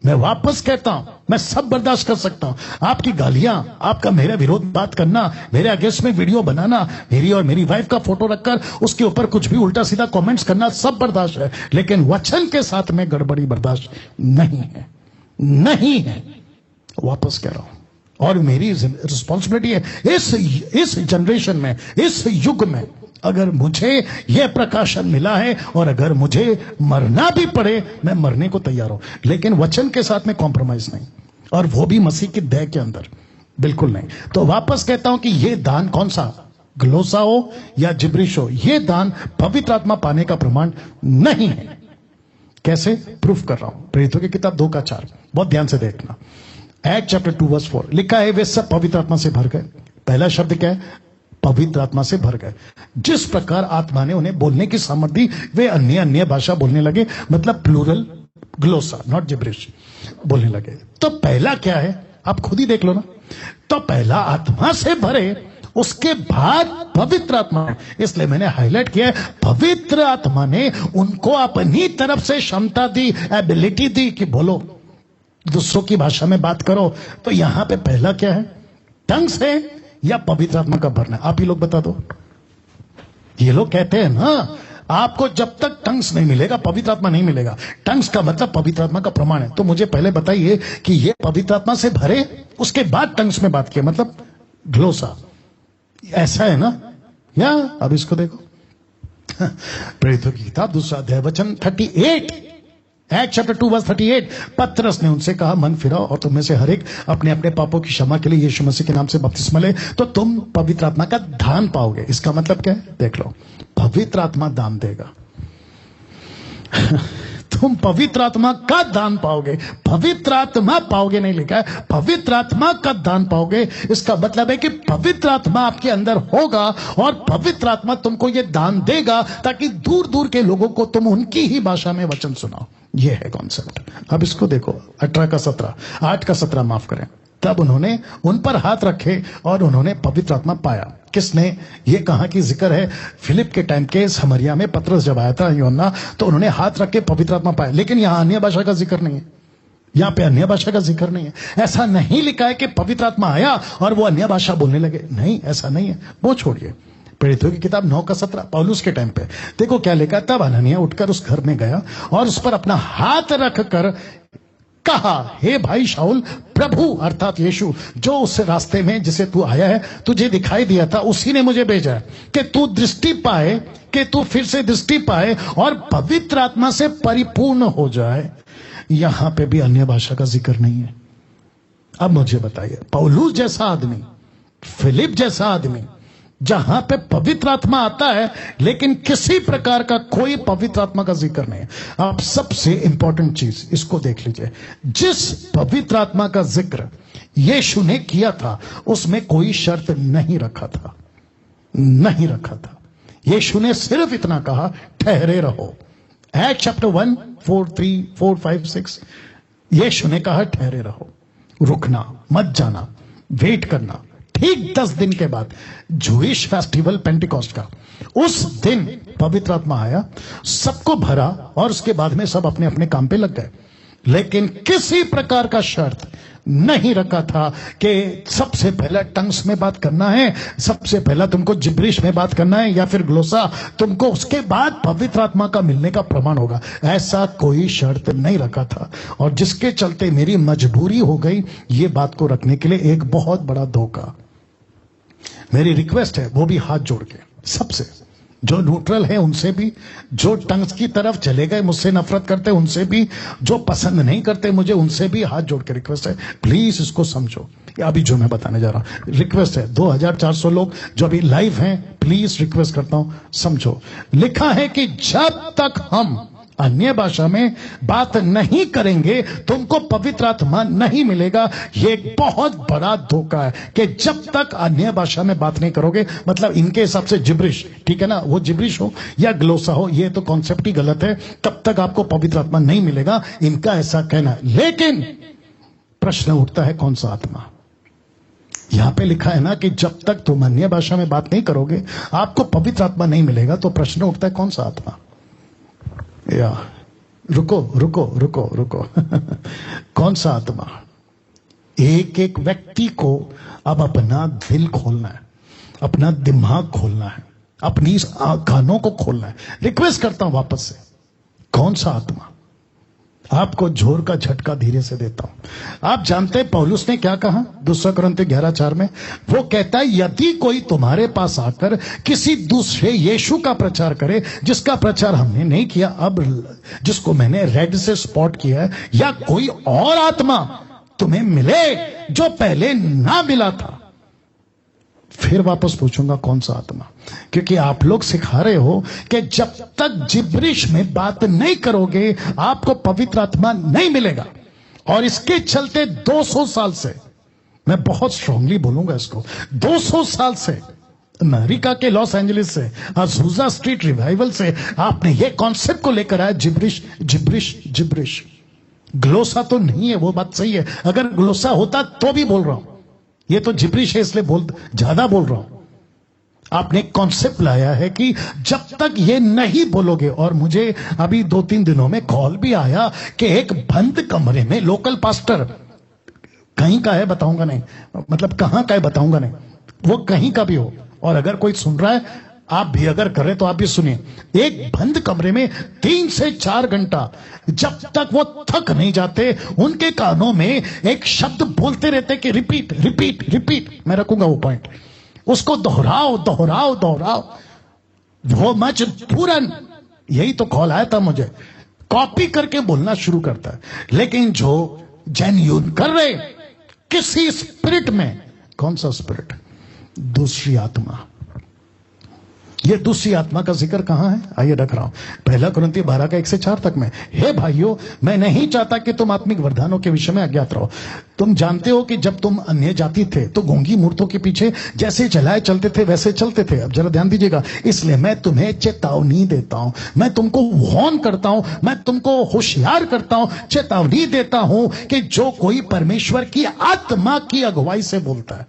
मैं वापस कहता हूं, मैं सब बर्दाश्त कर सकता हूं, आपकी गालियां, आपका मेरे विरोध बात करना, मेरे अगेंस्ट में वीडियो बनाना, मेरी और मेरी वाइफ का फोटो रखकर उसके ऊपर कुछ भी उल्टा सीधा कमेंट्स करना, सब बर्दाश्त है, लेकिन वचन के साथ में गड़बड़ी बर्दाश्त नहीं है। वापस कह रहा हूं, और मेरी रिस्पॉन्सिबिलिटी है इस जनरेशन में, इस युग में, अगर मुझे यह प्रकाशन मिला है और अगर मुझे मरना भी पड़े, मैं मरने को तैयार हूं, लेकिन वचन के साथ में कॉम्प्रोमाइज नहीं, और वो भी मसीह की देह के अंदर, बिल्कुल नहीं। तो वापस कहता हूं कि यह दान कौन सा, ग्लोसा हो या जिब्रिश हो, यह दान पवित्र आत्मा पाने का प्रमाण नहीं है। कैसे प्रूफ कर रहा हूं? प्रेरितों की किताब 2:4, बहुत ध्यान से देखना। Acts chapter 2:4 लिखा है, वे सब पवित्र आत्मा से भर गए। पहला शब्द क्या है? पवित्र आत्मा से भर गए। जिस प्रकार आत्मा ने उन्हें बोलने की सामर्थ्य दी, वे अन्य भाषा बोलने लगे, मतलब प्लूरल, ग्लोसा नॉट जिब्रिश, बोलने लगे। तो पहला क्या है, आप खुद ही देख लो ना। तो पहला आत्मा से भरे, उसके बाद पवित्र आत्मा है। इसलिए मैंने हाईलाइट किया है, पवित्र आत्मा ने उनको अपनी तरफ से क्षमता दी, एबिलिटी दी कि बोलो, दूसरों की भाषा में बात करो। तो यहां पे पहला क्या है, टंग्स है या पवित्र आत्मा का भरना? आप ही लोग बता दो। ये लोग कहते हैं ना, आपको जब तक टंग्स नहीं मिलेगा पवित्र आत्मा नहीं मिलेगा। टंग्स का मतलब पवित्र आत्मा का प्रमाण है। तो मुझे पहले बताइए कि ये पवित्र आत्मा से भरे, उसके बाद टंग्स में बात किया, मतलब ग्लोसा, ऐसा है ना? या अब इसको देखो, प्रेरितों की किताब 2 अध्याय वचन 38, Acts chapter 2:38, पतरस ने उनसे कहा, मन फिराओ और तुम में से हर एक अपने अपने पापों की क्षमा के लिए यीशु मसीह के नाम से बपतिस्मा ले, तो तुम पवित्र आत्मा का दान पाओगे। इसका मतलब क्या है? देख लो, पवित्र आत्मा दान देगा। तुम पवित्र आत्मा का दान पाओगे, पवित्र आत्मा पाओगे नहीं लिखा है, पवित्र आत्मा का दान पाओगे। इसका मतलब है कि पवित्र आत्मा आपके अंदर होगा और पवित्र आत्मा तुमको ये दान देगा ताकि दूर दूर के लोगों को तुम उनकी ही भाषा में वचन सुनाओ। ये है कॉन्सेप्ट। अब इसको देखो, 8:17 माफ करें। तब उन्होंने उन पर हाथ रखे और उन्होंने पवित्र आत्मा पाया। किसने? ये कहां की जिक्र है? फिलिप के टाइम के समरिया में पतरस जब आया था यूहन्ना, तो उन्होंने हाथ रख के पवित्र आत्मा पाया। लेकिन यहां अन्य भाषा का जिक्र नहीं है। यहां पे अन्य भाषा का जिक्र नहीं है। ऐसा नहीं लिखा है कि पवित्र आत्मा आया और वो अन्य भाषा बोलने लगे, नहीं, ऐसा नहीं है। वो छोड़िए, प्रेरितों की किताब 9:17 पौलुस के टाइम पे देखो क्या लिखा। तब हनन्याह उठकर उस घर में गया और उस पर अपना हाथ रखकर कहा, हे भाई शाऊल, प्रभु अर्थात यीशु जो उस रास्ते में जिसे तू आया है, तुझे दिखाई दिया था, उसी ने मुझे भेजा है कि तू दृष्टि पाए, कि तू फिर से दृष्टि पाए और पवित्र आत्मा से परिपूर्ण हो जाए। यहां पे भी अन्य भाषा का जिक्र नहीं है। अब मुझे बताइए, पौलुस जैसा आदमी, फिलिप जैसा आदमी, जहां पे पवित्र आत्मा आता है लेकिन किसी प्रकार का कोई पवित्र आत्मा का जिक्र नहीं है। आप सबसे इंपॉर्टेंट चीज इसको देख लीजिए, जिस पवित्र आत्मा का जिक्र यीशु ने किया था उसमें कोई शर्त नहीं रखा था, नहीं रखा था। यीशु ने सिर्फ इतना कहा, ठहरे रहो। एक्ट चैप्टर 1 4 3 4 5 6 यीशु ने कहा ठहरे रहो, रुकना मत, जाना, वेट करना। ठीक 10 दिन के बाद जूइश फेस्टिवल पेंटिकॉस्ट का, उस दिन पवित्र आत्मा आया, सबको भरा और उसके बाद में सब अपने अपने काम पे लग गए। लेकिन किसी प्रकार का शर्त नहीं रखा था कि सबसे पहला टंग्स में बात करना है, सबसे पहला तुमको जिब्रिश में बात करना है, या फिर ग्लोसा तुमको, उसके बाद पवित्र आत्मा का मिलने का प्रमाण होगा। ऐसा कोई शर्त नहीं रखा था, और जिसके चलते मेरी मजबूरी हो गई ये बात को रखने के लिए। एक बहुत बड़ा धोखा। मेरी रिक्वेस्ट है, वो भी हाथ जोड़ के सबसे, जो न्यूट्रल है उनसे भी, जो टंग्स की तरफ चले गए मुझसे नफरत करते उनसे भी, जो पसंद नहीं करते मुझे उनसे भी हाथ जोड़ के रिक्वेस्ट है, प्लीज इसको समझो। अभी जो मैं बताने जा रहा हूं रिक्वेस्ट है, 2400 लोग जो अभी लाइव हैं, प्लीज रिक्वेस्ट करता हूं समझो। लिखा है कि जब तक हम अन्य भाषा में बात नहीं करेंगे तुमको पवित्र आत्मा नहीं मिलेगा। ये एक बहुत बड़ा धोखा है कि जब तक अन्य भाषा में बात नहीं करोगे, मतलब इनके हिसाब से जिब्रिश, ठीक है ना, वो जिब्रिश हो या ग्लोसा हो, ये तो कॉन्सेप्ट ही गलत है, तब तक आपको पवित्र आत्मा नहीं मिलेगा, इनका ऐसा कहना है। लेकिन प्रश्न उठता है, कौन सा आत्मा? यहां पे लिखा है ना कि जब तक तुम अन्य भाषा में बात नहीं करोगे आपको पवित्र आत्मा नहीं मिलेगा। तो प्रश्न उठता है, कौन सा आत्मा? या रुको रुको रुको रुको कौन सा आत्मा? एक एक व्यक्ति को अब अपना दिल खोलना है, अपना दिमाग खोलना है, अपनी कानों को खोलना है। रिक्वेस्ट करता हूं वापस से, कौन सा आत्मा? आपको जोर का झटका धीरे से देता हूं। आप जानते हैं पौलुस ने क्या कहा 2 कुरिन्थियों 11:4 में? वो कहता है, यदि कोई तुम्हारे पास आकर किसी दूसरे यीशु का प्रचार करे जिसका प्रचार हमने नहीं किया, अब जिसको मैंने रेड से स्पॉट किया है, या कोई और आत्मा तुम्हें मिले जो पहले ना मिला था, फिर वापस पूछूंगा कौन सा आत्मा? क्योंकि आप लोग सिखा रहे हो कि जब तक जिब्रिश में बात नहीं करोगे आपको पवित्र आत्मा नहीं मिलेगा। और इसके चलते 200 साल से, मैं बहुत स्ट्रांगली बोलूंगा इसको, 200 साल से अमेरिका के लॉस एंजलिस से, अज़ूजा स्ट्रीट रिवाइवल से आपने ये कॉन्सेप्ट को लेकर आया, जिब्रिश जिब्रिश जिब्रिश। ग्लोसा तो नहीं है, वो बात सही है, अगर ग्लोसा होता तो भी बोल रहा हूं, ये तो जिब्रिश है इसलिए ज्यादा बोल रहा हूं। आपने कॉन्सेप्ट लाया है कि जब तक ये नहीं बोलोगे, और मुझे अभी 2-3 दिनों में कॉल भी आया कि एक बंद कमरे में लोकल पास्टर, कहीं का है बताऊंगा नहीं, मतलब कहां का है बताऊंगा नहीं, वो कहीं का भी हो, और अगर कोई सुन रहा है आप भी अगर करें तो आप भी सुनिए, एक बंद कमरे में 3 से 4 घंटा जब तक वो थक नहीं जाते उनके कानों में एक शब्द बोलते रहते कि रिपीट रिपीट रिपीट। मैं रखूंगा वो पॉइंट, उसको दोहराओ दोहराओ दोहराओ, वो मजबूरन, यही तो कॉल आया था मुझे, कॉपी करके बोलना शुरू करता है। लेकिन जो जेन्युइन कर रहे किसी स्पिरिट में, कौन सा स्पिरिट? दूसरी आत्मा। ये दूसरी आत्मा का जिक्र कहां है? आइए रख रहा हूं 1 कुरिन्थियों 12:1-4 तक में। हे भाइयों, मैं नहीं चाहता कि तुम आत्मिक वरदानों के विषय में अज्ञात रहो। तुम जानते हो कि जब तुम अन्य जाति थे तो गूंगी मूर्तों के पीछे जैसे जलाए चलते थे वैसे चलते थे। अब जरा ध्यान दीजिएगा, इसलिए मैं तुम्हें चेतावनी देता हूं, मैं तुमको वार्न करता हूं, मैं तुमको होशियार करता हूं, चेतावनी देता हूं कि जो कोई परमेश्वर की आत्मा की अगुवाई से बोलता है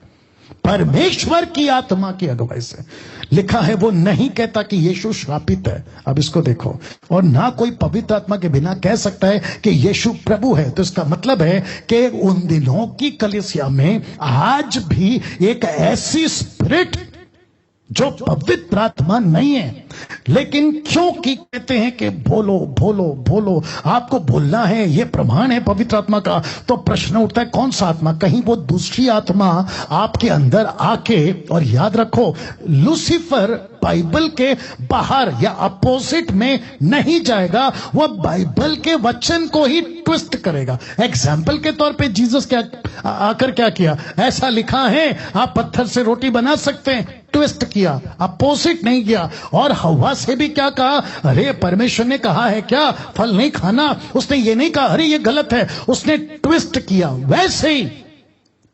परमेश्वर की आत्मा की अगुवाई से। लिखा है वो नहीं कहता कि यीशु श्रापित है। अब इसको देखो, और ना कोई पवित्र आत्मा के बिना कह सकता है कि यीशु प्रभु है। तो इसका मतलब है कि उन दिनों की कलीसिया में आज भी एक ऐसी स्पिरिट जो पवित्र आत्मा नहीं है, लेकिन क्योंकि कहते हैं कि बोलो बोलो बोलो, आपको बोलना है, ये प्रमाण है पवित्र आत्मा का, तो प्रश्न उठता है कौन सा आत्मा? कहीं वो दूसरी आत्मा आपके अंदर आके, और याद रखो लूसीफर बाइबल के बाहर या अपोजिट में नहीं जाएगा, वो बाइबल के वचन को ही ट्विस्ट करेगा। एग्जाम्पल के तौर पे जीसस क्या आकर क्या किया? ऐसा लिखा है आप पत्थर से रोटी बना सकते हैं, ट्विस्ट किया, अपोजिट नहीं किया। और हवा से भी क्या कहा? अरे परमेश्वर ने कहा है क्या फल नहीं खाना? उसने ये नहीं कहा अरे ये गलत है, उसने ट्विस्ट किया। वैसे ही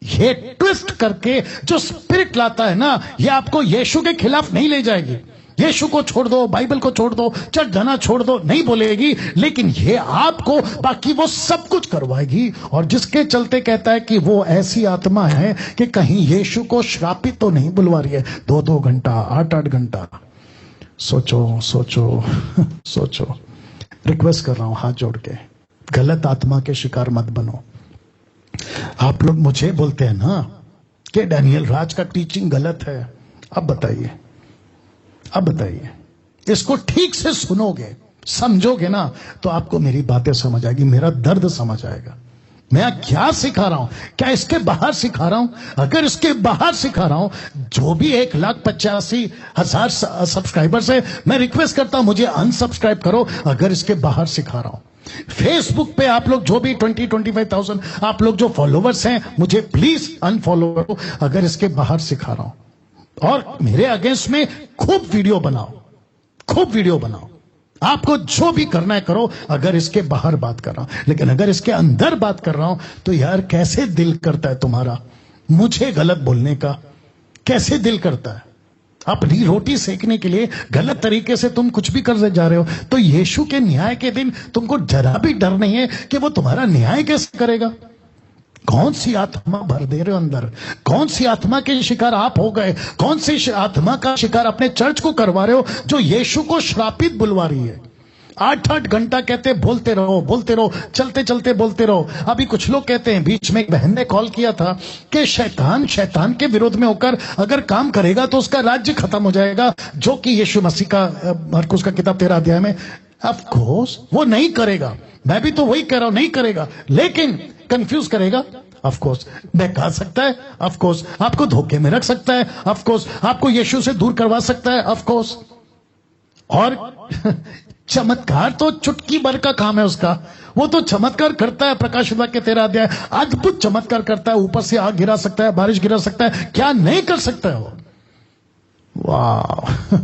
ये ट्विस्ट करके जो स्पिरिट लाता है ना, ये आपको यीशु के खिलाफ नहीं ले जाएगी। यीशु को छोड़ दो, बाइबल को छोड़ दो, चर्च जाना छोड़ दो नहीं बोलेगी, लेकिन ये आपको बाकी वो सब कुछ करवाएगी। और जिसके चलते कहता है कि वो ऐसी आत्मा है कि कहीं यीशु को श्रापित तो नहीं बुलवा रही है 2-2 घंटा 8-8 घंटा। सोचो सोचो सोचो। रिक्वेस्ट कर रहा हूं हाथ जोड़ के, गलत आत्मा के शिकार मत बनो। आप लोग मुझे बोलते हैं ना कि डैनियल राज का टीचिंग गलत है। अब बताइए, अब बताइए, इसको ठीक से सुनोगे, समझोगे ना, तो आपको मेरी बातें समझ आएगी, मेरा दर्द समझ आएगा। मैं क्या सिखा रहा हूं? क्या इसके बाहर सिखा रहा हूं? अगर इसके बाहर सिखा रहा हूं, जो भी 1,85,000 सब्सक्राइबर्स है, मैं रिक्वेस्ट करता हूं मुझे अनसब्सक्राइब करो। अगर इसके बाहर सिखा रहा हूं, फेसबुक पे आप लोग जो भी 20-25,000 आप लोग जो फॉलोवर्स हैं, मुझे प्लीज अनफॉलो करो अगर इसके बाहर सिखा रहा हूं। और मेरे अगेंस्ट में खूब वीडियो बनाओ, खूब वीडियो बनाओ, आपको जो भी करना है करो अगर इसके बाहर बात कर रहा हूं। लेकिन अगर इसके अंदर बात कर रहा हूं तो यार कैसे दिल करता है तुम्हारा मुझे गलत बोलने का? कैसे दिल करता है? अपनी रोटी सेकने के लिए गलत तरीके से तुम कुछ भी कर जा रहे हो, तो यीशु के न्याय के दिन तुमको जरा भी डर नहीं है कि वो तुम्हारा न्याय कैसे करेगा? कौन सी आत्मा भर दे रहे हो अंदर? कौन सी आत्मा के शिकार आप हो गए? कौन सी आत्मा का शिकार अपने चर्च को करवा रहे हो जो यीशु को श्रापित बुलवा रही है? 8-8 घंटा कहते बोलते रहो बोलते रहो, चलते चलते बोलते रहो। अभी कुछ लोग कहते हैं, बीच में एक बहन ने कॉल किया था कि शैतान के विरोध में होकर अगर काम करेगा तो उसका राज्य खत्म हो जाएगा, जो कि यीशु मसीह का मरकुस का किताब 13 अध्याय में। ऑफ कोर्स वो नहीं करेगा, मैं भी तो वही कह रहा हूं, नहीं करेगा, लेकिन कंफ्यूज करेगा। ऑफ कोर्स बहका सकता है, ऑफ कोर्स आपको धोखे में रख सकता है, ऑफ कोर्स आपको यीशु से दूर करवा सकता है, ऑफ कोर्स। और चमत्कार तो चुटकी भर का काम है उसका। वो तो चमत्कार करता है, प्रकाश वाक्य के 13 अध्याय अद्भुत चमत्कार करता है, ऊपर से आग गिरा सकता है, बारिश गिरा सकता है, क्या नहीं कर सकता है वो? वाह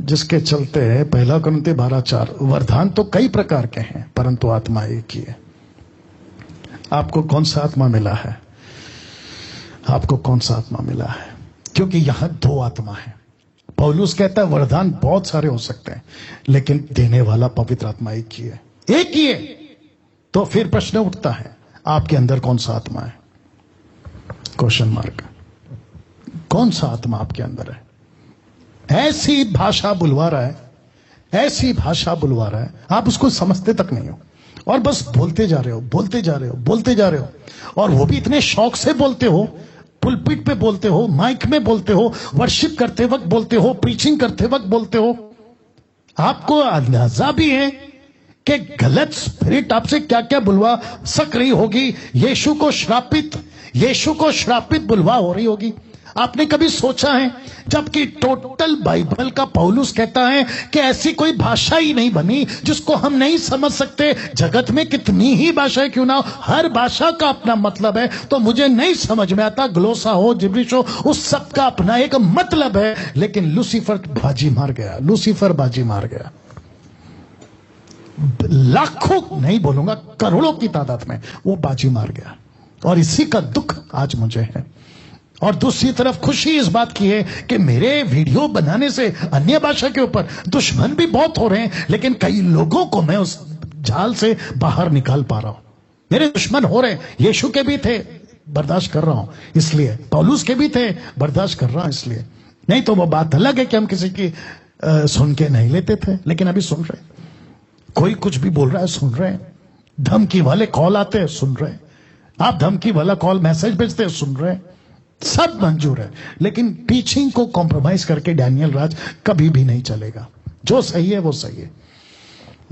जिसके चलते 1 कुरिन्थी 12:4, वरदान तो कई प्रकार के हैं परंतु आत्मा एक ही है। आपको कौन सा आत्मा मिला है? आपको कौन सा आत्मा मिला है? क्योंकि यहां 2 आत्मा है। पौलुस कहता है वरदान बहुत सारे हो सकते हैं, लेकिन देने वाला पवित्र आत्मा एक ही है, एक ही है। तो फिर प्रश्न उठता है आपके अंदर कौन सा आत्मा है? Question mark. कौन सा आत्मा आपके अंदर है? ऐसी भाषा बुलवा रहा है, ऐसी भाषा बुलवा रहा है, आप उसको समझते तक नहीं हो और बस बोलते जा रहे हो, बोलते जा रहे हो, बोलते जा रहे हो। और वो भी इतने शौक से बोलते हो, पुलपिट पे बोलते हो, माइक में बोलते हो, वर्शिप करते वक्त बोलते हो, प्रीचिंग करते वक्त बोलते हो। आपको अंदाजा भी है कि गलत स्पिरिट आपसे क्या क्या बुलवा सक रही होगी। यीशु को श्रापित बुलवा हो रही होगी। आपने कभी सोचा है, जबकि टोटल बाइबल का पौलुस कहता है कि ऐसी कोई भाषा ही नहीं बनी जिसको हम नहीं समझ सकते। जगत में कितनी ही भाषाएं क्यों ना हो, हर भाषा का अपना मतलब है। तो मुझे नहीं समझ में आता, ग्लोसा हो, जिब्रिश हो, उस सब का अपना एक मतलब है। लेकिन लूसीफर बाजी मार गया, लूसीफर बाजी मार गया। लाखों नहीं बोलूंगा, करोड़ों की तादाद में वो बाजी मार गया। और इसी का दुख आज मुझे है। और दूसरी तरफ खुशी इस बात की है कि मेरे वीडियो बनाने से अन्य भाषा के ऊपर दुश्मन भी बहुत हो रहे हैं, लेकिन कई लोगों को मैं उस जाल से बाहर निकाल पा रहा हूं। मेरे दुश्मन हो रहे हैं, यीशु के भी थे, बर्दाश्त कर रहा हूं इसलिए। पौलुस के भी थे, बर्दाश्त कर रहा हूं इसलिए। नहीं तो वो बात अलग है कि हम किसी की सुन के नहीं लेते थे, लेकिन अभी सुन रहे। कोई कुछ भी बोल रहा है, सुन रहे हैं। धमकी वाले कॉल आते हैं, सुन रहे हैं। आप धमकी वाला कॉल मैसेज भेजते हैं, सुन रहे हैं। सब मंजूर है, लेकिन टीचिंग को कॉम्प्रोमाइज करके डैनियल राज कभी भी नहीं चलेगा। जो सही है वो सही है।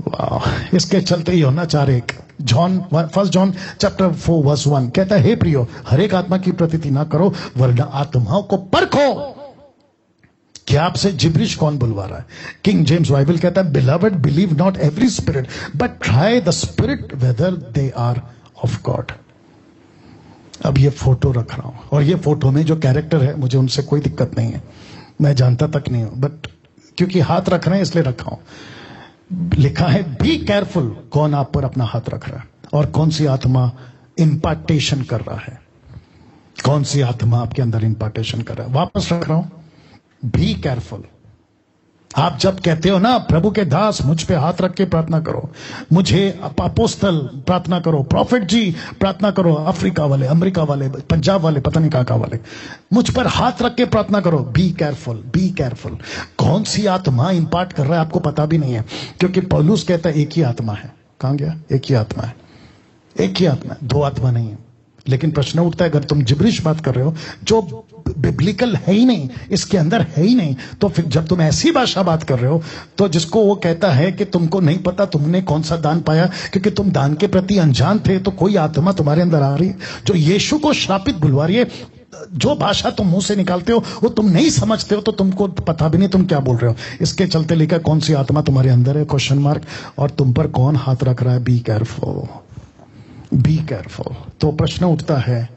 वाह, इसके चलते ही होना 4:1 फर्स्ट जॉन चैप्टर 4 वर्स 1 कहता है, हे प्रियो, हर एक आत्मा की प्रतीति ना करो, वरना आत्माओं को परखो कि आपसे जिब्रिश कौन बुलवा रहा है। किंग जेम्स बाइबल कहता है, beloved believe not every spirit but try the spirit whether they are of God. अब ये फोटो रख रहा हूं, और ये फोटो में जो कैरेक्टर है मुझे उनसे कोई दिक्कत नहीं है, मैं जानता तक नहीं हूं, बट क्योंकि हाथ रख रहे हैं इसलिए रखा हूं। लिखा है, बी केयरफुल, कौन आप पर अपना हाथ रख रहा है और कौन सी आत्मा इंपार्टेशन कर रहा है, कौन सी आत्मा आपके अंदर इंपार्टेशन कर रहा है। वापस रख रहा हूं, बी केयरफुल। आप जब कहते हो ना, प्रभु के दास मुझ पे हाथ रख के प्रार्थना करो, मुझे अपोस्तल प्रार्थना करो, प्रॉफिट जी प्रार्थना करो, अफ्रीका वाले, अमेरिका वाले, पंजाब वाले, पता नहीं कहां वाले, मुझ पर हाथ रख के प्रार्थना करो। Be careful, be careful. कौन सी आत्मा इंपार्ट कर रहा है आपको पता भी नहीं है, क्योंकि पौलुस कहता है एक ही आत्मा है। कहां गया? एक ही आत्मा है, एक ही आत्मा है, दो आत्मा नहीं है। लेकिन प्रश्न उठता है, अगर तुम जिब्रिश बात कर रहे हो जो बिब्लिकल है ही नहीं, इसके अंदर है ही नहीं, तो फिर जब तुम ऐसी भाषा बात कर रहे हो, तो जिसको वो कहता है कि तुमको नहीं पता तुमने कौन सा दान पाया क्योंकि तुम दान के प्रति अनजान थे, तो कोई आत्मा तुम्हारे अंदर आ रही है जो यीशु को श्रापित बुलवा रही है। जो भाषा तुम मुंह से निकालते हो वो तुम नहीं समझते हो, तो तुमको पता भी नहीं तुम क्या बोल रहे हो। इसके चलते लिखा, कौन सी आत्मा तुम्हारे अंदर है, क्वेश्चन मार्क, और तुम पर कौन हाथ रख रहा है। Be careful, be careful. तो प्रश्न उठता है,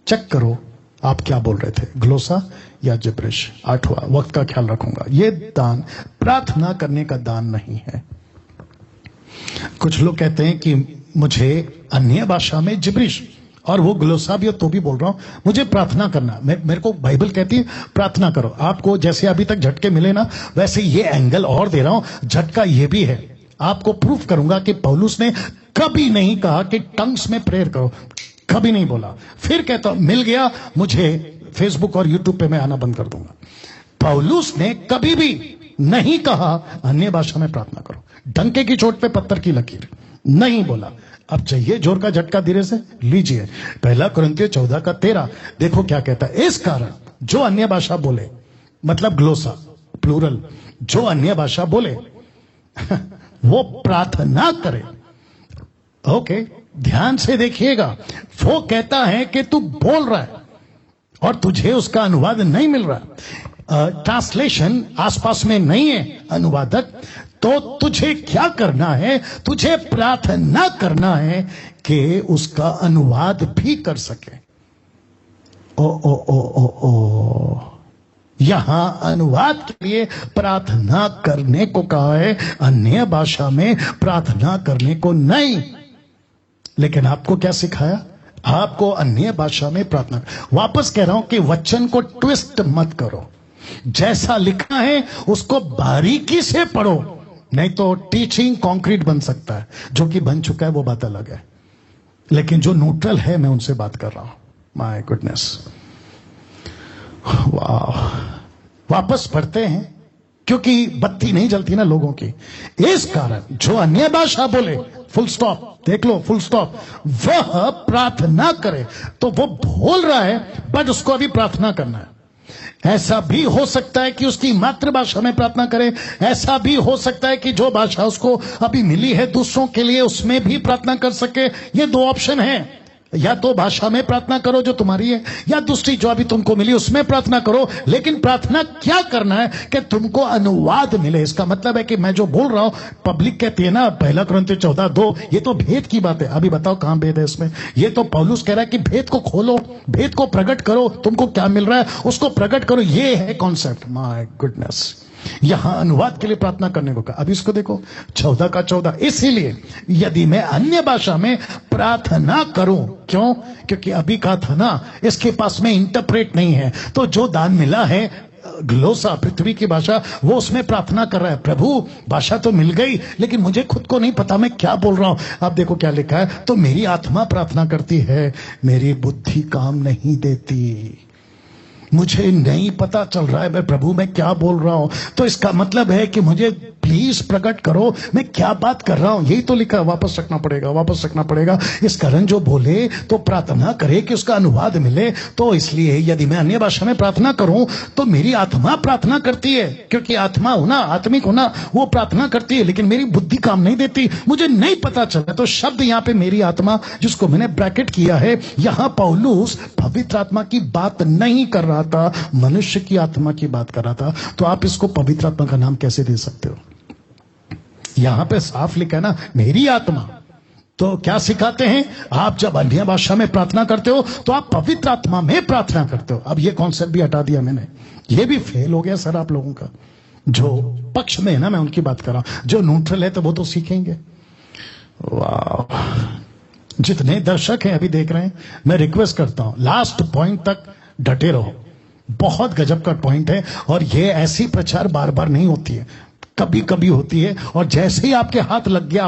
चेक करो आप क्या बोल रहे थे, ग्लोसा या जिब्रिश। 8वां, वक्त का ख्याल रखूंगा, ये दान प्रार्थना करने का दान नहीं है। कुछ लोग कहते हैं कि मुझे अन्य भाषा में जिब्रिश और वो ग्लोसा भी, तो भी बोल रहा हूं, मुझे प्रार्थना करना, मेरे को बाइबल कहती है प्रार्थना करो। आपको जैसे अभी तक झटके मिले ना, वैसे ये एंगल और दे रहा हूं, झटका ये भी है। आपको प्रूफ करूंगा कि पौलुस ने कभी नहीं कहा कि टंग्स में प्रेयर करो, कभी नहीं बोला। फिर कहता मिल गया मुझे फेसबुक और यूट्यूब पे मैं आना बंद कर दूंगा। पौलुस ने कभी भी नहीं कहा अन्य भाषा में प्रार्थना करो। डंके की चोट पे पत्थर की लकीर नहीं बोला। अब चाहिए जोर का झटका, धीरे से लीजिए। 1 कुरिन्थियों 14:13 देखो क्या कहता है। इस कारण जो अन्य भाषा बोले, मतलब ग्लोसा प्लूरल, जो अन्य भाषा बोले वो प्रार्थना करे। ओके, ध्यान से देखिएगा। वो कहता है कि तू बोल रहा है और तुझे उसका अनुवाद नहीं मिल रहा, ट्रांसलेशन आसपास में नहीं है, अनुवादक, तो तुझे क्या करना है, तुझे प्रार्थना करना है कि उसका अनुवाद भी कर सके। ओ ओ ओ ओ ओ, यहां अनुवाद के लिए प्रार्थना करने को कहा है, अन्य भाषा में प्रार्थना करने को नहीं। लेकिन आपको क्या सिखाया? आपको अन्य भाषा में प्रार्थना। वापस कह रहा हूं कि वचन को ट्विस्ट मत करो, जैसा लिखा है उसको बारीकी से पढ़ो, नहीं तो टीचिंग कंक्रीट बन सकता है। जो कि बन चुका है वो बात अलग है, लेकिन जो न्यूट्रल है मैं उनसे बात कर रहा हूं। माय गुडनेस, वाह। वापस पढ़ते हैं क्योंकि बत्ती नहीं जलती ना लोगों की। इस कारण जो अन्य भाषा बोले, फुल स्टॉप, देख लो, फुल स्टॉप, वह प्रार्थना करे। तो वो बोल रहा है बट उसको अभी प्रार्थना करना है। ऐसा भी हो सकता है कि उसकी मातृभाषा में प्रार्थना करे, ऐसा भी हो सकता है कि जो भाषा उसको अभी मिली है दूसरों के लिए उसमें भी प्रार्थना कर सके। ये 2 ऑप्शन है, या तो भाषा में प्रार्थना करो जो तुम्हारी है, या दूसरी जो अभी तुमको मिली उसमें प्रार्थना करो। लेकिन प्रार्थना क्या करना है कि तुमको अनुवाद मिले। इसका मतलब है कि मैं जो बोल रहा हूं, पब्लिक कहती है ना 1 कुरिन्थियों 14:2, ये तो भेद की बात है। अभी बताओ कहां भेद है इसमें? ये तो पौलुस कह रहा है कि भेद को खोलो, भेद को प्रकट करो, तुमको क्या मिल रहा है उसको प्रकट करो। ये है कॉन्सेप्ट। माय गुडनेस, यहां अनुवाद के लिए प्रार्थना करने को कहा। अब इसको देखो 14:14, इसीलिए यदि मैं अन्य भाषा में प्रार्थना करूं, क्यों? क्योंकि अभी कहा था ना इसके पास में इंटरप्रेट नहीं है, तो जो दान मिला है ग्लोसा पृथ्वी की भाषा, वो उसमें प्रार्थना कर रहा है, प्रभु भाषा तो मिल गई लेकिन मुझे खुद को नहीं पता मैं क्या बोल रहा हूं। अब देखो क्या लिखा है, तो मेरी आत्मा प्रार्थना करती है, मेरी बुद्धि काम नहीं देती, मुझे नहीं पता चल रहा है मैं प्रभु मैं क्या बोल रहा हूं। तो इसका मतलब है कि मुझे प्लीज प्रकट करो मैं क्या बात कर रहा हूं। यही तो लिखा है, वापस रखना पड़ेगा, वापस रखना पड़ेगा। इस कारण जो बोले तो प्रार्थना करे कि उसका अनुवाद मिले। तो इसलिए यदि मैं अन्य भाषा में प्रार्थना करूं तो मेरी आत्मा प्रार्थना करती है, क्योंकि आत्मा होना, आत्मिक होना, वो प्रार्थना करती है, लेकिन मेरी बुद्धि काम नहीं देती, मुझे नहीं पता चला। तो शब्द यहां पे मेरी आत्मा, जिसको मैंने ब्रैकेट किया है, यहां पौलुस पवित्र आत्मा की बात नहीं कर रहा था, मनुष्य की आत्मा की बात कर रहा था। तो आप इसको पवित्र आत्मा का नाम कैसे दे सकते हो? यहां पे साफ लिखा है ना, मेरी आत्मा। तो क्या सिखाते हैं, आप जब अन्य भाषा में प्रार्थना करते हो तो आप पवित्र आत्मा में प्रार्थना करते हो। अब ये कॉन्सेप्ट भी हटा दिया मैंने, ये भी फेल हो गया सर आप लोगों का। जो पक्ष में है ना, मैं उनकी बात कर रहा हूं, जो न्यूट्रल है तो वो तो सीखेंगे। वाह, जितने दर्शक हैं अभी देख रहे हैं, मैं रिक्वेस्ट करता हूं लास्ट पॉइंट तक डटे रहो। बहुत गजब का पॉइंट है, और ये ऐसी प्रचार बार बार नहीं होती है, कभी कभी होती है। और जैसे ही आपके हाथ लग गया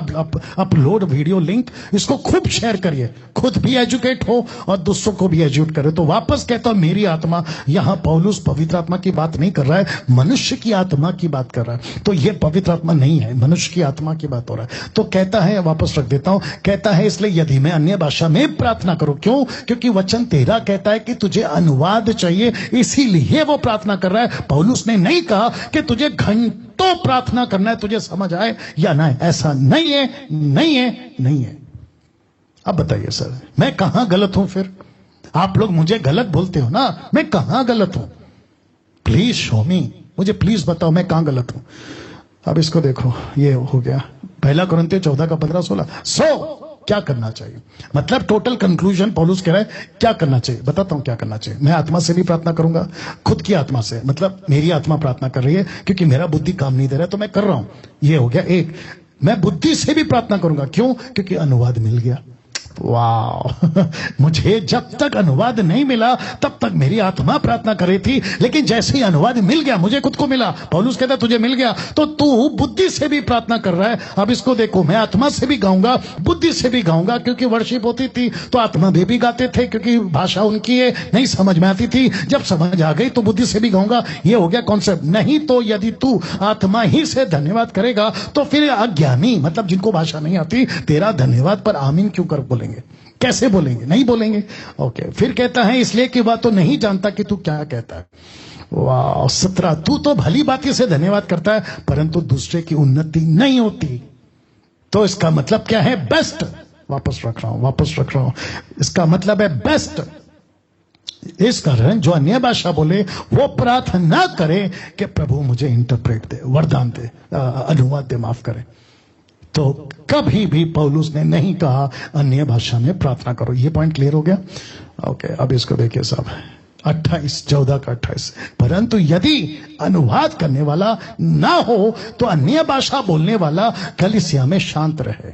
अपलोड वीडियो लिंक, इसको खूब शेयर करिए, खुद भी एजुकेट हो और दूसरों को भी एजुकेट करे। तो वापस कहता हूं मेरी आत्मा, यहां पौलुस पवित्र आत्मा की बात नहीं कर रहा है, मनुष्य की आत्मा की बात कर रहा है। तो यह पवित्र आत्मा नहीं है, मनुष्य की आत्मा की बात हो रहा है। तो कहता है, वापस रख देता हूं, कहता है इसलिए यदि मैं अन्य भाषा में प्रार्थना करूं, क्यों? क्योंकि वचन 13 कहता है कि तुझे अनुवाद चाहिए, इसीलिए वो प्रार्थना कर रहा है। पौलुस ने नहीं कहा कि तुझे घंटों प्रार्थना करना है, तुझे समझ आए या ना, ऐसा नहीं है, नहीं है, नहीं है। अब बताइए सर, मैं कहां गलत हूं फिर? आप लोग मुझे गलत बोलते हो ना, मैं कहां गलत हूं? प्लीज शो मी, मुझे प्लीज बताओ मैं कहां गलत हूं। अब इसको देखो, ये हो गया 1 कुरिन्थियों 14 का 15-16। सो क्या करना चाहिए, मतलब टोटल कंक्लूजन पौलुस कह रहा है क्या करना चाहिए। बताता हूं क्या करना चाहिए। मैं आत्मा से भी प्रार्थना करूंगा, खुद की आत्मा से, मतलब मेरी आत्मा प्रार्थना कर रही है क्योंकि मेरा बुद्धि काम नहीं दे रहा है, तो मैं कर रहा हूं। ये हो गया एक। मैं बुद्धि से भी प्रार्थना करूंगा, क्यों? क्योंकि अनुवाद मिल गया। वाह मुझे जब तक अनुवाद नहीं मिला तब तक मेरी आत्मा प्रार्थना कर रही थी, लेकिन जैसे ही अनुवाद मिल गया मुझे खुद को मिला। पौलुस कहता तुझे मिल गया तो तू बुद्धि से भी प्रार्थना कर रहा है। अब इसको देखो, मैं आत्मा से भी गाऊंगा, बुद्धि से भी गाऊंगा, क्योंकि वर्शिप होती थी तो आत्मा में भी गाते थे, क्योंकि भाषा उनकी है, नहीं समझ में आती थी। जब समझ आ गई तो बुद्धि से भी गाऊंगा। ये हो गया कॉन्सेप्ट। नहीं तो यदि तू आत्मा ही से धन्यवाद करेगा तो फिर अज्ञानी, मतलब जिनको भाषा नहीं आती, तेरा धन्यवाद पर आमीन क्यों कर बोलेंगे? कैसे बोलेंगे? नहीं बोलेंगे। ओके, फिर कहता है इसलिए कि वह तो नहीं जानता कि तू क्या कहता है। वाह 17, तू तो भली बाती से धन्यवाद करता है परंतु दूसरे की उन्नति नहीं होती। तो इसका मतलब क्या है? बेस्ट। वापस रख रहा हूं, वापस रख रहा हूं, इसका मतलब है बेस्ट। इस कारण जो अन्य भाषा बोले वो प्रार्थना करे कि प्रभु मुझे इंटरप्रेट दे, वरदान दे, अनुवाद दे, माफ करे। तो कभी भी पौलुस ने नहीं कहा अन्य भाषा में प्रार्थना करो। ये पॉइंट क्लियर हो गया? ओके, अब इसको देखिए साहब, 28, 14 का 28। परंतु यदि अनुवाद करने वाला ना हो तो अन्य भाषा बोलने वाला कलीसिया में शांत रहे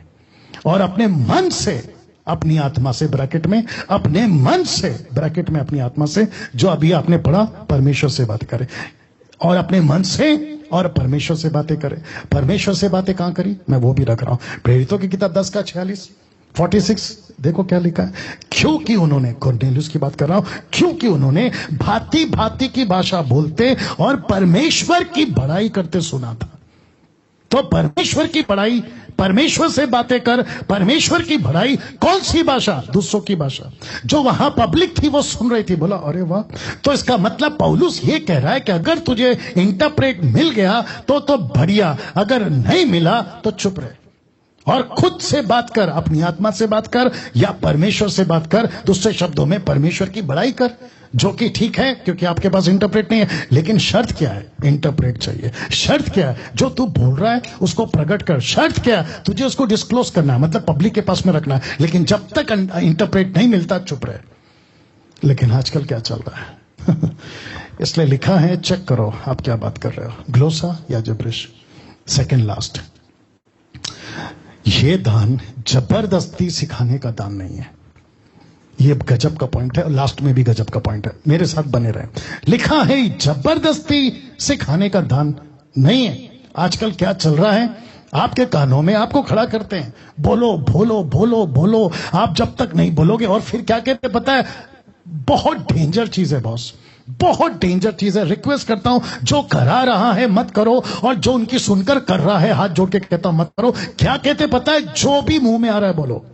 और अपने मन से, अपनी आत्मा से, ब्रैकेट में अपने मन से, ब्रैकेट में अपनी आत्मा से, जो अभी आपने पढ़ा, परमेश्वर से बात करे, और अपने मन से और परमेश्वर से बातें करे। परमेश्वर से बातें कहां करी, मैं वो भी रख रहा हूं। प्रेरितों की किताब 10 का 46 देखो क्या लिखा है। क्योंकि उन्होंने, कॉर्नेलियस की बात कर रहा हूं, क्योंकि उन्होंने भांति भांति की भाषा बोलते और परमेश्वर की बड़ाई करते सुना था। तो परमेश्वर की बड़ाई, परमेश्वर से बातें कर, परमेश्वर की बड़ाई, कौन सी भाषा? दूसरों की भाषा। जो वहां पब्लिक थी वो सुन रही थी, बोला अरे वाह। तो इसका मतलब पौलुस ये कह रहा है कि अगर तुझे इंटरप्रेट मिल गया तो बढ़िया, अगर नहीं मिला तो चुप रहे और खुद से बात कर, अपनी आत्मा से बात कर या परमेश्वर से बात कर। दूसरे शब्दों में परमेश्वर की बड़ाई कर, जो कि ठीक है क्योंकि आपके पास इंटरप्रेट नहीं है। लेकिन शर्त क्या है? इंटरप्रेट चाहिए। शर्त क्या है? जो तू बोल रहा है उसको प्रकट कर। शर्त क्या है? तुझे उसको डिस्क्लोज करना है, मतलब पब्लिक के पास में रखना है। लेकिन जब तक इंटरप्रेट नहीं मिलता चुप रहे। लेकिन आजकल क्या चल रहा है इसलिए लिखा है, चेक करो आप क्या बात कर रहे हो, ग्लोसा या जिब्रिश। सेकेंड लास्ट, ये दान जबरदस्ती सिखाने का दान नहीं है। ये गजब का पॉइंट है और लास्ट में भी गजब का पॉइंट है, मेरे साथ बने रहे। लिखा है जबरदस्ती सिखाने का दान नहीं है। आजकल क्या चल रहा है, आपके कानों में आपको खड़ा करते हैं, बोलो बोलो बोलो बोलो, आप जब तक नहीं बोलोगे, और फिर क्या कहते पता है, बहुत डेंजर चीज है बॉस, बहुत डेंजर चीज है। रिक्वेस्ट करता हूं, जो करा रहा है मत करो, और जो उनकी सुनकर कर रहा है हाथ जोड़ के कहता हूं मत करो। क्या कहते पता है, जो भी मुंह में आ रहा है बोलो।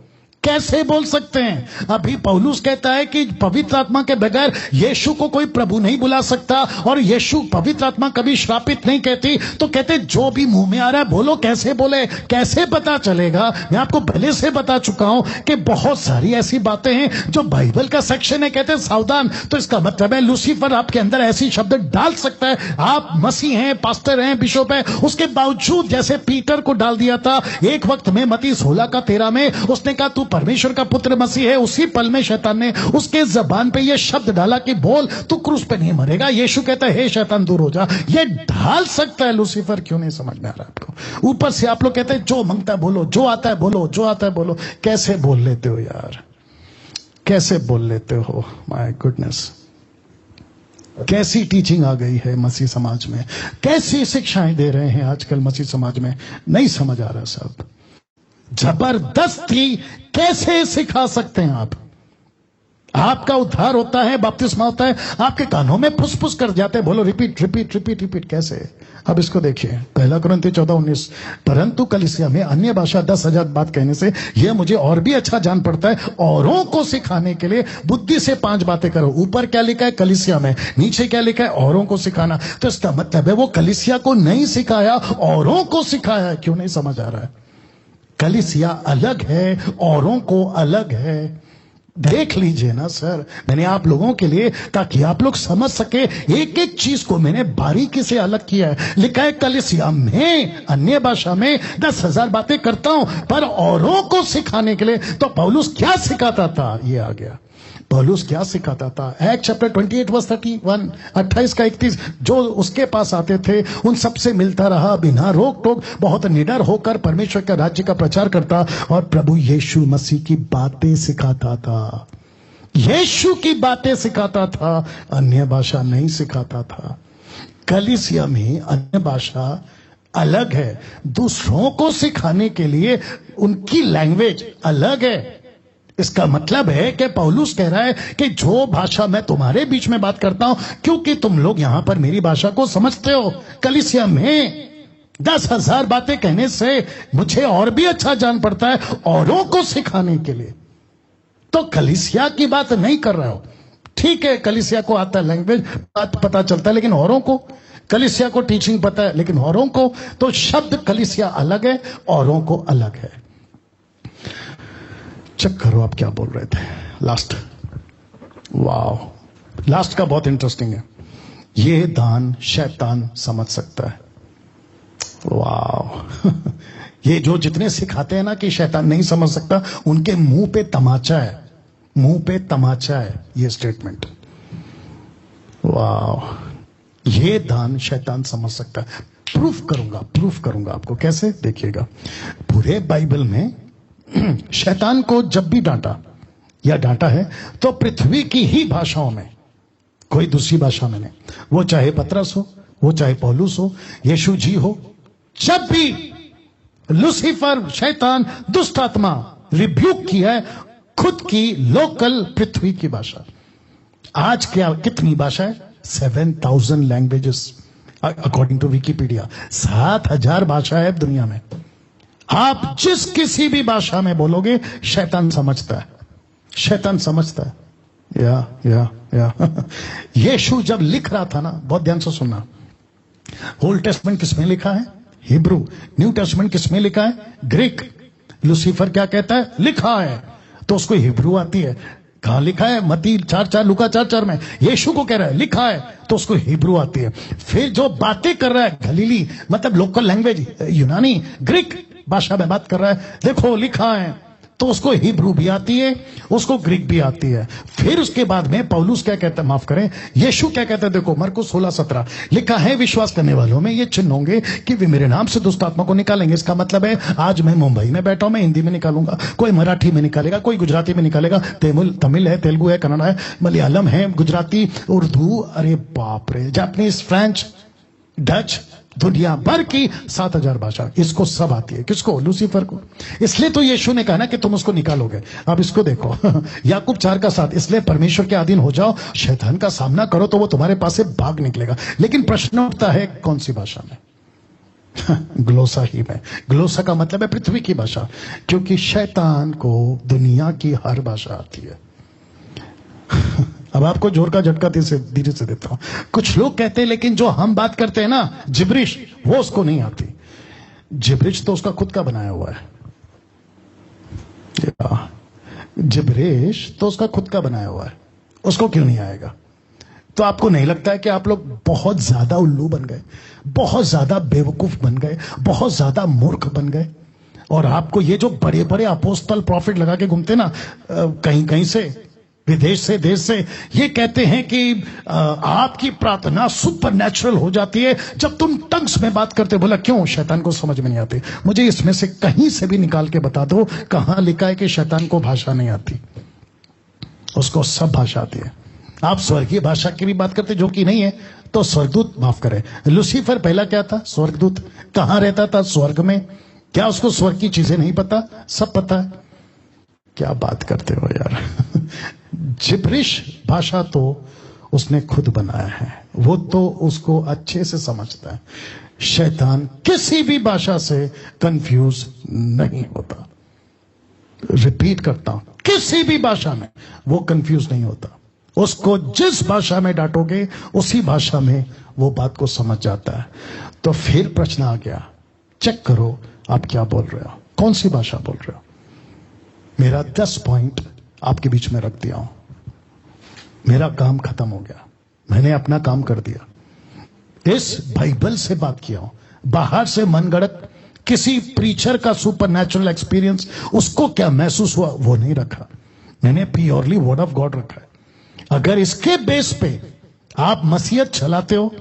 कैसे बोल सकते हैं? अभी पौलुस कहता है कि पवित्र आत्मा के बगैर यीशु को कोई प्रभु नहीं बुला सकता, और यीशु पवित्र आत्मा कभी श्रापित नहीं कहती। तो कहते जो भी मुंह में आ रहा है बोलो। कैसे बोले, कैसे पता चलेगा? मैं आपको पहले से बता चुका हूं कि बहुत सारी ऐसी बातें हैं जो बाइबल का सेक्शन है, कहते हैं सावधान। तो इसका मतलब है लूसीफर आपके अंदर ऐसी शब्द डाल सकता है। आप मसीह हैं, पास्टर हैं, बिशप हैं, उसके बावजूद जैसे पीटर को डाल दिया था एक वक्त में मत्ती 16:13 में, उसने कहा तू परमेश्वर का पुत्र मसीह है, उसी पल में शैतान ने उसके जबान पे ये शब्द डाला कि बोल तू क्रूस पे नहीं मरेगा। यीशु कहता है हे शैतान दूर हो जा। ये ढाल सकता है लूसीफर, क्यों नहीं समझ में आ रहा आपको? ऊपर से आप लोग कहते हैं जो मांगता है बोलो, जो आता है बोलो, जो आता है बोलो। कैसे बोल लेते हो यार, कैसे बोल लेते हो? माय गुडनेस, कैसी टीचिंग आ गई है मसीह समाज में, कैसी शिक्षाएं दे रहे हैं आजकल मसीह समाज में, नहीं समझ आ रहा सब। जबरदस्ती कैसे सिखा सकते हैं आप? आपका उद्धार होता है, बपतिस्मा होता है, आपके कानों में फुस फुस कर जाते हैं, बोलो रिपीट रिपीट रिपीट रिपीट। कैसे? अब इसको देखिए, 1 कुरिन्थियों 14:19, परंतु कलीसिया में अन्य भाषा 10,000 बात कहने से यह मुझे और भी अच्छा जान पड़ता है। औरों को सिखाने के लिए बुद्धि से 5 बातें करो। ऊपर क्या लिखा है? कलीसिया में। नीचे क्या लिखा है? औरों को सिखाना। तो इसका मतलब है वो कलीसिया को नहीं सिखाया, औरों को सिखाया। क्यों नहीं समझ आ रहा है? कलीसिया अलग है, औरों को अलग है। देख लीजिए ना सर, मैंने आप लोगों के लिए, ताकि आप लोग समझ सके, एक एक चीज को मैंने बारीकी से अलग किया है। लिखा है कलीसिया में अन्य भाषा में 10,000 बातें करता हूं, पर औरों को सिखाने के लिए। तो पौलुस क्या सिखाता था? ये आ गया, पौलुस क्या सिखाता था? एक्ट चैप्टर 28:31, 28 का 31, जो उसके पास आते थे उन सबसे मिलता रहा, बिना रोक टोक बहुत निडर होकर परमेश्वर के राज्य का प्रचार करता और प्रभु यीशु मसीह की बातें सिखाता था। यीशु की बातें सिखाता था, अन्य भाषा नहीं सिखाता था। कलीसिया में अन्य भाषा अलग है, दूसरों को सिखाने के लिए उनकी लैंग्वेज अलग है। इसका मतलब है कि पौलुस कह रहा है कि जो भाषा मैं तुम्हारे बीच में बात करता हूं, क्योंकि तुम लोग यहां पर मेरी भाषा को समझते हो, कलीसिया में 10,000 बातें कहने से मुझे और भी अच्छा जान पड़ता है औरों को सिखाने के लिए। तो कलीसिया की बात नहीं कर रहा हो, ठीक है, कलीसिया को आता है लैंग्वेज, बात पता चलता है, लेकिन औरों को, कलीसिया को टीचिंग पता है, लेकिन औरों को, तो शब्द कलीसिया अलग है, औरों को अलग है। चेक करो आप क्या बोल रहे थे लास्ट। वाओ, लास्ट का बहुत इंटरेस्टिंग है। ये दान शैतान समझ सकता है। वाओ ये जो जितने सिखाते हैं ना कि शैतान नहीं समझ सकता, उनके मुंह पे तमाचा है, मुंह पे तमाचा है ये स्टेटमेंट। वाओ, ये दान शैतान समझ सकता है। प्रूफ करूंगा आपको। कैसे? देखिएगा, पूरे बाइबल में शैतान को जब भी डांटा है तो पृथ्वी की ही भाषाओं में, कोई दूसरी भाषा में नहीं। वो चाहे पतरस हो, वो चाहे पौलुस हो, यीशु जी हो, जब भी लूसीफर, शैतान, दुष्ट आत्मा रिब्यूक किया है, खुद की लोकल पृथ्वी की भाषा। आज क्या कितनी भाषा है? 7,000 लैंग्वेजेस अकॉर्डिंग टू विकिपीडिया। 7,000 भाषा है दुनिया में। आप जिस किसी भी भाषा में बोलोगे, शैतान समझता है, शैतान समझता है। या यीशु जब लिख रहा था ना, बहुत ध्यान से सुनना, ओल्ड टेस्टमेंट किसमें लिखा है? हिब्रू। न्यू टेस्टमेंट किसमें लिखा है? ग्रीक। लूसीफर क्या कहता है? लिखा है, तो उसको हिब्रू आती है। कहां लिखा है? मत्ती 4:4, लूका 4:4 में। यीशु को कह रहा है लिखा है, तो उसको हिब्रू आती है। फिर जो बातें कर रहा है गलीली, मतलब लोकल लैंग्वेज, यूनानी, ग्रीक भाषा में बात कर रहा है, देखो लिखा है, तो उसको हिब्रू भी आती है, उसको ग्रीक भी आती है। फिर उसके बाद में पौलुस क्या कहता है, माफ करें, यीशु क्या कहता है, देखो मरकुस 16:17 लिखा है, विश्वास करने वालों में ये चिन्ह होंगे कि वे मेरे नाम से दुष्ट आत्मा को निकालेंगे। इसका मतलब है आज मैं मुंबई में बैठा हूं, मैं हिंदी में निकालूंगा, कोई मराठी में निकालेगा, कोई गुजराती में निकालेगा, तमिल है, तेलुगु है, कन्नड़ है, मलयालम है, गुजराती, उर्दू, अरे बाप रे, जापानीज, फ्रेंच, डच, दुनिया भर की 7,000 भाषा, इसको सब आती है। किसको? लूसीफर को। इसलिए तो यीशु ने कहा ना कि तुम उसको निकालोगे। अब इसको देखो याकूब 4:7, इसलिए परमेश्वर के अधीन हो जाओ, शैतान का सामना करो तो वो तुम्हारे पास से भाग निकलेगा। लेकिन प्रश्न उठता है कौन सी भाषा में? ग्लोसा ही में। ग्लोसा का मतलब है पृथ्वी की भाषा, क्योंकि शैतान को दुनिया की हर भाषा आती है। अब आपको जोर का झटका धीरे से देता हूं। कुछ लोग कहते हैं लेकिन जो हम बात करते हैं ना जिब्रिश, वो उसको नहीं आती। जिब्रिश तो उसका खुद का बनाया हुआ है। जिब्रिश तो उसका खुद का बनाया हुआ है, उसको क्यों नहीं आएगा? तो आपको नहीं लगता है कि आप लोग बहुत ज्यादा उल्लू बन गए, बहुत ज्यादा बेवकूफ बन गए, बहुत ज्यादा मूर्ख बन गए? और आपको ये जो बड़े बड़े अपोस्टल प्रॉफिट लगा के घूमते ना कहीं कहीं से, विदेश से, देश से, ये कहते हैं कि आपकी प्रार्थना सुपर नेचुरल हो जाती है जब तुम टंग्स में बात करते। बोला क्यों? शैतान को समझ में नहीं आती। मुझे इसमें से कहीं से भी निकाल के बता दो कहां लिखा है कि शैतान को भाषा नहीं आती। उसको सब भाषा आती है। आप स्वर्गीय भाषा की भी बात करते जो कि नहीं है, तो स्वर्गदूत, माफ करें, लूसीफर पहला क्या था? स्वर्गदूत। कहां रहता था? स्वर्ग में। क्या उसको स्वर्ग की चीजें नहीं पता? सब पता है। क्या बात करते हो यार जिब्रिश भाषा तो उसने खुद बनाया है, वो तो उसको अच्छे से समझता है। शैतान किसी भी भाषा से कंफ्यूज नहीं होता। रिपीट करता हूं, किसी भी भाषा में वो कंफ्यूज नहीं होता। उसको जिस भाषा में डांटोगे उसी भाषा में वो बात को समझ जाता है। तो फिर प्रश्न आ गया, चेक करो आप क्या बोल रहे हो, कौन सी भाषा बोल रहे हो। मेरा 10 पॉइंट आपके बीच में रख दिया हूं। मेरा काम खत्म हो गया, मैंने अपना काम कर दिया। इस बाइबल से बात किया हूं। बाहर से मनगढ़ंत किसी प्रीचर का सुपर नेचुरल एक्सपीरियंस उसको क्या महसूस हुआ वो नहीं रखा। मैंने प्योरली वर्ड ऑफ गॉड रखा है। अगर इसके बेस पे आप मसीहत चलाते हो,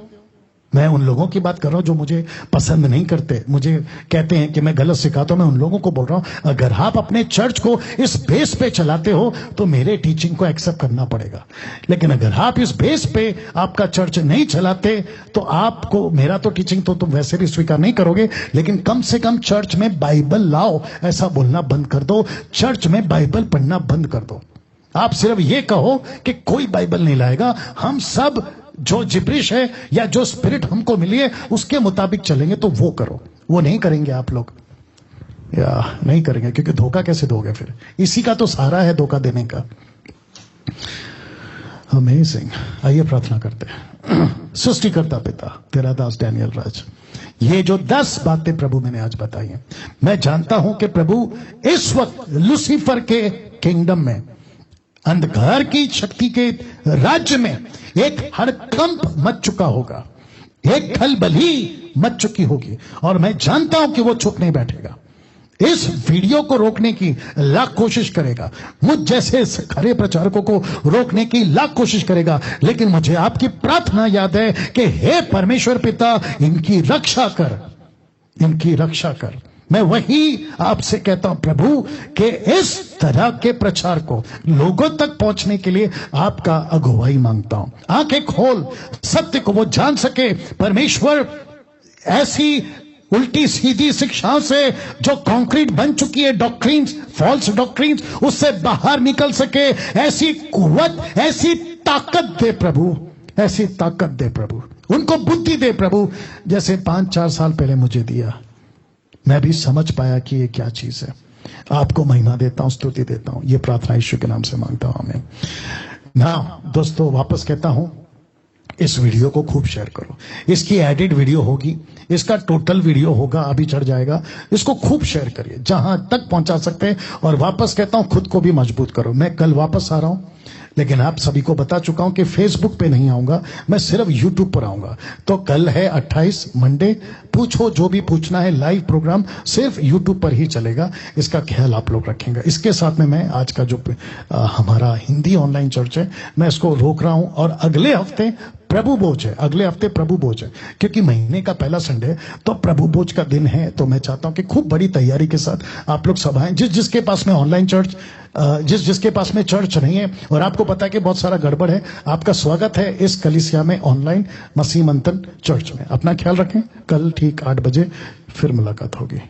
मैं उन लोगों की बात कर रहा हूं जो मुझे पसंद नहीं करते, मुझे कहते हैं कि मैं गलत सिखाता हूं, मैं उन लोगों को बोल रहा हूं। अगर आप अपने चर्च को इस बेस पे चलाते हो तो मेरे टीचिंग को एक्सेप्ट करना पड़ेगा। लेकिन अगर आप इस बेस पे आपका चर्च नहीं चलाते तो आपको मेरा तो टीचिंग तो तुम वैसे भी स्वीकार नहीं करोगे। लेकिन कम से कम चर्च में बाइबल लाओ, ऐसा बोलना बंद कर दो। चर्च में बाइबल पढ़ना बंद कर दो। आप सिर्फ ये कहो कि कोई बाइबल नहीं लाएगा, हम सब जो जिब्रिश है या जो स्पिरिट हमको मिली है उसके मुताबिक चलेंगे, तो वो करो। वो नहीं करेंगे आप लोग, या नहीं करेंगे, क्योंकि धोखा कैसे दोगे फिर? इसी का तो सहारा है धोखा देने का। अमेजिंग। आइए प्रार्थना करते हैं। सृष्टिकर्ता पिता, तेरा दास डैनियल राज, ये जो 10 बातें प्रभु मैंने आज बताई हैं, मैं जानता हूं कि प्रभु इस वक्त लूसीफर के किंगडम में, अंधकार की शक्ति के राज्य में एक हड़कंप मच चुका होगा, एक खलबली मच चुकी होगी, और मैं जानता हूं कि वो चुप नहीं बैठेगा। इस वीडियो को रोकने की लाख कोशिश करेगा, मुझ जैसे खरे प्रचारकों को रोकने की लाख कोशिश करेगा। लेकिन मुझे आपकी प्रार्थना याद है कि हे परमेश्वर पिता, इनकी रक्षा कर, इनकी रक्षा कर। मैं वही आपसे कहता हूं प्रभु कि इस तरह के प्रचार को लोगों तक पहुंचने के लिए आपका अगुवाई मांगता हूं। आंखें खोल, सत्य को वो जान सके परमेश्वर। ऐसी उल्टी सीधी शिक्षाओं से जो कंक्रीट बन चुकी है, डॉक्ट्रिन्स, फॉल्स डॉक्ट्रिन्स, उससे बाहर निकल सके। ऐसी कुव्वत, ऐसी ताकत दे प्रभु, ऐसी ताकत दे प्रभु। उनको बुद्धि दे प्रभु, जैसे 5-4 साल पहले मुझे दिया। मैं भी समझ पाया कि ये क्या चीज है। आपको महिमा देता हूं, स्तुति देता हूं। ये प्रार्थना यीशु के नाम से मांगता हूं। आमीन। ना दोस्तों, वापस कहता हूं, इस वीडियो को खूब शेयर करो। इसकी एडिट वीडियो होगी, इसका टोटल वीडियो होगा, अभी चढ़ जाएगा। इसको खूब शेयर करिए, जहां तक पहुंचा सकते हैं। और वापस कहता हूं, खुद को भी मजबूत करो। मैं कल वापस आ रहा हूं, लेकिन आप सभी को बता चुका हूं कि फेसबुक पे नहीं आऊंगा, मैं सिर्फ यूट्यूब पर आऊंगा। तो कल है 28 मंडे, पूछो जो भी पूछना है, लाइव प्रोग्राम सिर्फ यूट्यूब पर ही चलेगा, इसका ख्याल आप लोग रखेंगे। इसके साथ में मैं आज का जो हमारा हिंदी ऑनलाइन चर्च है, मैं इसको रोक रहा हूं और अगले हफ्ते प्रभु भोज है, अगले हफ्ते प्रभु भोज है, क्योंकि महीने का पहला संडे तो प्रभु भोज का दिन है। तो मैं चाहता हूं कि खूब बड़ी तैयारी के साथ आप लोग सब आए। जिसके पास में ऑनलाइन चर्च, जिसके पास में चर्च नहीं है और आपको पता है कि बहुत सारा गड़बड़ है, आपका स्वागत है इस कलीसिया में, ऑनलाइन मसीह मंथन चर्च में। अपना ख्याल रखें, कल ठीक 8 बजे फिर मुलाकात होगी।